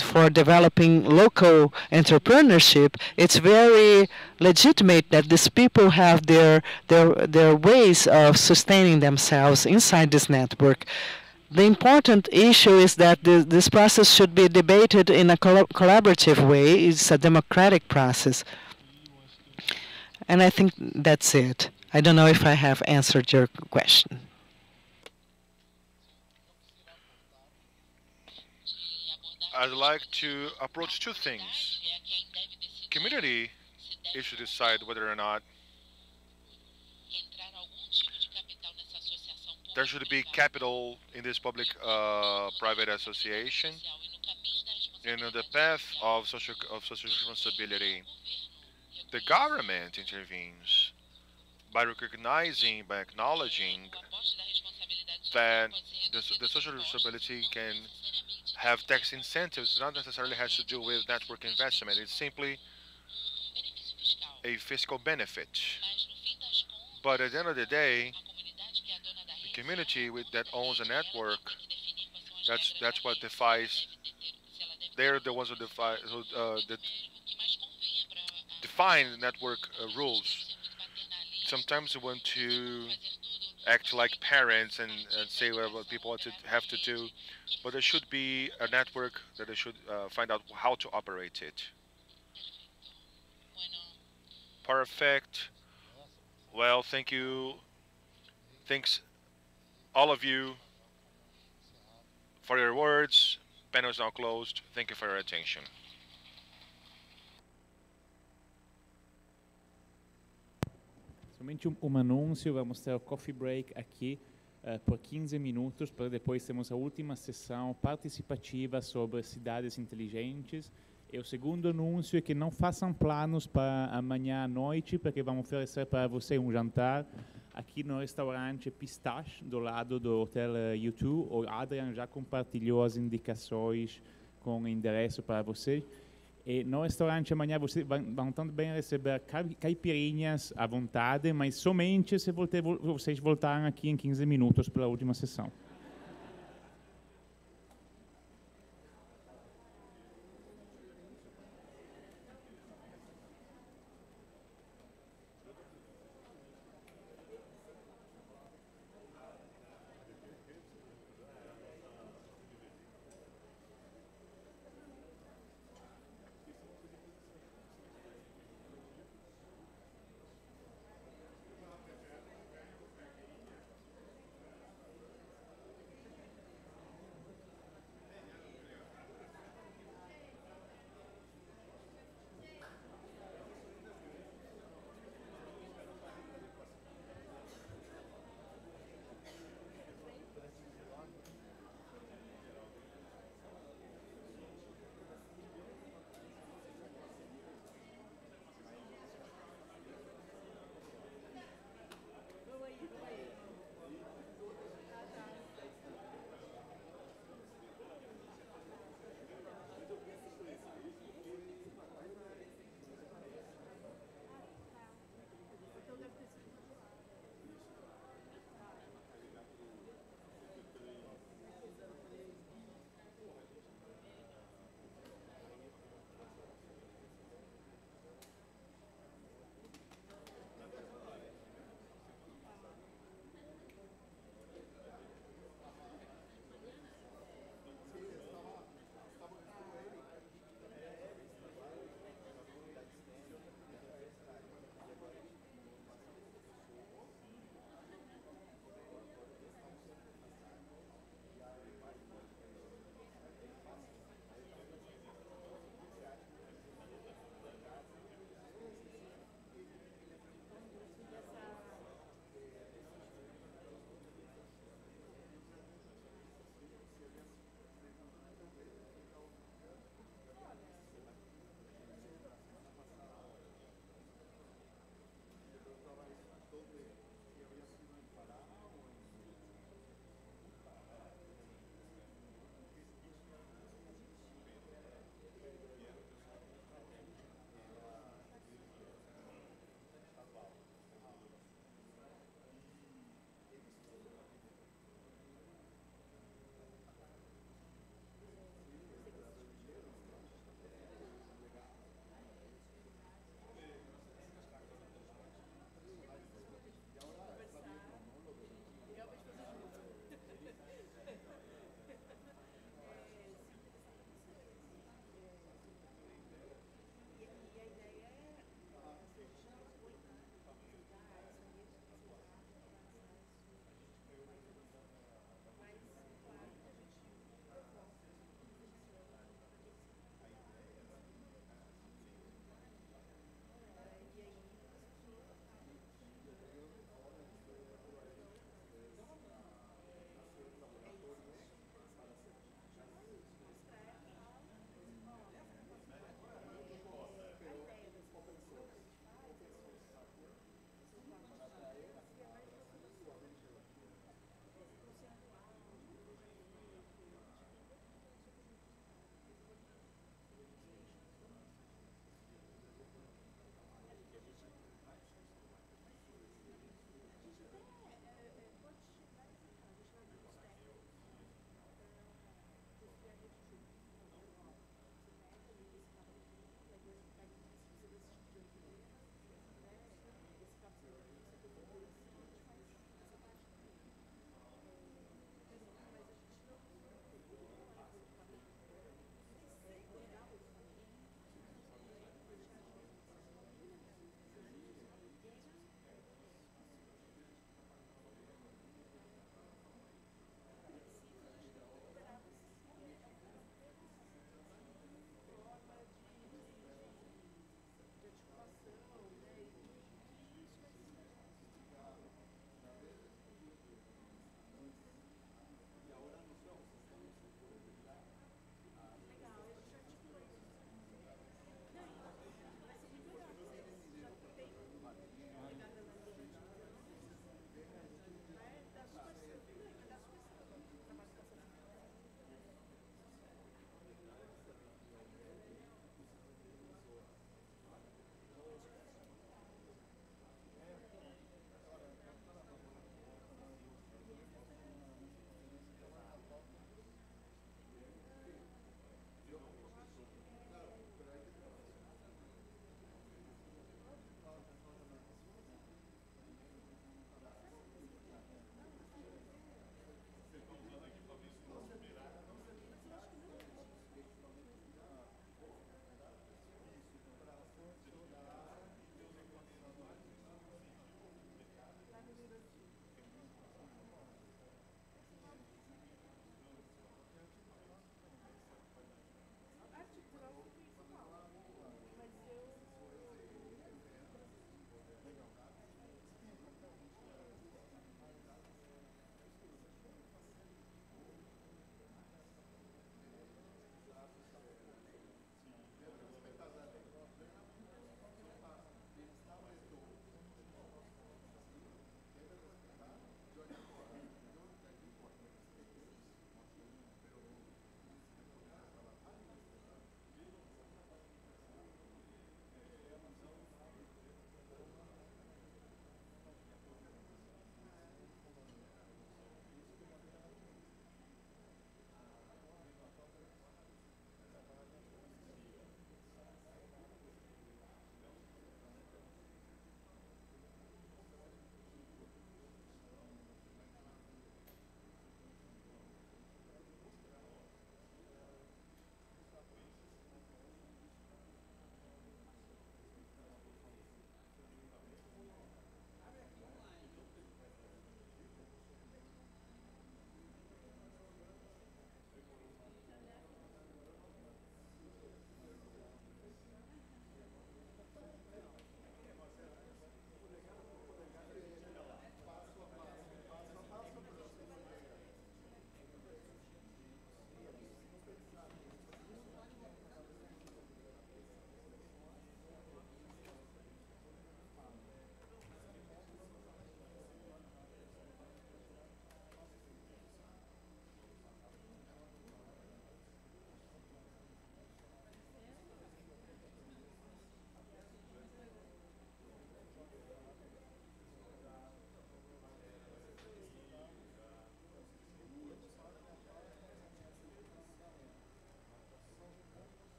for developing local entrepreneurship, it's very legitimate that these people have their ways of sustaining themselves inside this network. The important issue is that this process should be debated in a collaborative way. It's a democratic process. And I think that's it. I don't know if I have answered your question. I'd like to approach two things. Community is to decide whether or not there should be capital in this public-private association. And on the path of social responsibility, the government intervenes by recognizing, by acknowledging that the social responsibility can have tax incentives. It not necessarily has to do with network investment. It's simply a fiscal benefit. But at the end of the day, the community that owns a network, that's what defies. They're the ones who define network rules. Sometimes we want to act like parents and say what people have to do, but there should be a network that they should find out how to operate it. Perfect. Well, thank you. Thanks, all of you, for your words. Panel is now closed. Thank you for your attention. Somente anúncio, vamos ter o coffee break aqui por 15 minutos, para depois termos a última sessão participativa sobre cidades inteligentes. E o segundo anúncio é que não façam planos para amanhã à noite, porque vamos oferecer para você um jantar aqui no restaurante Pistache, do lado do Hotel U2. O Adrian já compartilhou as indicações com o endereço para você. E no restaurante amanhã vocês vão também receber caipirinhas à vontade, mas somente se vocês voltarem aqui em 15 minutos pela última sessão.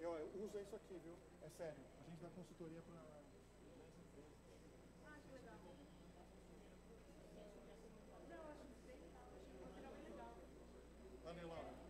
Eu uso isso aqui, viu? É sério. A gente dá consultoria para... Ah, que legal. Não, eu acho bem legal. Achei um material bem legal. Daniela.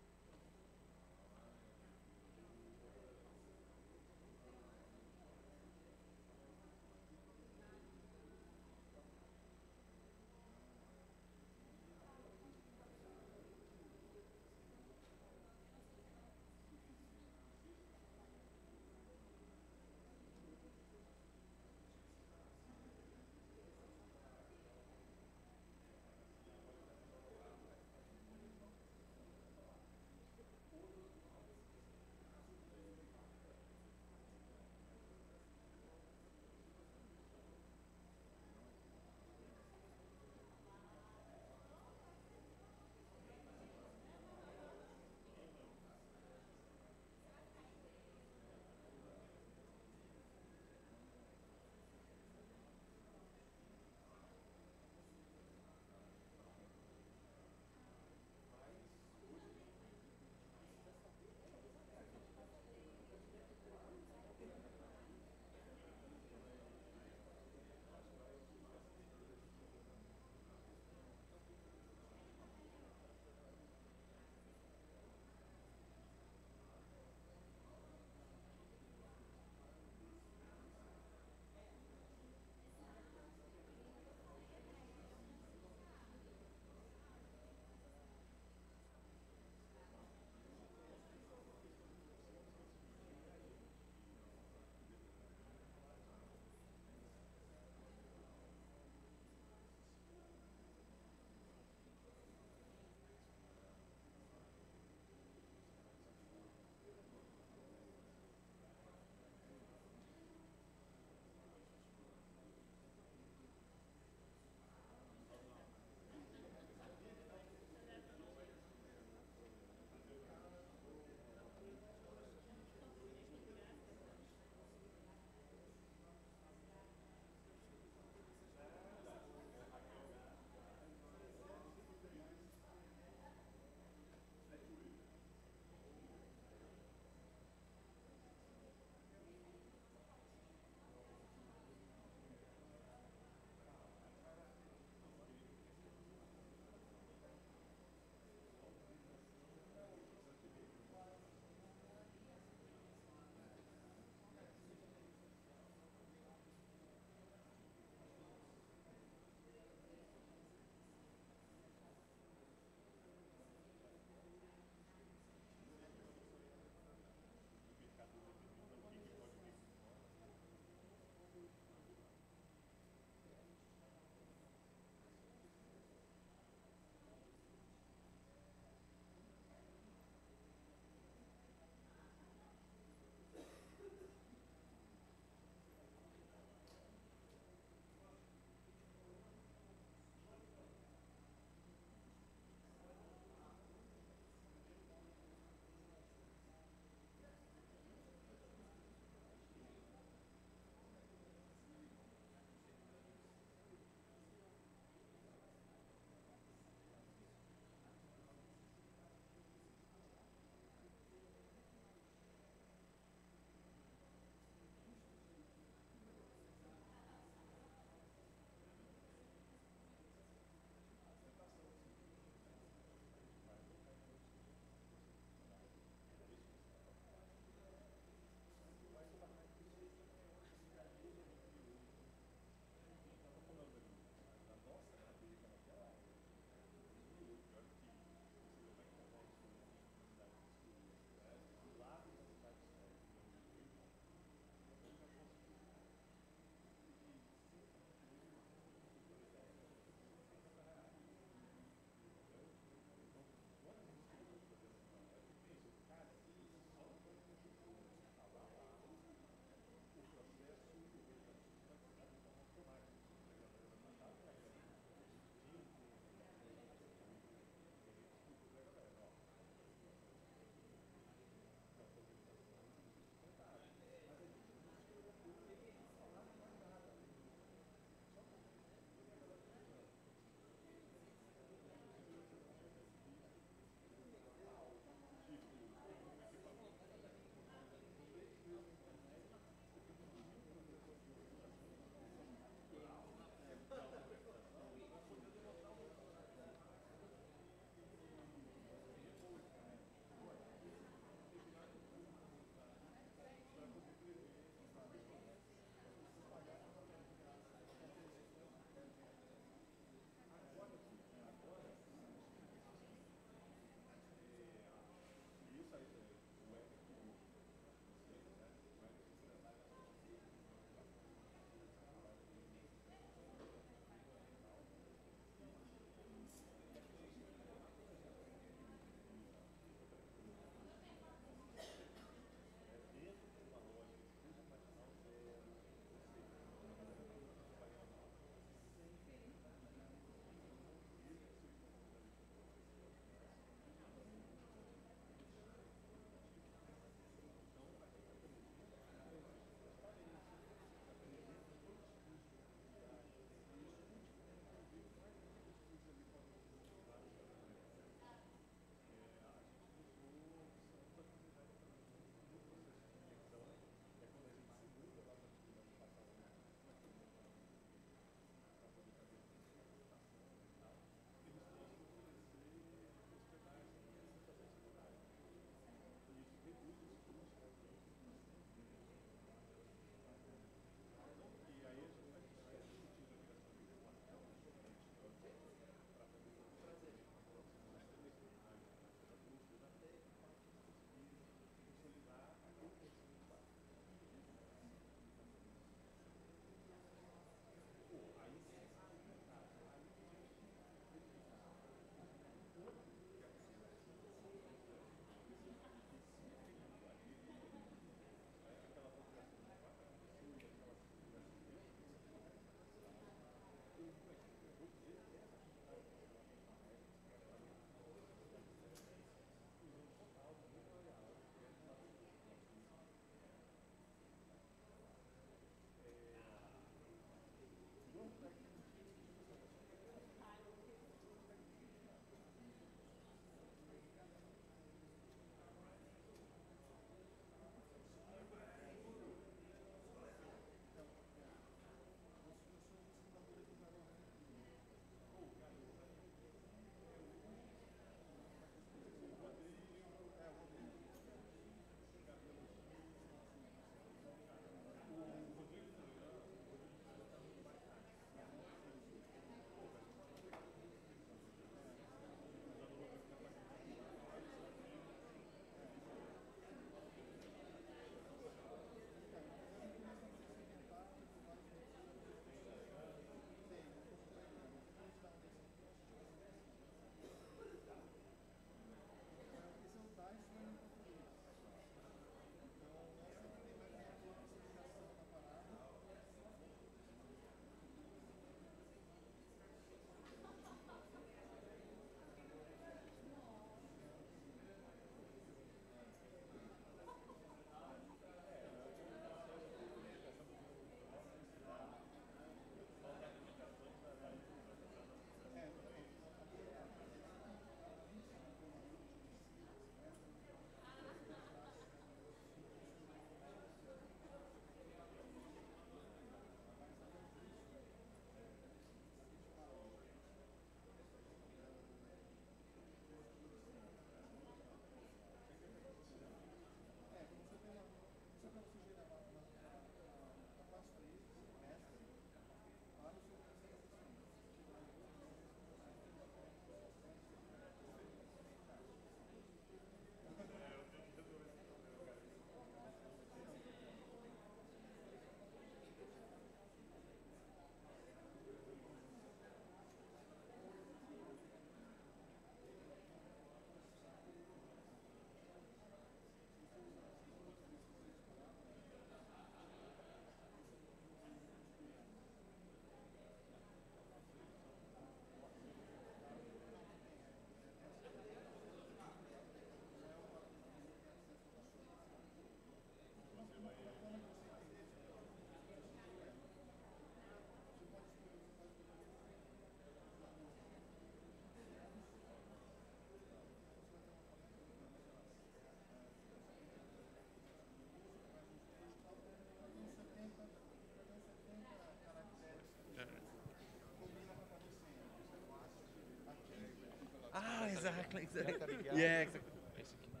Yeah, exactly. Esse aqui não.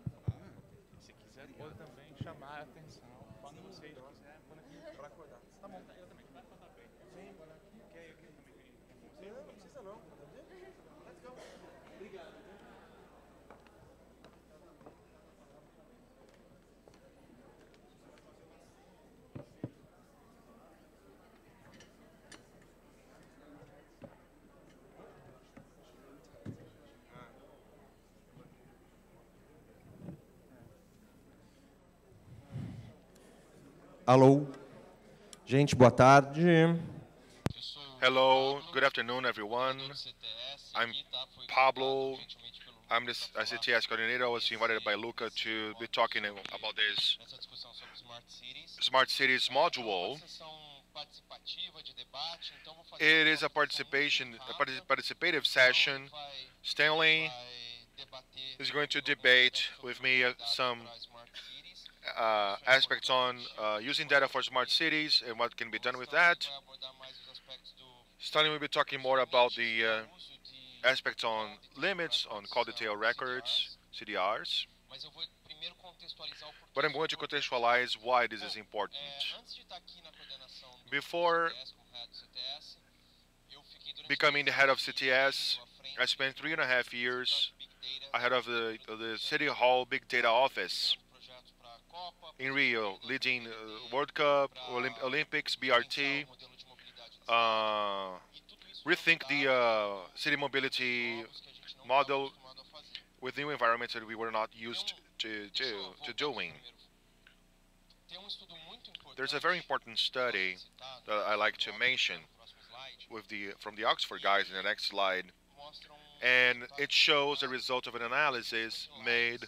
Se quiser, pode também chamar a atenção quando vocês quiserem para acordar. Tá bom, eu também. Vai acordar bem. Sim, quer também? Não precisa não. Let's go. Obrigado. Alô, gente, boa tarde. Hello, good afternoon, everyone. I'm Pablo. I'm the CTS coordinator. I was invited by Luca to be talking about this Smart Cities module. It is a participative session. Stanley is going to debate with me some aspects on using data for smart cities and what can be done with that. Stanley will be talking more about the aspects on limits, on call detail records, CDRs. But I'm going to contextualize why this is important. Before becoming the head of CTS, I spent 3.5 years ahead of the City Hall Big Data Office in Rio, leading World Cup, Olympics, BRT, rethink the city mobility model with new environments that we were not used to doing. There's a very important study that I like to mention from the Oxford guys in the next slide, and it shows the result of an analysis made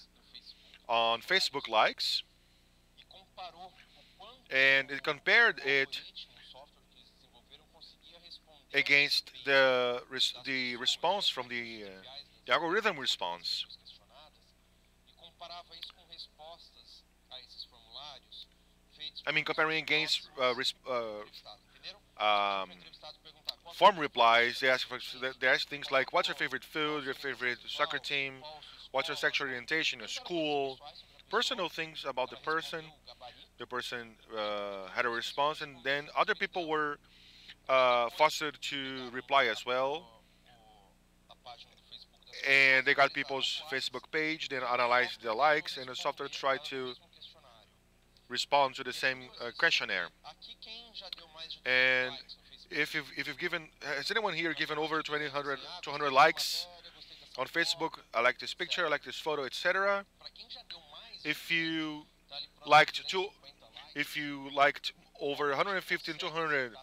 on Facebook likes, and it compared it against the response from the algorithm response. I mean, comparing against form replies, they ask things like, what's your favorite food, your favorite soccer team, what's your sexual orientation, your school, personal things about the person. The person had a response, and then other people were fostered to reply as well. And they got people's Facebook page, then analyzed the likes, and the software tried to respond to the same questionnaire. And if you've given, has anyone here given over 200 likes on Facebook? I like this picture, I like this photo, etc. If you liked over 150 and 200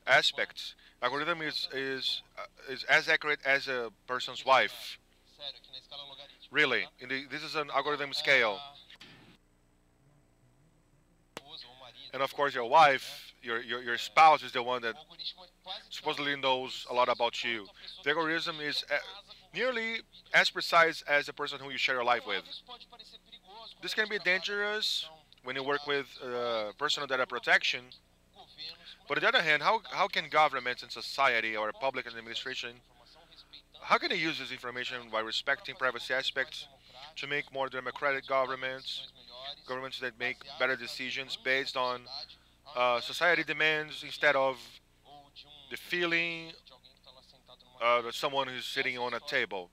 aspects, algorithm is as accurate as a person's wife. Really, this is an algorithm scale. And of course, your wife, your spouse is the one that supposedly knows a lot about you. The algorithm is nearly as precise as the person who you share your life with. This can be dangerous when you work with personal data protection. But on the other hand, how can governments and society or public administration, how can they use this information while respecting privacy aspects to make more democratic governments that make better decisions based on society demands instead of the feeling of someone who's sitting on a table?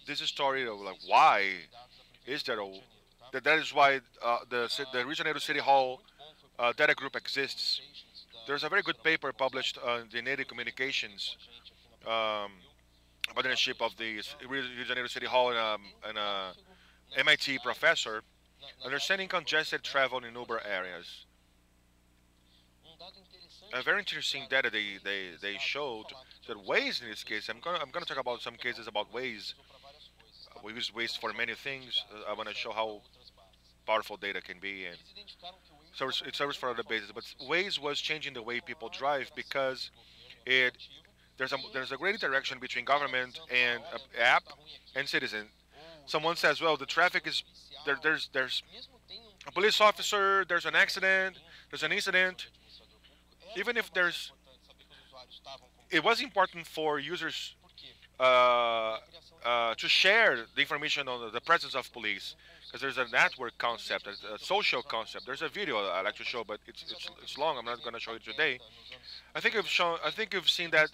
This is a story of like, why is there that is why the Rio de Janeiro City Hall data group exists. There's a very good paper published on the Native Communications partnership of the Rio de Janeiro City Hall and MIT professor, understanding congested travel in Uber areas. A very interesting data they showed that Waze, in this case, I'm gonna talk about some cases about Waze. We use Waze for many things. I want to show how powerful data can be, and it serves for other bases. But Waze was changing the way people drive because there's a great interaction between government and app and citizen. Someone says, well, the traffic is there's a police officer, there's an accident, there's an incident. Even if it was important for users to share the information on the presence of police, because there's a network concept, a social concept. There's a video I'd like to show, but it's long. I'm not going to show it today. I think you've seen that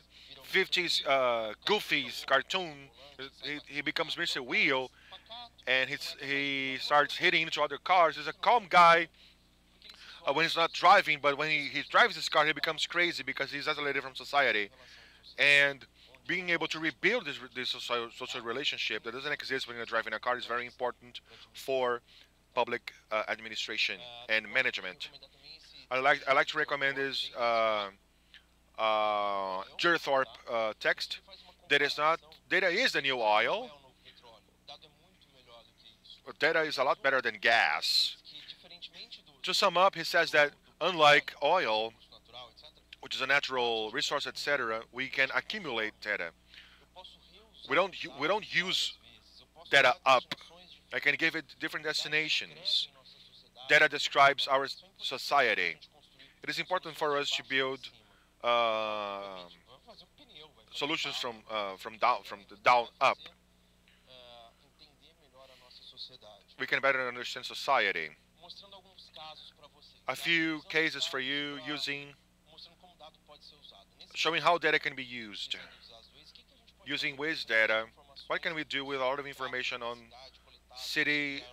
50s Goofy's cartoon. He becomes Mr. Wheel, and he starts hitting into other cars. He's a calm guy when he's not driving, but when he drives his car, he becomes crazy because he's isolated from society. And being able to rebuild this social relationship that doesn't exist when you're driving a car is very important for public administration and management. I like to recommend this Gerthorpe text. Data is the new oil. Data is a lot better than gas. To sum up, he says that unlike oil, which is a natural resource, etc., we can accumulate data. We don't use data up. I can give it different destinations. Data describes our society. It is important for us to build solutions from the down up. We can better understand society. A few cases for you showing how data can be used. Using Wiz data, what can we do with all of information on city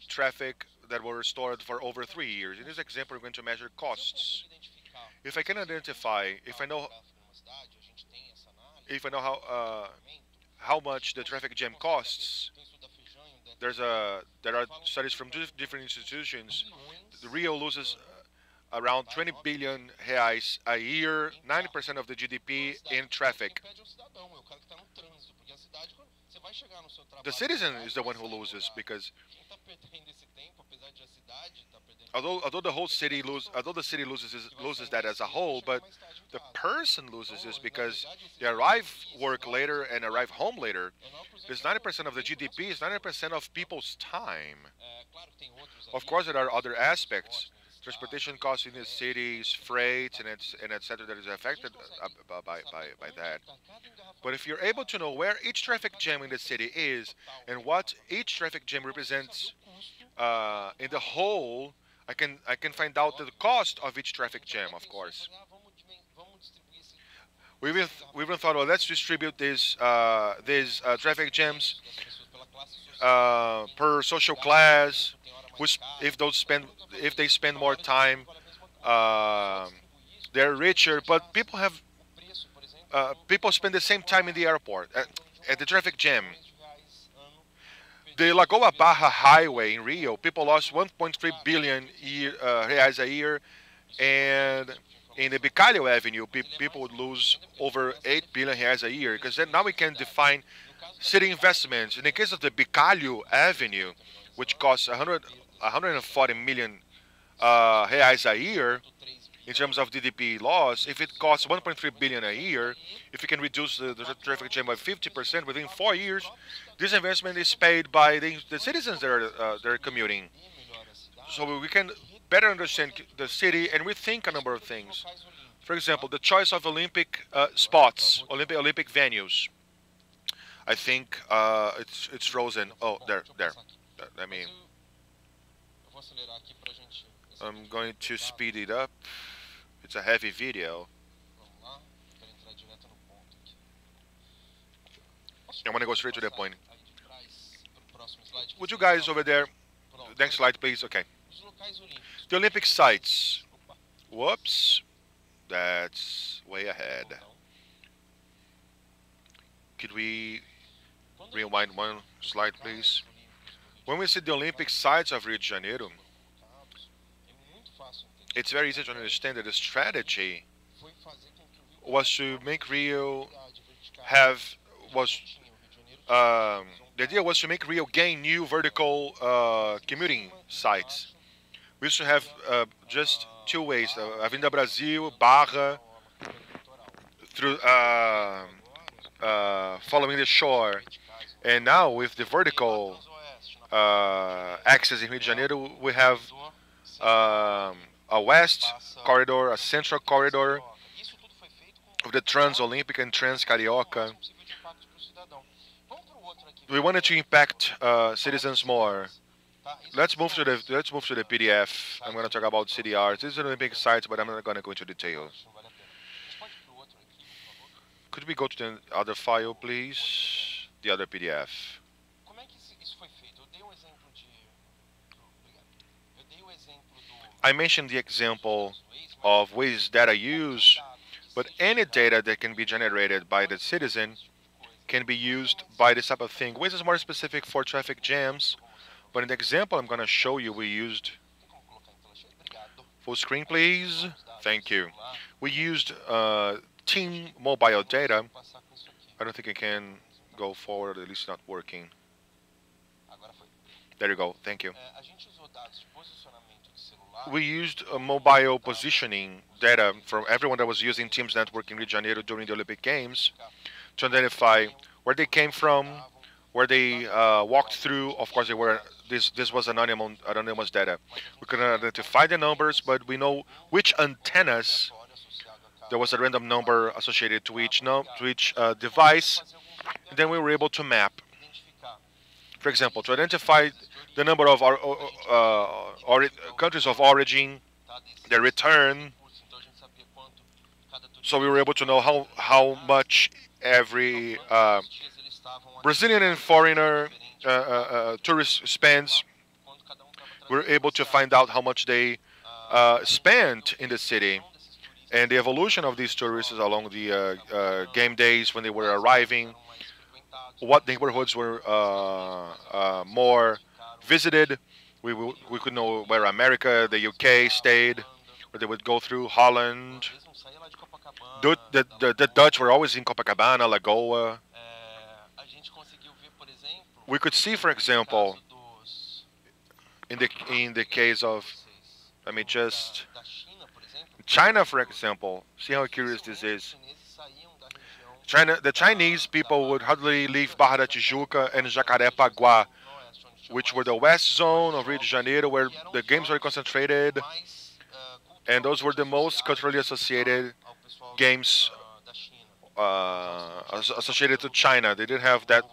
traffic that were stored for over 3 years? In this example, we're going to measure costs. If I can identify, if I know how much the traffic jam costs, there are studies from different institutions. Rio loses around 20 billion reais a year, 90% of the GDP in traffic. The citizen is the one who loses, because although the city loses that as a whole, but the person loses this because they arrive work later and arrive home later. This 90% of the GDP is 90% of people's time. Of course, there are other aspects. Transportation costs in the cities, freight, and etc. that is affected by that. But if you're able to know where each traffic jam in the city is and what each traffic jam represents in the whole, I can find out the cost of each traffic jam. Of course, we even thought, well, let's distribute these traffic jams per social class. If they spend more time, they're richer. But people spend the same time in the airport at the traffic jam. The Lagoa Barra highway in Rio, people lost 1.3 billion reais a year, and in the Bicalho Avenue, people would lose over 8 billion reais a year, because then now we can define city investments. In the case of the Bicalho Avenue, which costs 140 million reais a year, in terms of GDP loss, if it costs 1.3 billion a year, if you can reduce the traffic jam by 50% within 4 years, this investment is paid by the citizens that are commuting. So we can better understand the city and rethink a number of things. For example, the choice of Olympic spots, Olympic venues. I think it's frozen. Oh, there. I'm going to speed it up. It's a heavy video. I want to go straight to the point. Would you guys over there, next slide please, okay. The Olympic sites. Whoops, that's way ahead. Could we rewind one slide please? When we see the Olympic sites of Rio de Janeiro, it's very easy to understand that the strategy was to make Rio the idea was to make Rio gain new vertical commuting sites. We used to have just two ways, Avenida Brasil, Barra, through following the shore. And now with the vertical access in Rio de Janeiro, we have a west corridor, a central corridor of the Trans-Olympic and Trans-Carioca. we wanted to impact citizens more. Let's move to the PDF. I'm going to talk about CDRs. This is a big site, but I'm not going to go into details. Could we go to the other file, please? The other PDF. I mentioned the example of ways data use, but any data that can be generated by the citizen can be used by this type of thing. Waze is more specific for traffic jams, but in the example I'm going to show you, we used full screen, please. Thank you. We used team mobile data. I don't think I can go forward, at least not working. There you go. Thank you. We used mobile positioning data from everyone that was using Teams network in Rio de Janeiro during the Olympic Games to identify where they came from, where they walked through. Of course, they were. This was anonymous data. We couldn't identify the numbers, but we know which antennas. There was a random number associated to each device, and then we were able to map. For example, to identify the number of our countries of origin, their return. So we were able to know how much every Brazilian and foreigner tourist spends. We were able to find out how much they spent in the city, and the evolution of these tourists along the game days when they were arriving. What neighborhoods were more visited. We could know where America, the UK stayed, where they would go through Holland. The Dutch were always in Copacabana, Lagoa. We could see, for example, in the case of, let me just, China, for example, see how curious this is. The Chinese people would hardly leave Barra da Tijuca and Jacarepaguá, which were the west zone of Rio de Janeiro, where the games were concentrated, and those were the most culturally associated games associated to China. They didn't have that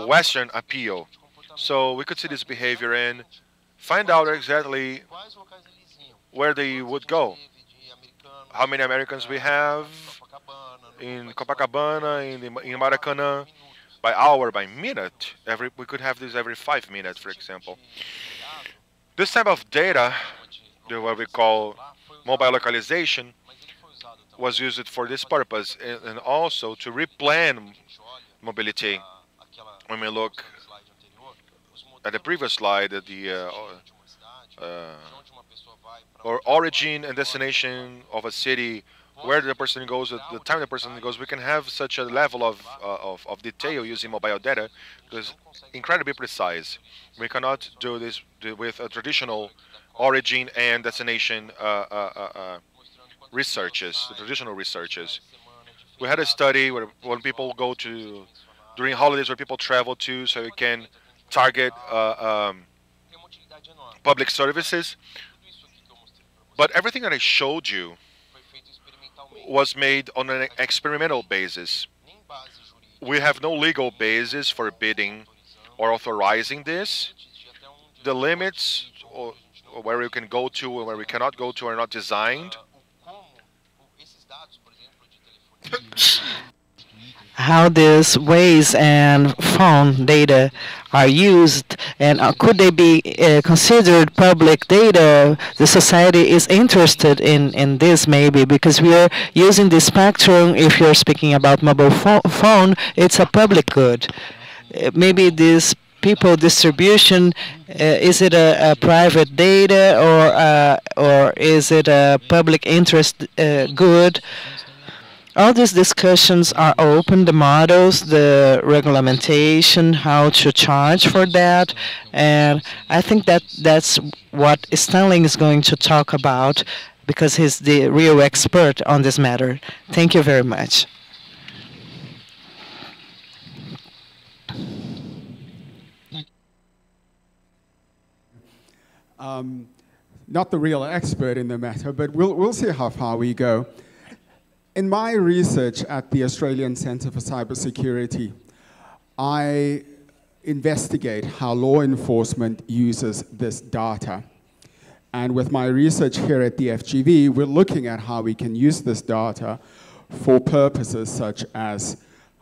Western appeal. So we could see this behavior and find out exactly where they would go. How many Americans we have in Copacabana, in Maracanã, by hour, by minute. We could have this every 5 minutes, for example. This type of data, what we call mobile localization, was used for this purpose, and also to replan mobility. When we look at the previous slide, at the or origin and destination of a city, where the person goes, at the time the person goes, we can have such a level of detail using mobile data, because incredibly precise. We cannot do this with a traditional origin and destination researches, the traditional researches. We had a study where when people go to, during holidays where people travel to, so we can target public services. But everything that I showed you was made on an experimental basis. We have no legal basis for bidding or authorizing this. The limits where we can go to and where we cannot go to are not designed. How these Waze and phone data are used, and could they be considered public data? The society is interested in this, maybe, because we are using the spectrum. If you're speaking about mobile phone, it's a public good. Maybe this people distribution, is it a private data, or is it a public interest good? All these discussions are open, the models, the regulation, how to charge for that, and I think that's what Stanley is going to talk about, because he's the real expert on this matter. Thank you very much. Not the real expert in the matter, but we'll see how far we go. In my research at the Australian Centre for Cybersecurity, I investigate how law enforcement uses this data. And with my research here at the FGV, we're looking at how we can use this data for purposes such as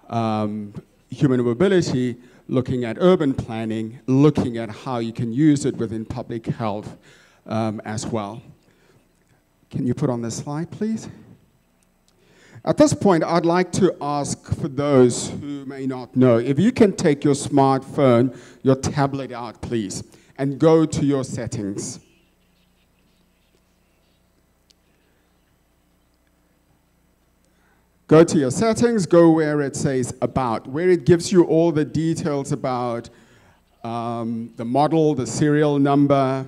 human mobility, looking at urban planning, looking at how you can use it within public health as well. Can you put on this slide, please? At this point, I'd like to ask for those who may not know, if you can take your smartphone, your tablet out, please, and go to your settings. Go to your settings, go where it says About, where it gives you all the details about the model, the serial number.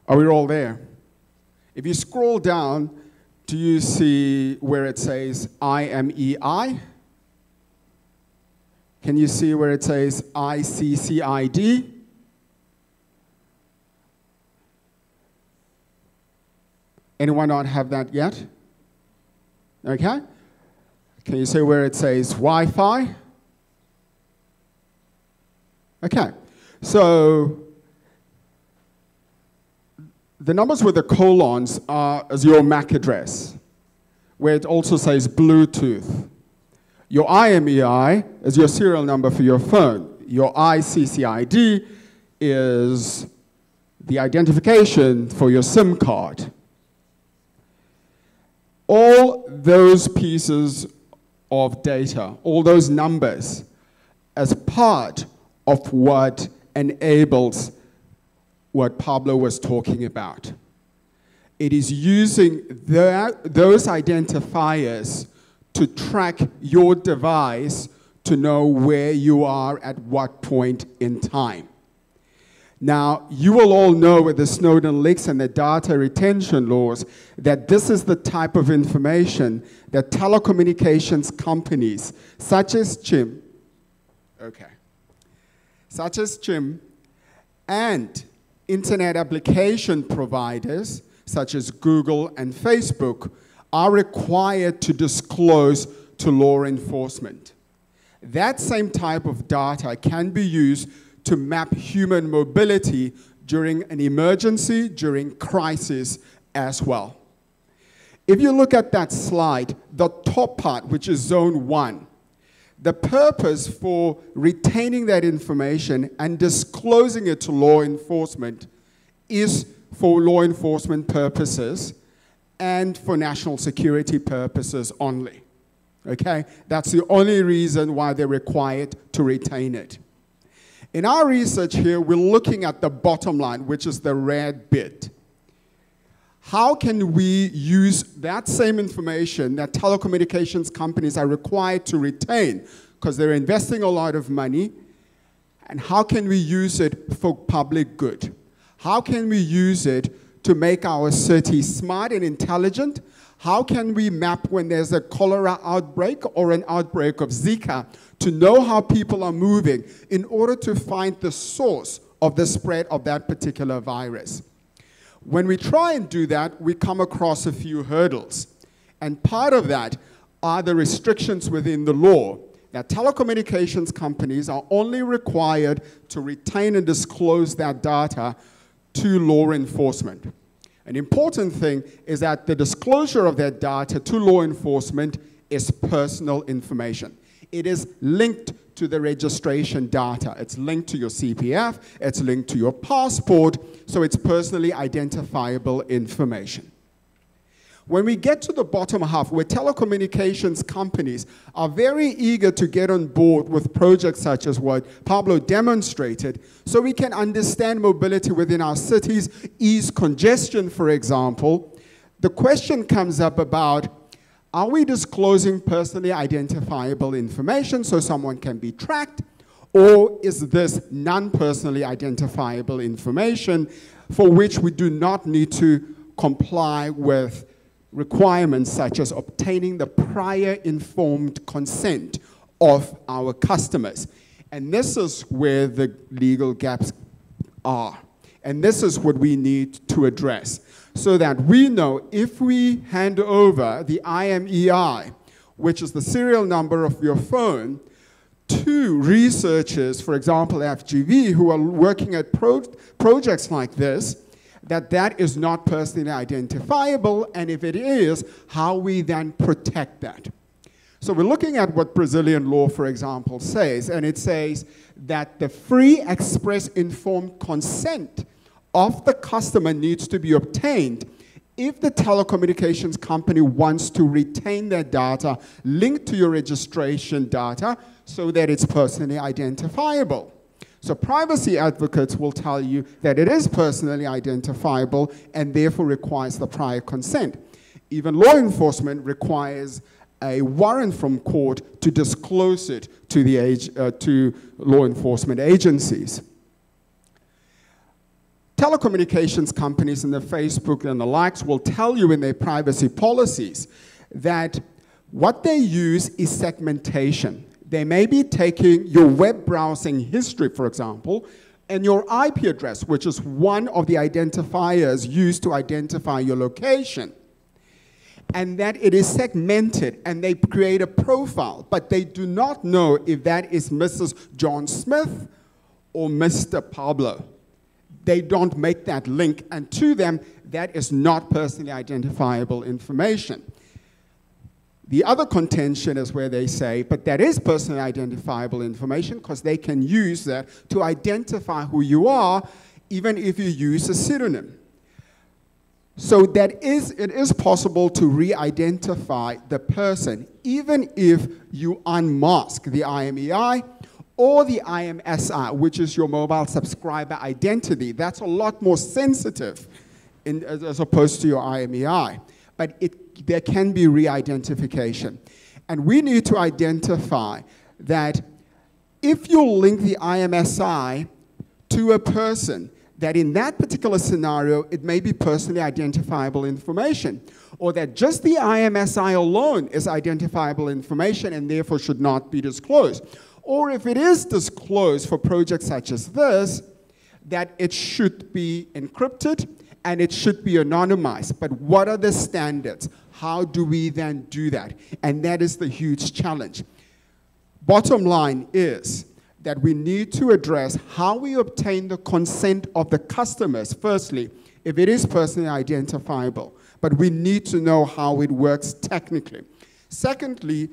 Are we all there? If you scroll down, do you see where it says IMEI? Can you see where it says ICCID? Anyone not have that yet? Okay. Can you see where it says Wi-Fi? Okay. So the numbers with the colons are as your MAC address, where it also says Bluetooth. Your IMEI is your serial number for your phone. Your ICCID is the identification for your SIM card. All those pieces of data, all those numbers, as part of what enables what Pablo was talking about. It is using those identifiers to track your device to know where you are at what point in time. Now, you will all know with the Snowden leaks and the data retention laws that this is the type of information that telecommunications companies such as CHIM, and internet application providers such as Google and Facebook are required to disclose to law enforcement. That same type of data can be used to map human mobility during an emergency, during crisis as well. If you look at that slide, the top part, which is zone 1, the purpose for retaining that information and disclosing it to law enforcement is for law enforcement purposes and for national security purposes only. Okay? That's the only reason why they're required to retain it. In our research here, we're looking at the bottom line, which is the red bit. How can we use that same information that telecommunications companies are required to retain because they're investing a lot of money, and how can we use it for public good? How can we use it to make our city smart and intelligent? How can we map when there's a cholera outbreak or an outbreak of Zika to know how people are moving in order to find the source of the spread of that particular virus? When we try and do that, we come across a few hurdles. And part of that are the restrictions within the law that telecommunications companies are only required to retain and disclose that data to law enforcement. An important thing is that the disclosure of that data to law enforcement is personal information. It is linked to the registration data. It's linked to your CPF, it's linked to your passport, so it's personally identifiable information. When we get to the bottom half, where telecommunications companies are very eager to get on board with projects such as what Pablo demonstrated, so we can understand mobility within our cities, ease congestion, for example, the question comes up about, are we disclosing personally identifiable information so someone can be tracked, or is this non-personally identifiable information for which we do not need to comply with requirements such as obtaining the prior informed consent of our customers? And this is where the legal gaps are. And this is what we need to address, so that we know if we hand over the IMEI, which is the serial number of your phone, to researchers, for example, FGV, who are working at projects like this, that is not personally identifiable, and if it is, how we then protect that. So we're looking at what Brazilian law, for example, says, and it says that the free, express, informed consent of the customer needs to be obtained if the telecommunications company wants to retain their data linked to your registration data so that it's personally identifiable. So privacy advocates will tell you that it is personally identifiable and therefore requires the prior consent. Even law enforcement requires a warrant from court to disclose it to to law enforcement agencies. Telecommunications companies and the Facebook and the likes will tell you in their privacy policies that what they use is segmentation. They may be taking your web browsing history, for example, and your IP address, which is one of the identifiers used to identify your location, and that it is segmented, and they create a profile, but they do not know if that is Mrs. John Smith or Mr. Pablo. They don't make that link, and to them, that is not personally identifiable information. The other contention is where they say, but that is personally identifiable information because they can use that to identify who you are, even if you use a pseudonym. So it is possible to re-identify the person, even if you unmask the IMEI or the IMSI, which is your mobile subscriber identity. That's a lot more sensitive as opposed to your IMEI. But there can be re-identification. And we need to identify that if you link the IMSI to a person, that in that particular scenario, it may be personally identifiable information, or that just the IMSI alone is identifiable information and therefore should not be disclosed. Or if it is disclosed for projects such as this, that it should be encrypted and it should be anonymized. But what are the standards? How do we then do that? And that is the huge challenge. Bottom line is that we need to address how we obtain the consent of the customers, firstly, if it is personally identifiable. But we need to know how it works technically. Secondly,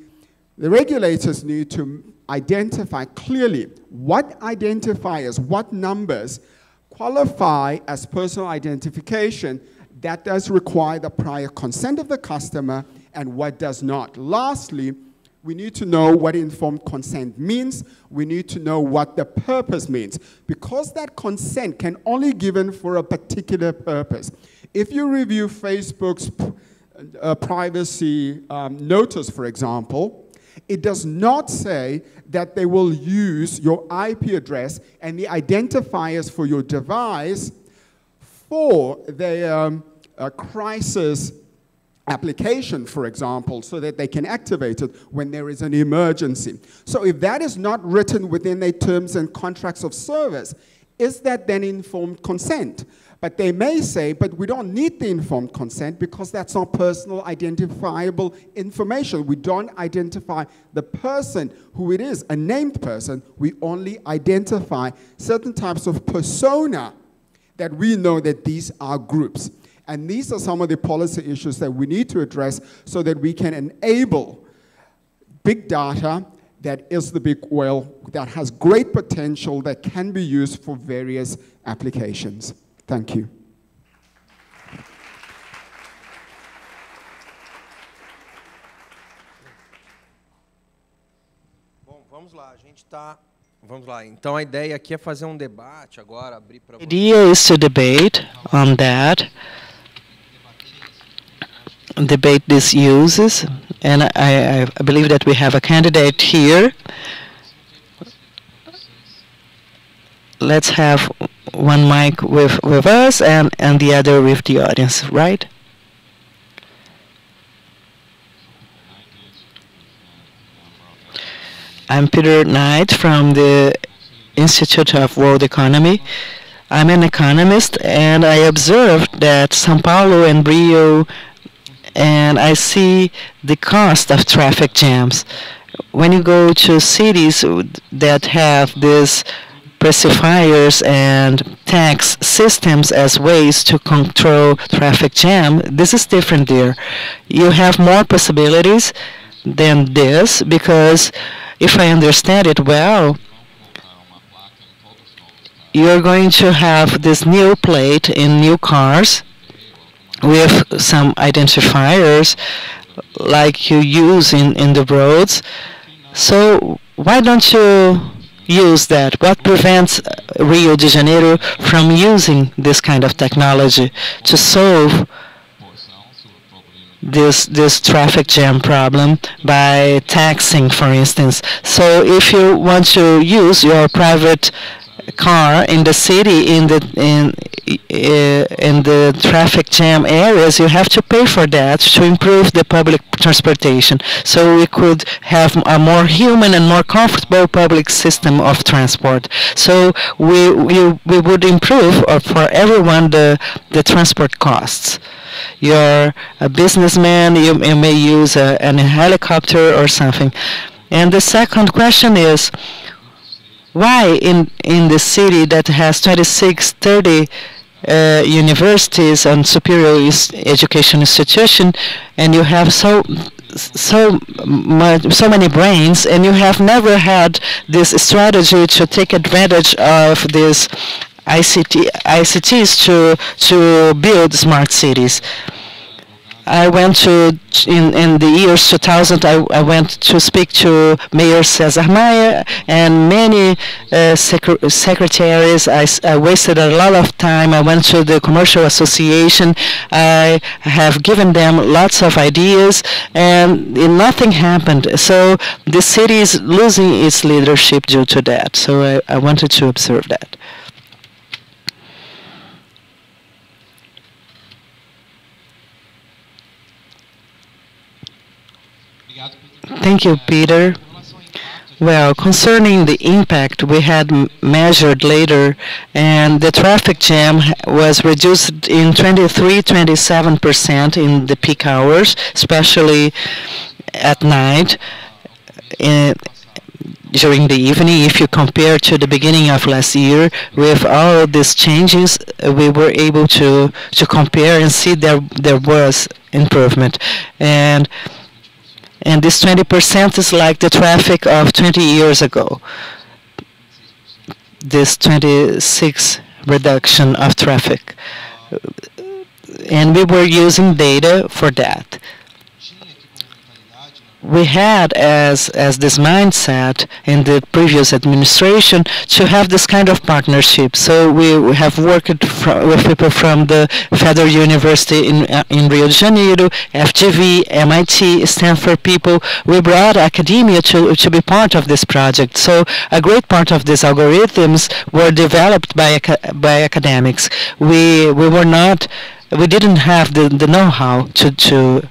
the regulators need to identify clearly what identifiers, what numbers qualify as personal identification that does require the prior consent of the customer and what does not. Lastly, we need to know what informed consent means. We need to know what the purpose means, because that consent can only be given for a particular purpose. If you review Facebook's privacy notice, for example, it does not say that they will use your IP address and the identifiers for your device for their crisis application, for example, so that they can activate it when there is an emergency. So if that is not written within their terms and contracts of service, is that then informed consent? But they may say, but we don't need the informed consent because that's not personal identifiable information. We don't identify the person who it is, a named person. We only identify certain types of persona that we know that these are groups. And these are some of the policy issues that we need to address so that we can enable big data that is the big oil, that has great potential, that can be used for various applications. Thank you. Bom, vamos lá, vamos lá. Então a ideia aqui é fazer debate agora, abrir para The idea is to debate on that, debate these uses, and I believe that we have a candidate here. Let's have one mic with us and the other with the audience, right? I'm Peter Knight from the Institute of World Economy. I'm an economist, and I observed that São Paulo and Rio, and I see the cost of traffic jams. When you go to cities that have these pacifiers and tax systems as ways to control traffic jam, this is different there. You have more possibilities than this because if I understand it well, you're going to have this new plate in new cars with some identifiers like you use in the roads. So why don't you use that? What prevents Rio de Janeiro from using this kind of technology to solve this traffic jam problem by taxing, for instance? So if you want to use your private car in the city in the traffic jam areas, you have to pay for that to improve the public transportation. So we could have a more human and more comfortable public system of transport. So we would improve for everyone the transport costs. You're a businessman, you may use a helicopter or something. And the second question is, why in the city that has 26, 30 universities and superior education institution, and you have so many brains, and you have never had this strategy to take advantage of this ICTs to build smart cities? I went to, in the years 2000, I went to speak to Mayor Cesar Maia and many secretaries. I wasted a lot of time. I went to the Commercial Association. I have given them lots of ideas, and nothing happened. So the city is losing its leadership due to that. So I wanted to observe that. Thank you, Peter. Well, concerning the impact, we had measured later, and the traffic jam was reduced in 23-27% in the peak hours, especially at night. During the evening, if you compare to the beginning of last year, with all these changes, we were able to compare and see there was improvement. And this 20% is like the traffic of 20 years ago. This 26 reduction of traffic. And we were using data for that. We had as this mindset in the previous administration to have this kind of partnership. So we have worked with people from the Federal University in Rio de Janeiro, FGV, MIT, Stanford people. We brought academia to be part of this project. So a great part of these algorithms were developed by academics. We didn't have the know-how to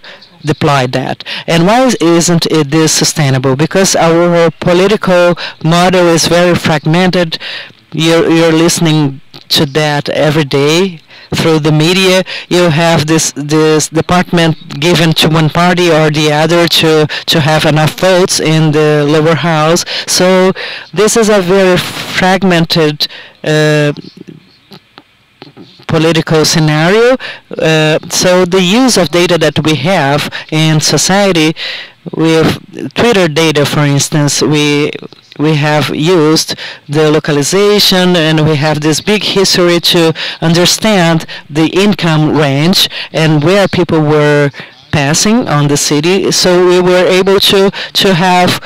deploy that. And why isn't it this sustainable? Because our political model is very fragmented. You're listening to that every day through the media. You have this department given to one party or the other to have enough votes in the lower house. So this is a very fragmented political scenario. So the use of data that we have in society, with Twitter data, for instance, we have used the localization, and we have this big history to understand the income range and where people were passing on the city. So we were able to have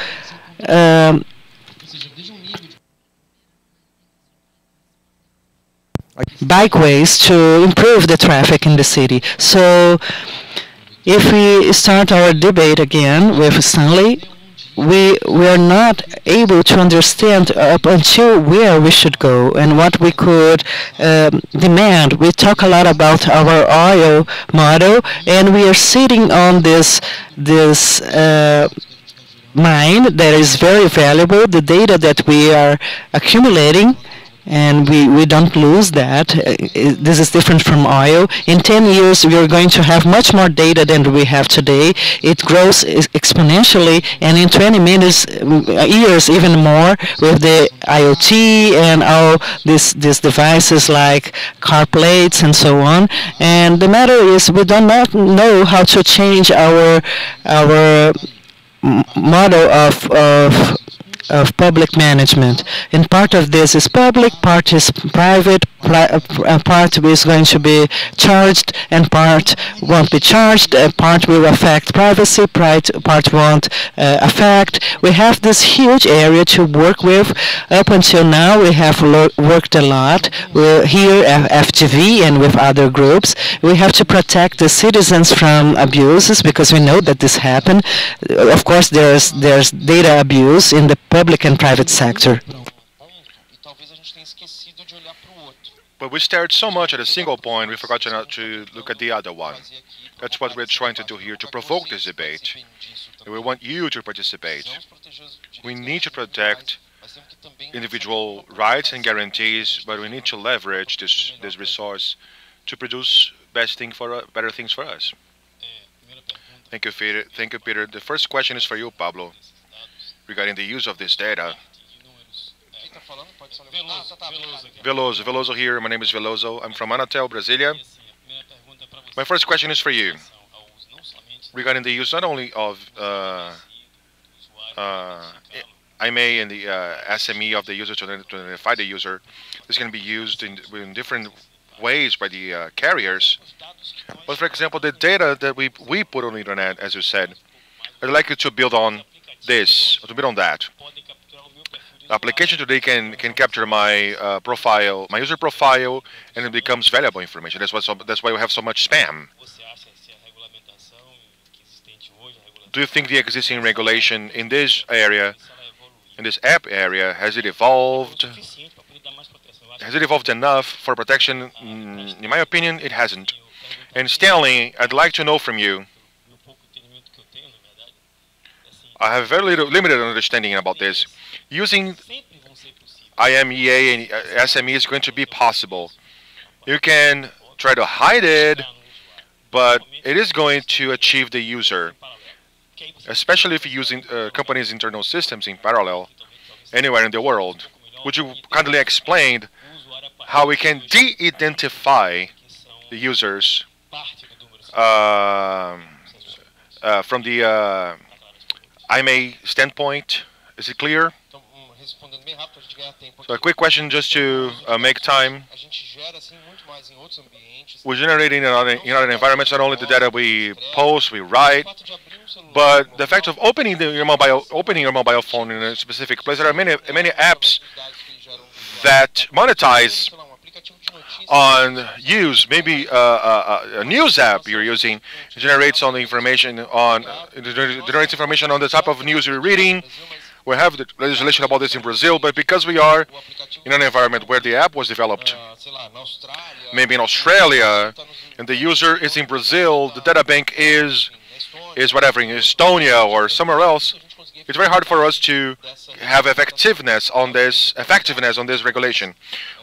bikeways to improve the traffic in the city. So if we start our debate again with Stanley, we are not able to understand up until where we should go and what we could demand. We talk a lot about our oil model, and we are sitting on this mine that is very valuable, the data that we are accumulating and we don't lose that. This is different from oil. In 10 years, we are going to have much more data than we have today. It grows exponentially, and in 20 minutes, years even more, with the IoT and all these devices like car plates and so on. And the matter is, we do not know how to change our model of public management. And part of this is public, part is private, part is going to be charged, and part won't be charged, part will affect privacy, part won't affect. We have this huge area to work with. Up until now, we have worked a lot. We're here at FGV and with other groups. We have to protect the citizens from abuses, because we know that this happen. Of course, there's data abuse in the public and private sector. But we stared so much at a single point, we forgot to look at the other one. That's what we're trying to do here, to provoke this debate. And we want you to participate. We need to protect individual rights and guarantees, but we need to leverage this resource to produce better things for us. Thank you, Peter. Thank you, Peter. The first question is for you, Pablo, regarding the use of this data. Veloso here. My name is Veloso. I'm from Anatel, Brasilia. My first question is for you, regarding the use not only of IMA and the SME of the user to identify the user. This can be used in different ways by the carriers. But for example, the data that we put on the internet, as you said, I'd like you to build on this, or to build on that. The application today can capture my profile, my user profile, and it becomes valuable information. That's why we have so much spam. Do you think the existing regulation in this area, in this app area, has it evolved? Has it evolved enough for protection? In my opinion, it hasn't. And Stanley, I'd like to know from you. I have very limited understanding about this. Using IMEA and SME is going to be possible. You can try to hide it, but it is going to achieve the user, especially if you're using companies' internal systems in parallel anywhere in the world. Would you kindly explain how we can de-identify the users from the IMA standpoint? Is it clear? So a quick question just to make time. We're generating in other environments not only the data we post, we write, but the fact of opening your mobile phone in a specific place. There are many apps that monetize on use. Maybe a news app you're using generates information on the type of news you're reading. We have the legislation about this in Brazil, but because we are in an environment where the app was developed, maybe in Australia, and the user is in Brazil, the data bank is whatever, in Estonia or somewhere else, it's very hard for us to have effectiveness on this regulation.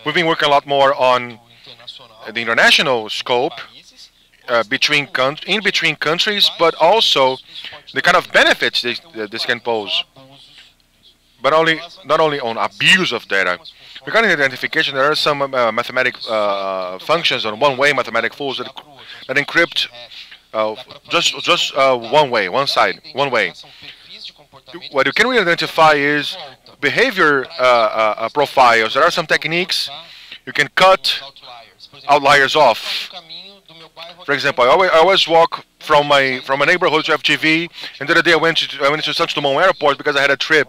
We've been working a lot more on the international scope, between countries, but also the kind of benefits this can pose. But not only on abuse of data. Regarding identification, there are some mathematical functions on one-way mathematical tools that encrypt just one way. What you can really identify is behavior profiles. There are some techniques you can cut outliers off. For example, I always walk from a neighborhood to FGV, and the other day I went to Santos Dumont Airport because I had a trip.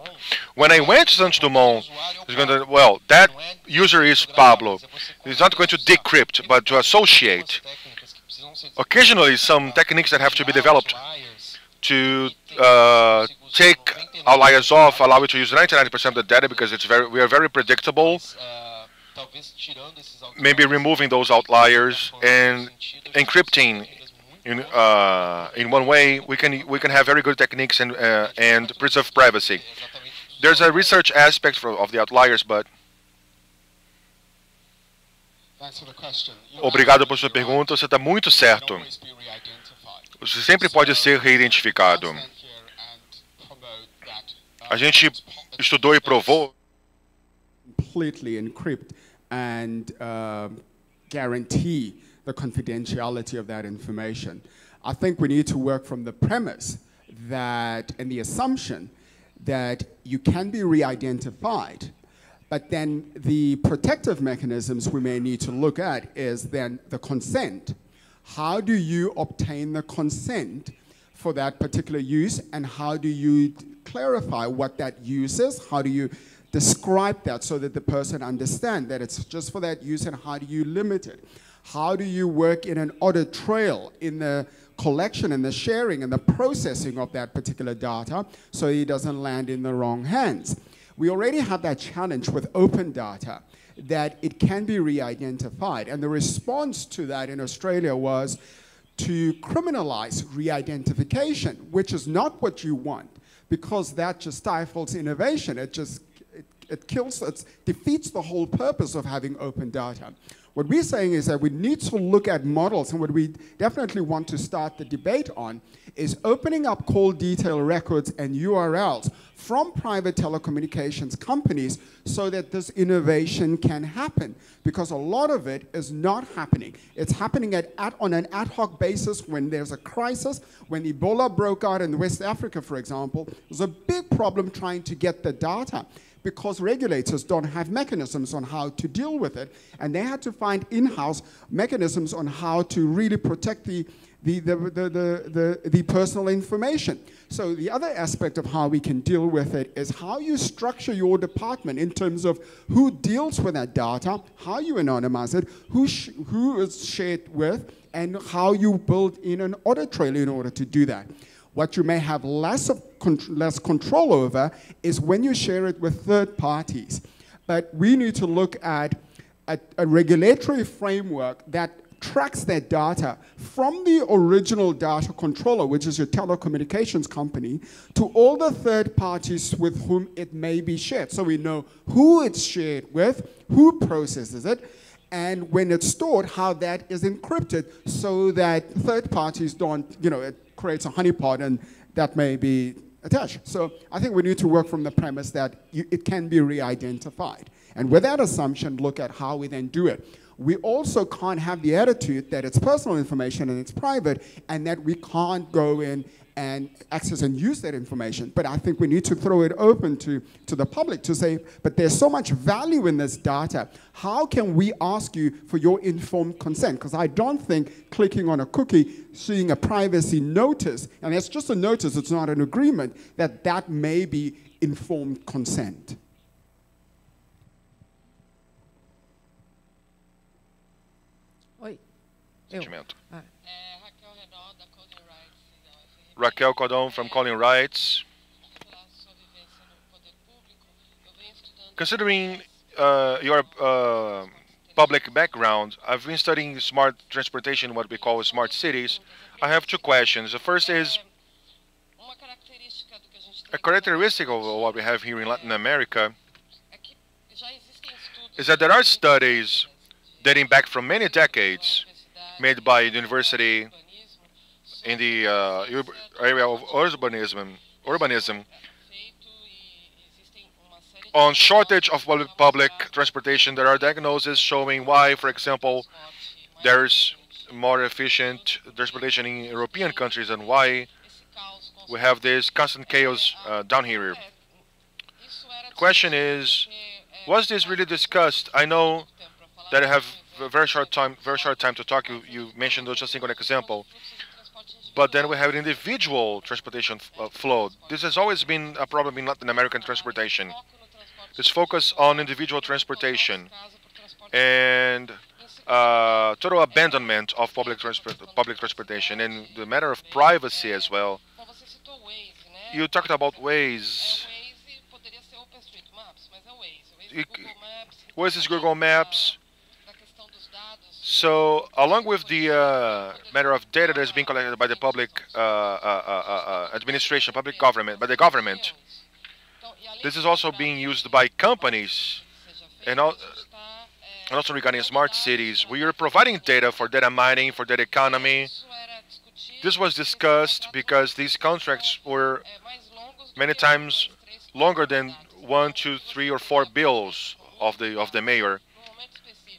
When I went to Santos Dumont, that user is Pablo. He's not going to decrypt, but to associate. Occasionally, some techniques that have to be developed to take outliers off, allow you to use 99% of the data because we are very predictable. Maybe removing those outliers and encrypting in one way, we can have very good techniques and preserve privacy. There's a research aspect of the outliers, but Obrigado por sua pergunta. Você está muito certo. Você sempre pode ser reidentificado. A gente estudou e provou Completely encrypt and guarantee the confidentiality of that information. I think we need to work from the premise that, and the assumption that you can be re-identified, but then the protective mechanisms we may need to look at is then the consent. How do you obtain the consent for that particular use, and how do you clarify what that use is? How do you describe that so that the person understands that it's just for that use, and how do you limit it? How do you work in an audit trail in the collection and the sharing and the processing of that particular data so it doesn't land in the wrong hands? We already have that challenge with open data, that it can be re-identified. And the response to that in Australia was to criminalize re-identification, which is not what you want, because that just stifles innovation. It defeats the whole purpose of having open data. What we're saying is that we need to look at models, and what we definitely want to start the debate on is opening up call detail records and URLs from private telecommunications companies so that this innovation can happen, because a lot of it is not happening. It's happening on an ad hoc basis when there's a crisis. When Ebola broke out in West Africa, for example, it was a big problem trying to get the data, because regulators don't have mechanisms on how to deal with it, and they had to find in-house mechanisms on how to really protect the personal information. So the other aspect of how we can deal with it is how you structure your department in terms of who deals with that data, how you anonymize it, who is shared with, and how you build in an audit trail in order to do that. What you may have less control over is when you share it with third parties. But we need to look at a regulatory framework that tracks that data from the original data controller, which is your telecommunications company, to all the third parties with whom it may be shared. So we know who it's shared with, who processes it, and when it's stored, how that is encrypted so that third parties don't, it creates a honeypot and that may be attached. So I think we need to work from the premise that it can be re-identified. And with that assumption, look at how we then do it. We also can't have the attitude that it's personal information and it's private, and that we can't go in and access and use that information. But I think we need to throw it open to the public to say, but there's so much value in this data. How can we ask you for your informed consent? Because I don't think clicking on a cookie, seeing a privacy notice, and it's just a notice, it's not an agreement, that may be informed consent. Oi. Sentimento. Raquel Cordon from Calling Rights. Considering your public background, I've been studying smart transportation, what we call smart cities. I have two questions. The first is, a characteristic of what we have here in Latin America is that there are studies dating back from many decades made by the university in the area of urbanism on shortage of public transportation. There are diagnoses showing why, for example, there's more efficient transportation in European countries and why we have this constant chaos down here. The question is, was this really discussed? I know that I have a very short time to talk. You mentioned just a single example. But then we have an individual transportation flow. This has always been a problem in Latin American transportation. This focus on individual transportation and total abandonment of public transportation, and the matter of privacy as well. You talked about Waze. Waze is Google Maps. So, along with the matter of data that is being collected by the public administration, public government, by the government, this is also being used by companies, and and also regarding smart cities, we are providing data for data mining, for data economy. This was discussed because these contracts were many times longer than 1, 2, 3, or 4 bills of the mayor.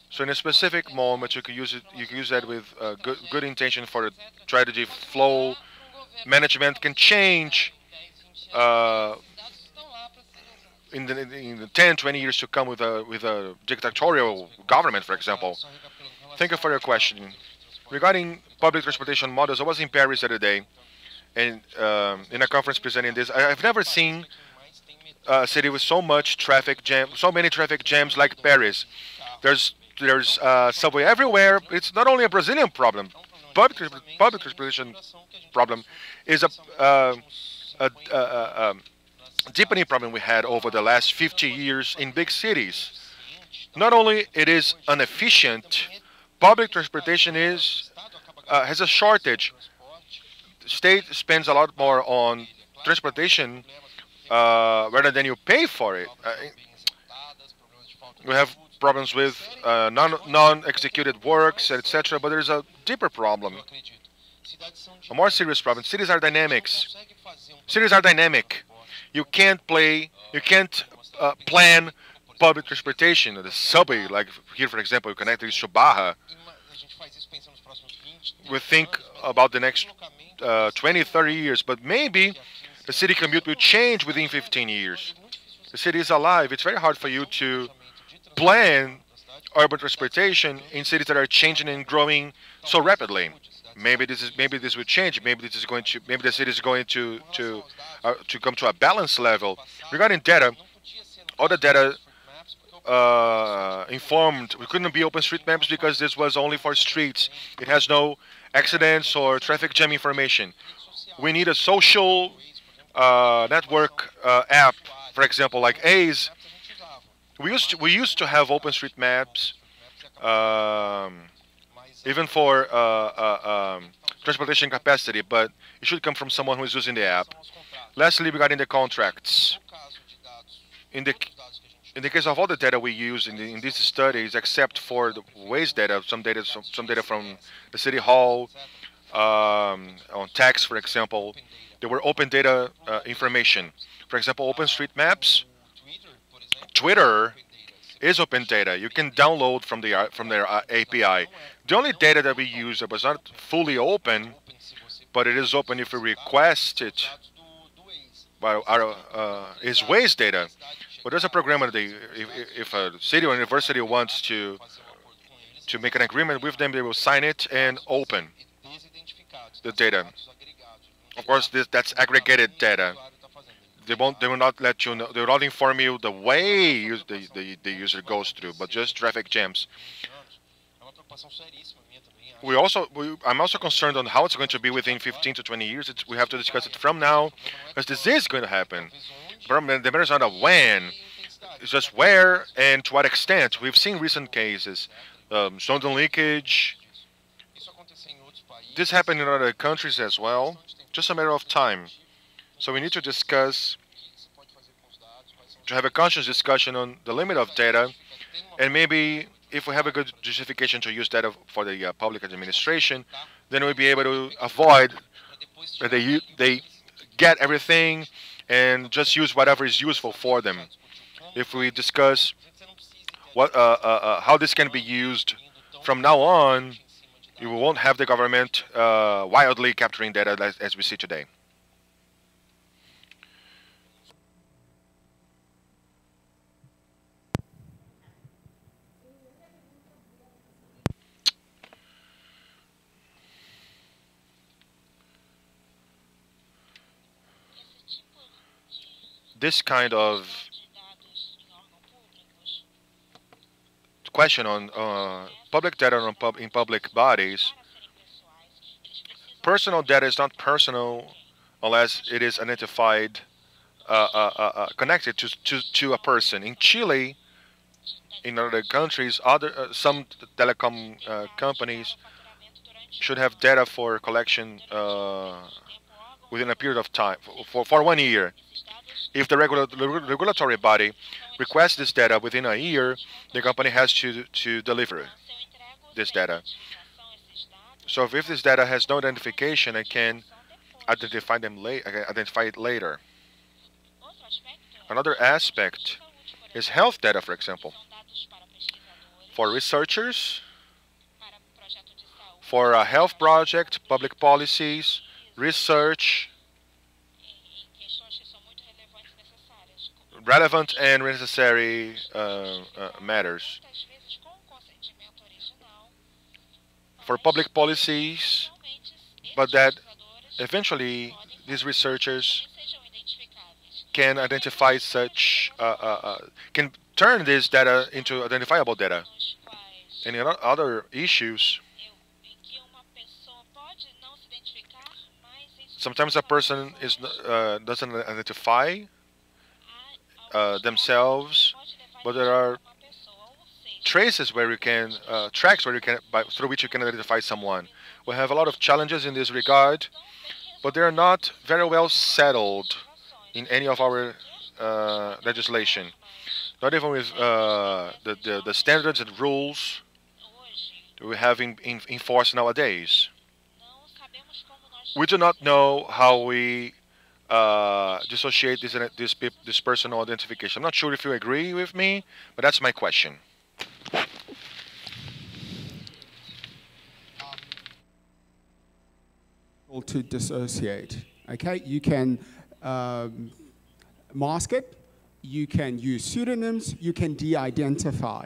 So in a specific moment, you can use it. You can use that with good intention for the strategy flow. Management can change uh, in the 10, 20 years to come with a dictatorial government, for example. Thank you for your question. Regarding public transportation models, I was in Paris the other day, and in a conference presenting this. I've never seen a city with so much traffic jam, so many traffic jams like Paris. There's subway everywhere. It's not only a Brazilian problem. Public transportation problem is a deepening problem we had over the last 50 years in big cities. Not only it is inefficient, public transportation has a shortage. The state spends a lot more on transportation rather than you pay for it. We have problems with non-executed works, etc. But there's a deeper problem, a more serious problem. Cities are dynamics. Cities are dynamic. You can't plan public transportation. The subway, like here, for example, you connect to Barra. We think about the next 20, 30 years, but maybe the city commute will change within 15 years. The city is alive. It's very hard for you to plan urban transportation in cities that are changing and growing so rapidly. Maybe this will change. Maybe the city is going to come to a balanced level. Regarding data, all the data informed. We couldn't be OpenStreetMaps because this was only for streets. It has no accidents or traffic jam information. We need a social network app, for example, like A's. We used to have OpenStreetMaps, even for transportation capacity, but it should come from someone who is using the app. Lastly, regarding the contracts, in the case of all the data we use in these studies, except for the waste data, some data from the city hall, on tax, for example, there were open data information. For example, OpenStreetMaps, Twitter is open data. You can download from their API. The only data that we use that was not fully open, but it is open if we request it, is waste data. But there's a program that if a city or university wants to make an agreement with them, they will sign it and open the data. Of course, that's aggregated data. They will not let you know. They will not inform you the way the user goes through, but just traffic jams. I'm also concerned on how it's going to be within 15 to 20 years. We have to discuss it from now, because this is going to happen. The matter is not a when, it's just where and to what extent. We've seen recent cases, stone leakage. This happened in other countries as well. Just a matter of time. So we need to discuss, to have a conscious discussion on the limit of data, and maybe if we have a good justification to use data for the public administration, then we'll be able to avoid that they get everything and just use whatever is useful for them. If we discuss how this can be used from now on, you won't have the government wildly capturing data as we see today. This kind of question on public data in public bodies, personal data is not personal unless it is identified, connected to a person. In Chile, in other countries, some telecom companies should have data for collection within a period of time, for 1 year. If the regulatory body requests this data within a year, the company has to deliver this data. So if this data has no identification, I can identify it later. Another aspect is health data, for example. For researchers, for a health project, public policies, research, relevant and necessary matters. For public policies, but that eventually these researchers can identify such, can turn this data into identifiable data. And in other issues, sometimes a person doesn't identify themselves, but there are traces where you can, tracks where you can, through which you can identify someone. We have a lot of challenges in this regard, but they are not very well settled in any of our legislation. Not even with the standards and rules we have in force nowadays. We do not know how we dissociate this personal identification. I'm not sure if you agree with me, but that's my question. To dissociate, okay? You can mask it, you can use pseudonyms, you can de-identify.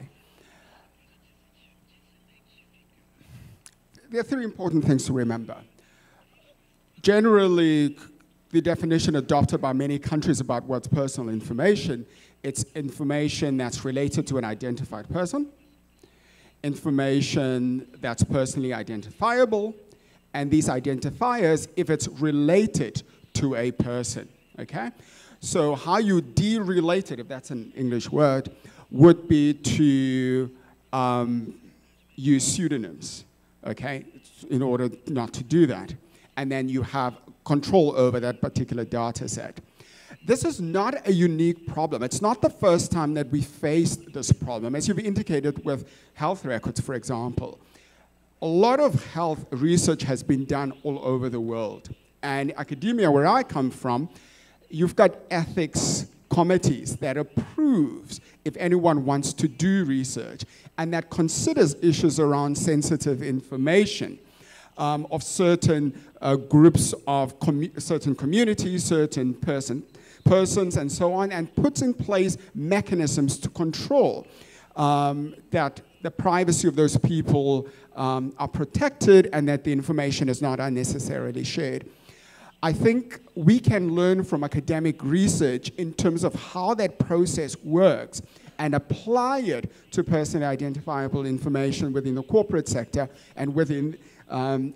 There are three important things to remember. Generally, the definition adopted by many countries about what's personal information, it's information that's related to an identified person, information that's personally identifiable, and these identifiers if it's related to a person, okay? So how you de-relate it, if that's an English word, would be to use pseudonyms, okay, in order not to do that. And then you have control over that particular data set. This is not a unique problem. It's not the first time that we faced this problem. As you've indicated with health records, for example, a lot of health research has been done all over the world. And academia, where I come from, you've got ethics committees that approves if anyone wants to do research and that considers issues around sensitive information of certain groups of certain communities, certain persons, and so on, and puts in place mechanisms to control that the privacy of those people are protected and that the information is not unnecessarily shared. I think we can learn from academic research in terms of how that process works and apply it to personally identifiable information within the corporate sector and within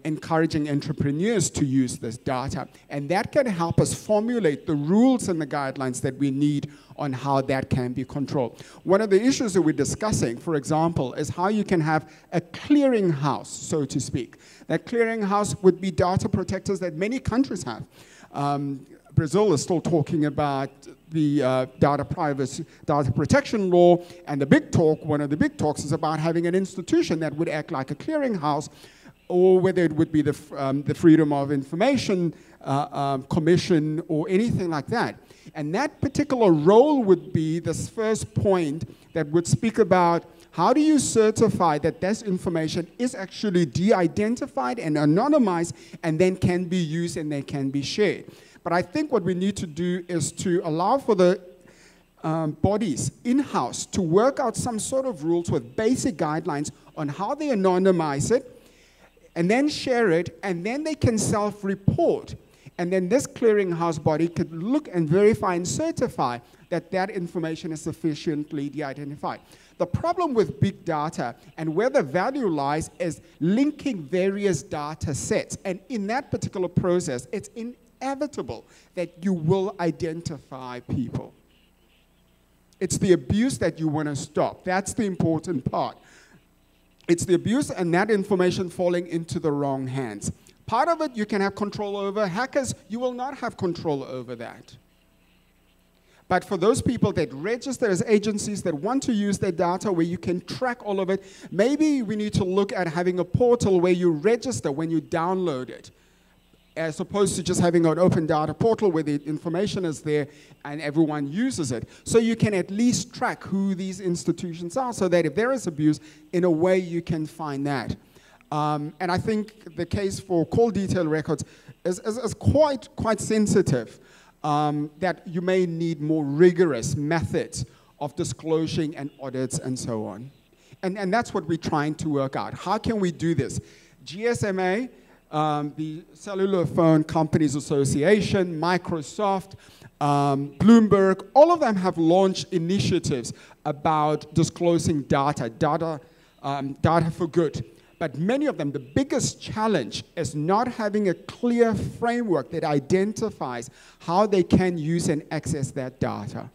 encouraging entrepreneurs to use this data. And that can help us formulate the rules and the guidelines that we need on how that can be controlled. One of the issues that we're discussing, for example, is how you can have a clearinghouse, so to speak. That clearinghouse would be data protectors that many countries have. Brazil is still talking about the data protection law, and the big talk, one of the big talks is about having an institution that would act like a clearinghouse, or whether it would be the Freedom of Information Commission or anything like that. And that particular role would be this first point that would speak about how do you certify that this information is actually de-identified and anonymized and then can be used and then can be shared. But I think what we need to do is to allow for the bodies in-house to work out some sort of rules with basic guidelines on how they anonymize it and then share it, and then they can self-report. And then this clearinghouse body could look and verify and certify that that information is sufficiently de-identified. The problem with big data and where the value lies is linking various data sets. And in that particular process, it's inevitable that you will identify people. It's the abuse that you want to stop. That's the important part. It's the abuse and that information falling into the wrong hands. Part of it you can have control over. Hackers, you will not have control over that. But for those people that register as agencies that want to use their data where you can track all of it, maybe we need to look at having a portal where you register when you download it, as opposed to just having an open data portal where the information is there and everyone uses it. So you can at least track who these institutions are, so that if there is abuse, in a way you can find that. And I think the case for call detail records is quite sensitive, that you may need more rigorous methods of disclosing and audits and so on. And that's what we're trying to work out. How can we do this? GSMA, the Cellular Phone Companies Association, Microsoft, Bloomberg, all of them have launched initiatives about disclosing data for good. But many of them, the biggest challenge is not having a clear framework that identifies how they can use and access that data.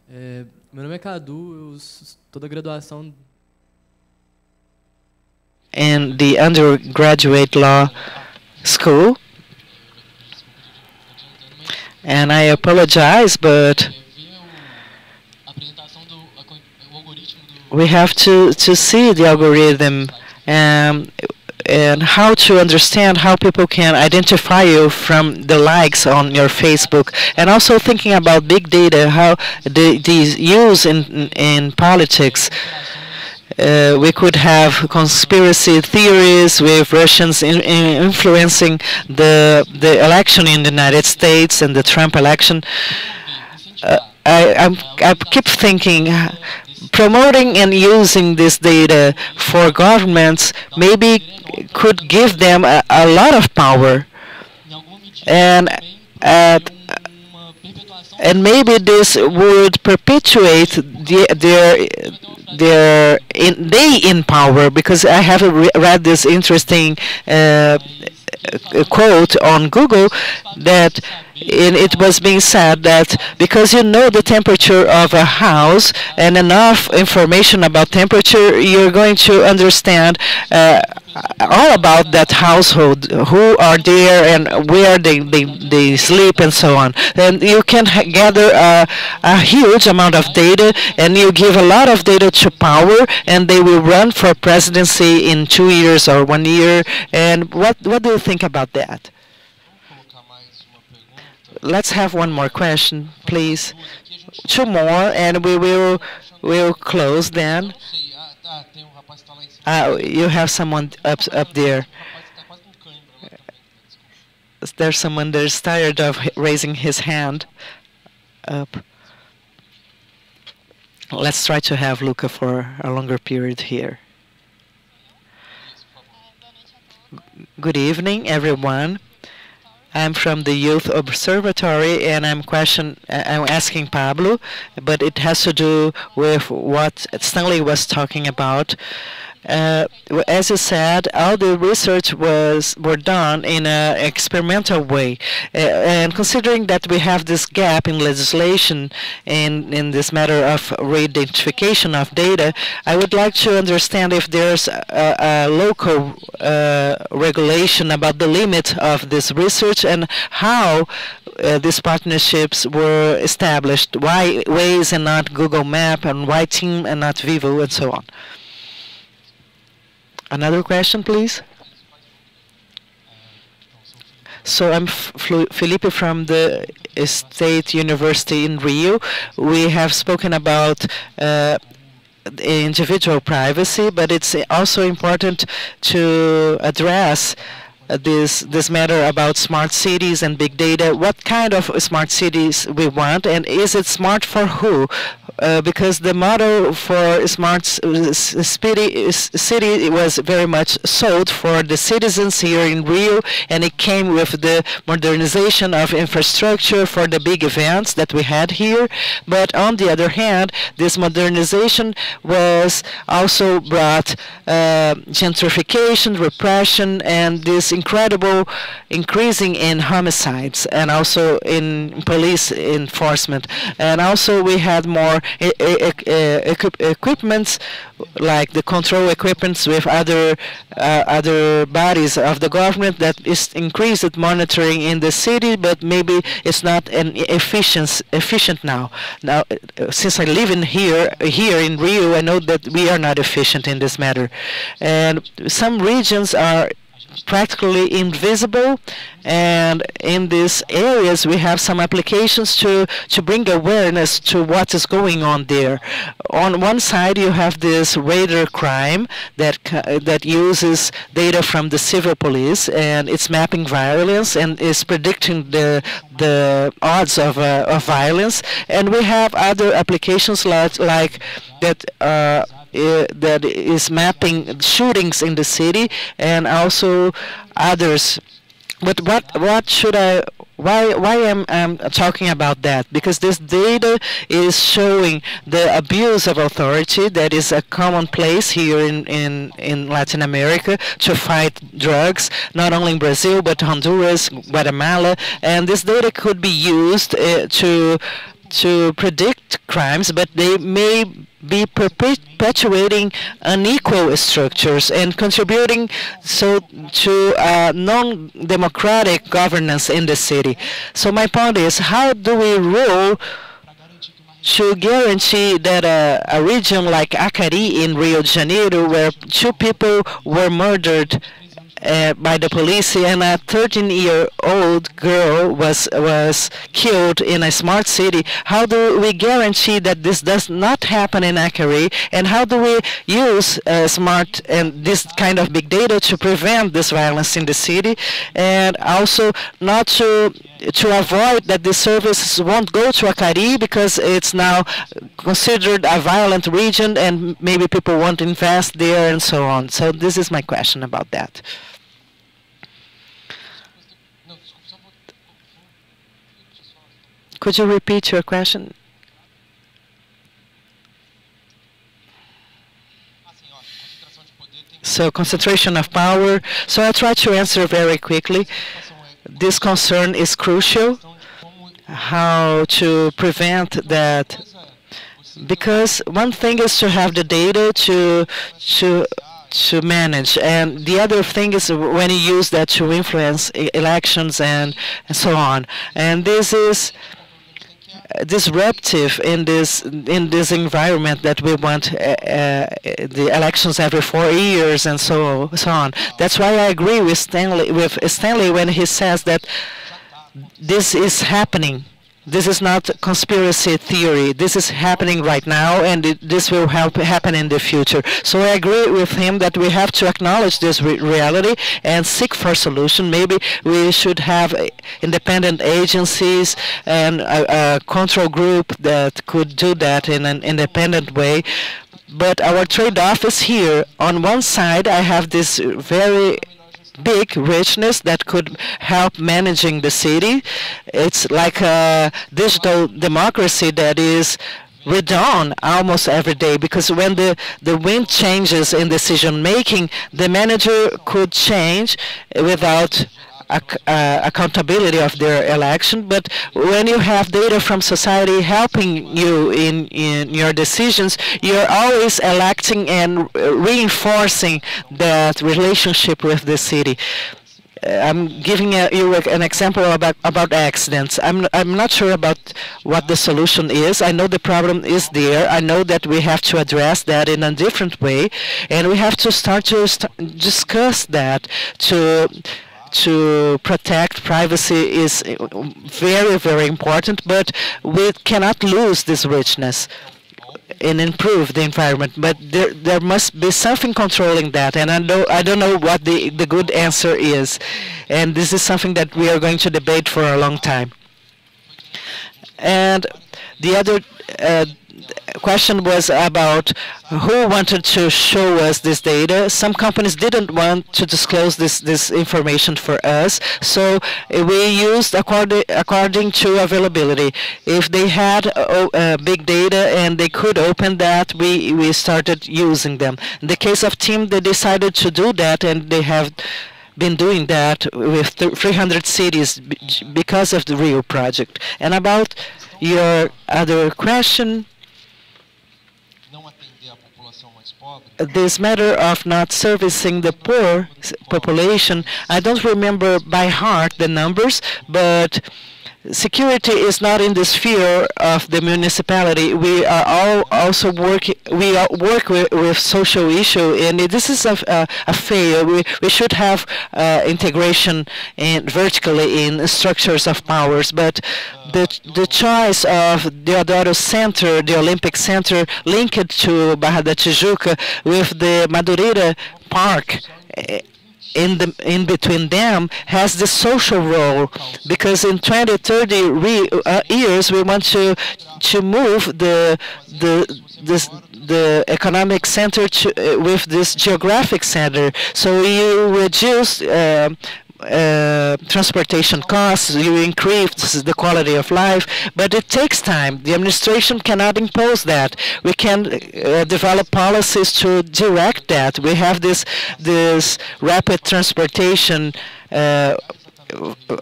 Meu nome é Cadu, eu estou da graduação. In the undergraduate law school, and I apologize, but we have to see the algorithm and how to understand how people can identify you from the likes on your Facebook, and also thinking about big data, how these use in politics. We could have conspiracy theories with Russians influencing the election in the United States and the Trump election. I keep thinking, promoting and using this data for governments maybe could give them a lot of power, and maybe this would perpetuate their in power, because I have read this interesting quote on Google that it was being said that because you know the temperature of a house and enough information about temperature, you're going to understand all about that household, who are there and where they sleep and so on. And you can gather a huge amount of data, and you give a lot of data to power, and they will run for presidency in 2 years or 1 year. And what do you think about that? Let's have one more question, please. 2 more, and we'll close then. You have someone up there. There's someone that's tired of raising his hand up. Let's try to have Luca for a longer period here. Good evening, everyone. I'm from the Youth Observatory, and I'm asking Pablo, but it has to do with what Stanley was talking about. As you said, all the research were done in an experimental way, and considering that we have this gap in legislation in this matter of re-identification of data, I would like to understand if there's a local regulation about the limit of this research and how these partnerships were established. Why Waze and not Google Map, and why Team and not Vivo, and so on. Another question, please. So I'm Felipe from the State University in Rio. We have spoken about individual privacy, but it's also important to address this matter about smart cities and big data. What kind of smart cities we want, and is it smart for who? Because the model for smart city was very much sold for the citizens here in Rio, and it came with the modernization of infrastructure for the big events that we had here. But on the other hand, this modernization was also brought gentrification, repression, and this incredible increasing in homicides, and also in police enforcement. And also we had more equipments like the control equipments with other bodies of the government that is increased monitoring in the city, but maybe it's not an efficient now. Now, since I live in here in Rio, I know that we are not efficient in this matter, and some regions are practically invisible, and in these areas we have some applications to bring awareness to what is going on there. On one side you have this radar crime that uses data from the civil police, and it's mapping violence and is predicting the odds of violence. And we have other applications like that that is mapping shootings in the city and also others. But what should why am I talking about that? Because this data is showing the abuse of authority that is a commonplace here in Latin America to fight drugs, not only in Brazil but Honduras, Guatemala, and this data could be used to predict crimes, but they may be perpetuating unequal structures and contributing to non-democratic governance in the city. So my point is, how do we rule to guarantee that a region like Acari in Rio de Janeiro, where 2 people were murdered by the police and a 13-year-old girl was killed in a smart city, how do we guarantee that this does not happen in Acari, and how do we use smart and this kind of big data to prevent this violence in the city, and also not to avoid that the services won't go to Acari because it's now considered a violent region and maybe people won't invest there and so on. So this is my question about that. Could you repeat your question? So concentration of power. So I'll try to answer very quickly. This concern is crucial. How to prevent that? Because one thing is to have the data to manage, and the other thing is when you use that to influence elections and so on. And this is disruptive in this environment that we want the elections every 4 years and so on. That's why I agree with Stanley when he says that this is happening. This is not conspiracy theory. This is happening right now, and this will happen in the future. So I agree with him that we have to acknowledge this reality and seek for a solution. Maybe we should have independent agencies and a control group that could do that in an independent way. But our trade-off is here. On one side, I have this very big richness that could help managing the city. It's like a digital democracy that is redone almost every day, because when the wind changes in decision making, the manager could change without accountability of their election. But when you have data from society helping you in your decisions, you're always electing and reinforcing that relationship with the city. I'm giving you an example about accidents. I'm not sure about what the solution is. I know the problem is there. I know that we have to address that in a different way, and we have to start to discuss that to protect privacy is very, very important, but we cannot lose this richness and improve the environment. But there must be something controlling that, and I don't know what the good answer is. And this is something that we are going to debate for a long time. And the other question was about who wanted to show us this data. Some companies didn't want to disclose this information for us, so we used according to availability. If they had big data and they could open that, we started using them. In the case of TIM, they decided to do that, and they have been doing that with 300 cities because of the Rio project. And about your other question, this matter of not servicing the poor population, I don't remember by heart the numbers, but security is not in the sphere of the municipality. We are all also working. We all work with social issue, and this is a fail. We should have integration and vertically in structures of powers. But the choice of Deodoro Center, the Olympic Center, linked to Barra da Tijuca with the Madureira Park. In between them has the social role, because in 20, 30 years we want to move the economic center with this geographic center. So you reduce transportation costs, you increase the quality of life, but it takes time. The administration cannot impose that. We can develop policies to direct that. We have this rapid transportation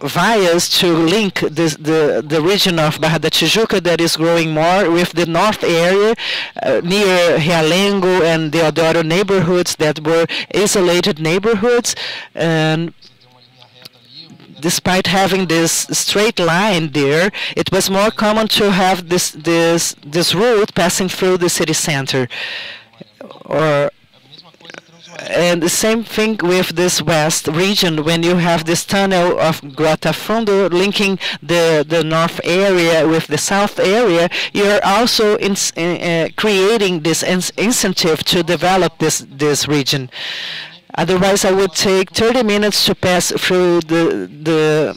vias to link the region of Barra da Tijuca that is growing more with the north area near Realengo and Deodoro neighborhoods that were isolated neighborhoods. And despite having this straight line there, it was more common to have this route passing through the city center. And the same thing with this west region, when you have this tunnel of Grota Fundo linking the north area with the south area, you're also creating this incentive to develop this region. Otherwise, I would take 30 minutes to pass through the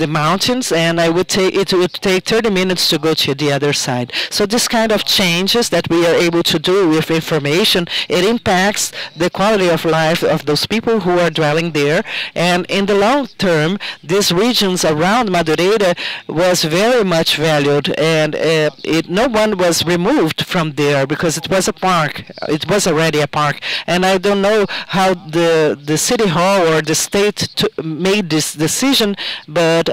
mountains, and it would take 30 minutes to go to the other side. So this kind of changes that we are able to do with information, it impacts the quality of life of those people who are dwelling there. And in the long term, these regions around Madureira was very much valued, and no one was removed from there because it was a park. It was already a park. And I don't know how the city hall or the state made this decision, but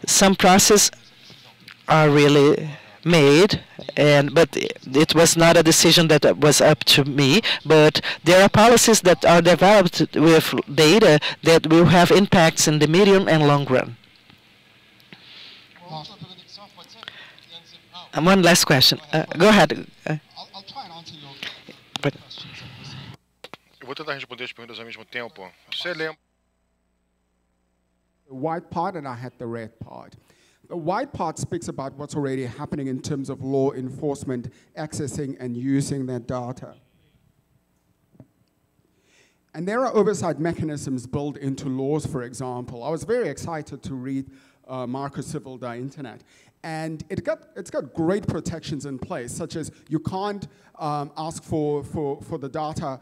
some processes are really made, but it was not a decision that was up to me. But there are policies that are developed with data that will have impacts in the medium and long run. And one last question. Go ahead. I'll try and answer your questions. Eu vou tentar responder as perguntas ao mesmo tempo. Você lembra? The white part, and I had the red part. The white part speaks about what's already happening in terms of law enforcement accessing and using that data. And there are oversight mechanisms built into laws, for example. I was very excited to read Marco Civil da Internet. And it's got great protections in place, such as you can't ask for the data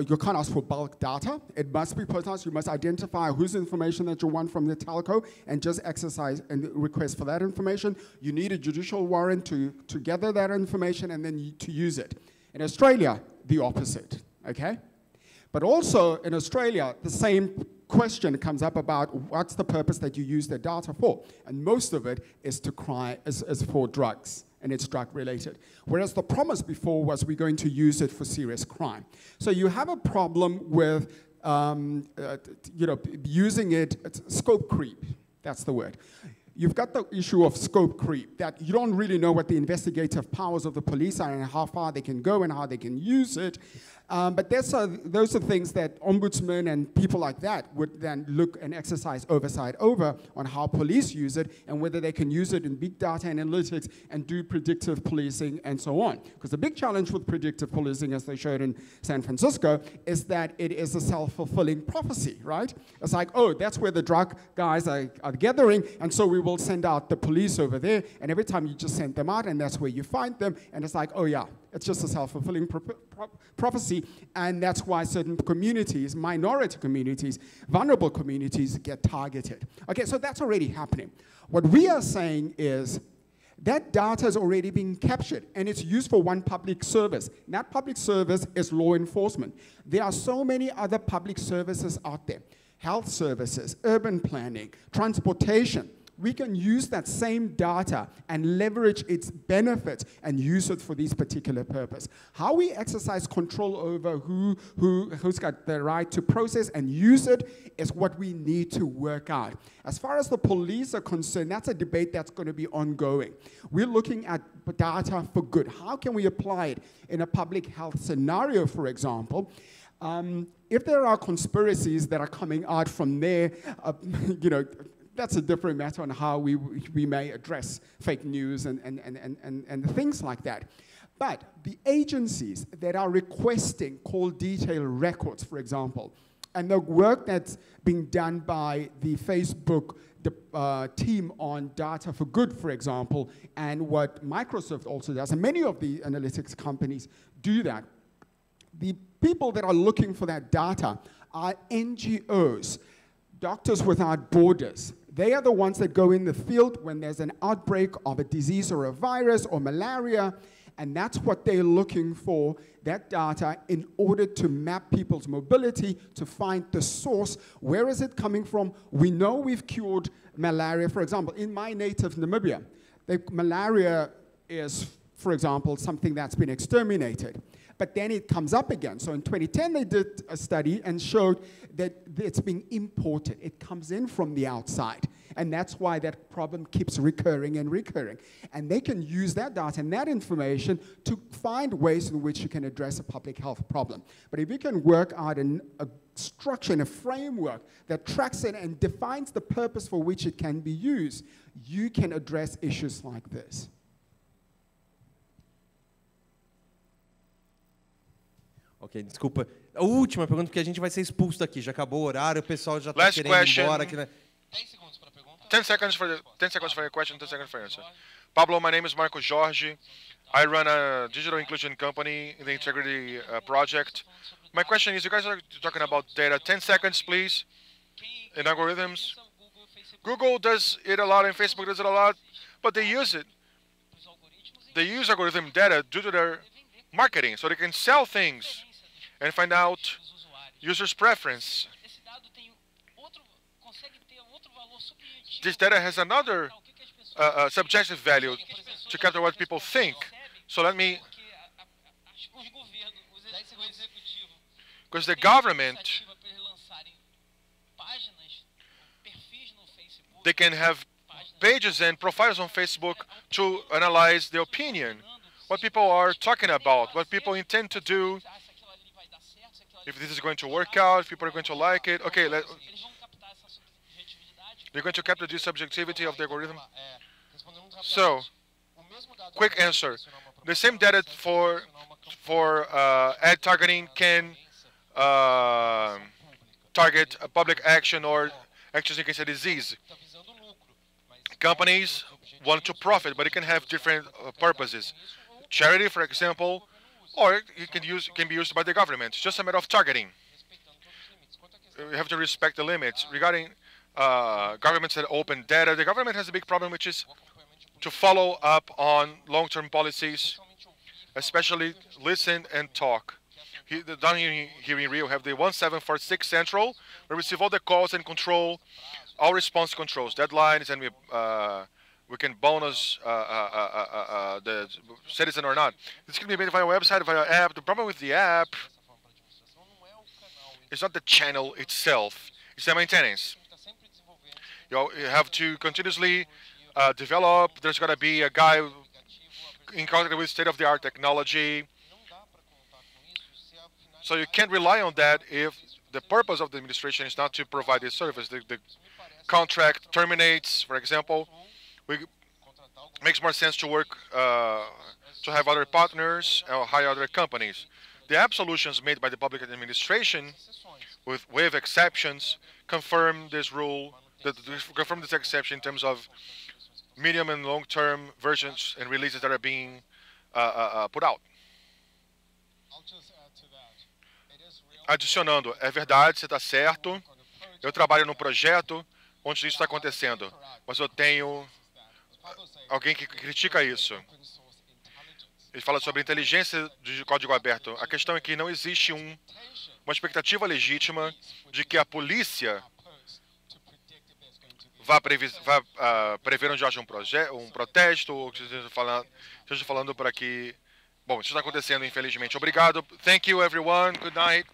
you can't ask for bulk data. It must be personalized. You must identify whose information that you want from the telco and just exercise and request for that information. You need a judicial warrant to gather that information and then to use it. In Australia, the opposite, okay? But also in Australia, the same question comes up about what's the purpose that you use the data for, and most of it is for drugs, and it's drug related. Whereas the promise before was we're going to use it for serious crime. So you have a problem with using it, scope creep, that's the word. You've got the issue of scope creep, that you don't really know what the investigative powers of the police are and how far they can go and how they can use it. But those are things that ombudsmen and people like that would then look and exercise oversight over on how police use it and whether they can use it in big data analytics and do predictive policing and so on. Because the big challenge with predictive policing, as they showed in San Francisco, is that it is a self-fulfilling prophecy, right? It's like, oh, that's where the drug guys are gathering, and so we will send out the police over there, and every time you just send them out, and that's where you find them, and it's like, oh yeah, it's just a self-fulfilling prophecy, and that's why certain communities, minority communities, vulnerable communities get targeted. Okay, so that's already happening. What we are saying is that data is already being captured, and it's used for one public service. And that public service is law enforcement. There are so many other public services out there. Health services, urban planning, transportation. we can use that same data and leverage its benefits and use it for this particular purpose. How we exercise control over who's got the right to process and use it is what we need to work out. As far as the police are concerned, that's a debate that's going to be ongoing. We're looking at data for good. How can we apply it in a public health scenario, for example? If there are conspiracies that are coming out from there, you know, that's a different matter on how we may address fake news and things like that. But the agencies that are requesting call detail records, for example, and the work that's being done by the Facebook team on data for good, for example, and what Microsoft also does, and many of the analytics companies do that. The people that are looking for that data are NGOs, Doctors Without Borders. They are the ones that go in the field when there's an outbreak of a disease or a virus or malaria, and that's what they're looking for, that data, in order to map people's mobility, to find the source. Where is it coming from? We know we've cured malaria. For example, in my native Namibia, malaria is, for example, something that's been exterminated. But then it comes up again. So in 2010, they did a study and showed that it's being imported. It comes in from the outside. And that's why that problem keeps recurring and recurring. And they can use that data and that information to find ways in which you can address a public health problem. But if you can work out a structure and a framework that tracks it and defines the purpose for which it can be used, you can address issues like this. Ok, desculpa. A última pergunta, porque a gente vai ser expulso daqui. Já acabou o horário, o pessoal já está querendo ir embora. Aqui, né? 10 seconds for your question, 10 seconds for your answer. Pablo, my name is Marco Jorge. I run a digital inclusion company in the Integrity project. My question is, you guys are talking about data. 10 seconds, please, and algorithms. Google does it a lot, and Facebook does it a lot, but they use it. They use algorithm data due to their marketing, so they can sell things and find out users' preference. This data has another subjective value to capture what people think. So let me, because the government, they can have pages and profiles on Facebook to analyze the opinion, what people are talking about, what people intend to do, if this is going to work out, if people are going to like it. Okay, they're going to capture the subjectivity of the algorithm. So, quick answer. The same data for ad targeting can target a public action or actions against a disease. Companies want to profit, but it can have different purposes. Charity, for example, or it can be used by the government. It's just a matter of targeting. You have to respect the limits. Regarding governments that open data, the government has a big problem, which is to follow up on long-term policies, especially listen and talk. Down here in Rio, we have the 1746 Central, where we receive all the calls and control, all response controls, deadlines, and we can bonus the citizen or not. This can be made via website, via app. The problem with the app is not the channel itself, it's the maintenance. You have to continuously develop. There's got to be a guy in contact with state-of-the-art technology. So you can't rely on that if the purpose of the administration is not to provide this service. The contract terminates, for example. It makes more sense to work, to have other partners or hire other companies. The app solutions made by the public administration, with exceptions, confirm this rule, confirm this exception in terms of medium and long-term versions and releases that are being put out. Adicionando, é verdade, você está certo. Eu trabalho num projeto onde isso está acontecendo, mas eu tenho alguém que critica isso. Ele fala sobre inteligência de código aberto. A questão é que não existe uma expectativa legítima de que a polícia vá prever onde haja um protesto, ou que esteja falando para que... Bom, isso está acontecendo, infelizmente. Obrigado. Thank you, everyone. Good night.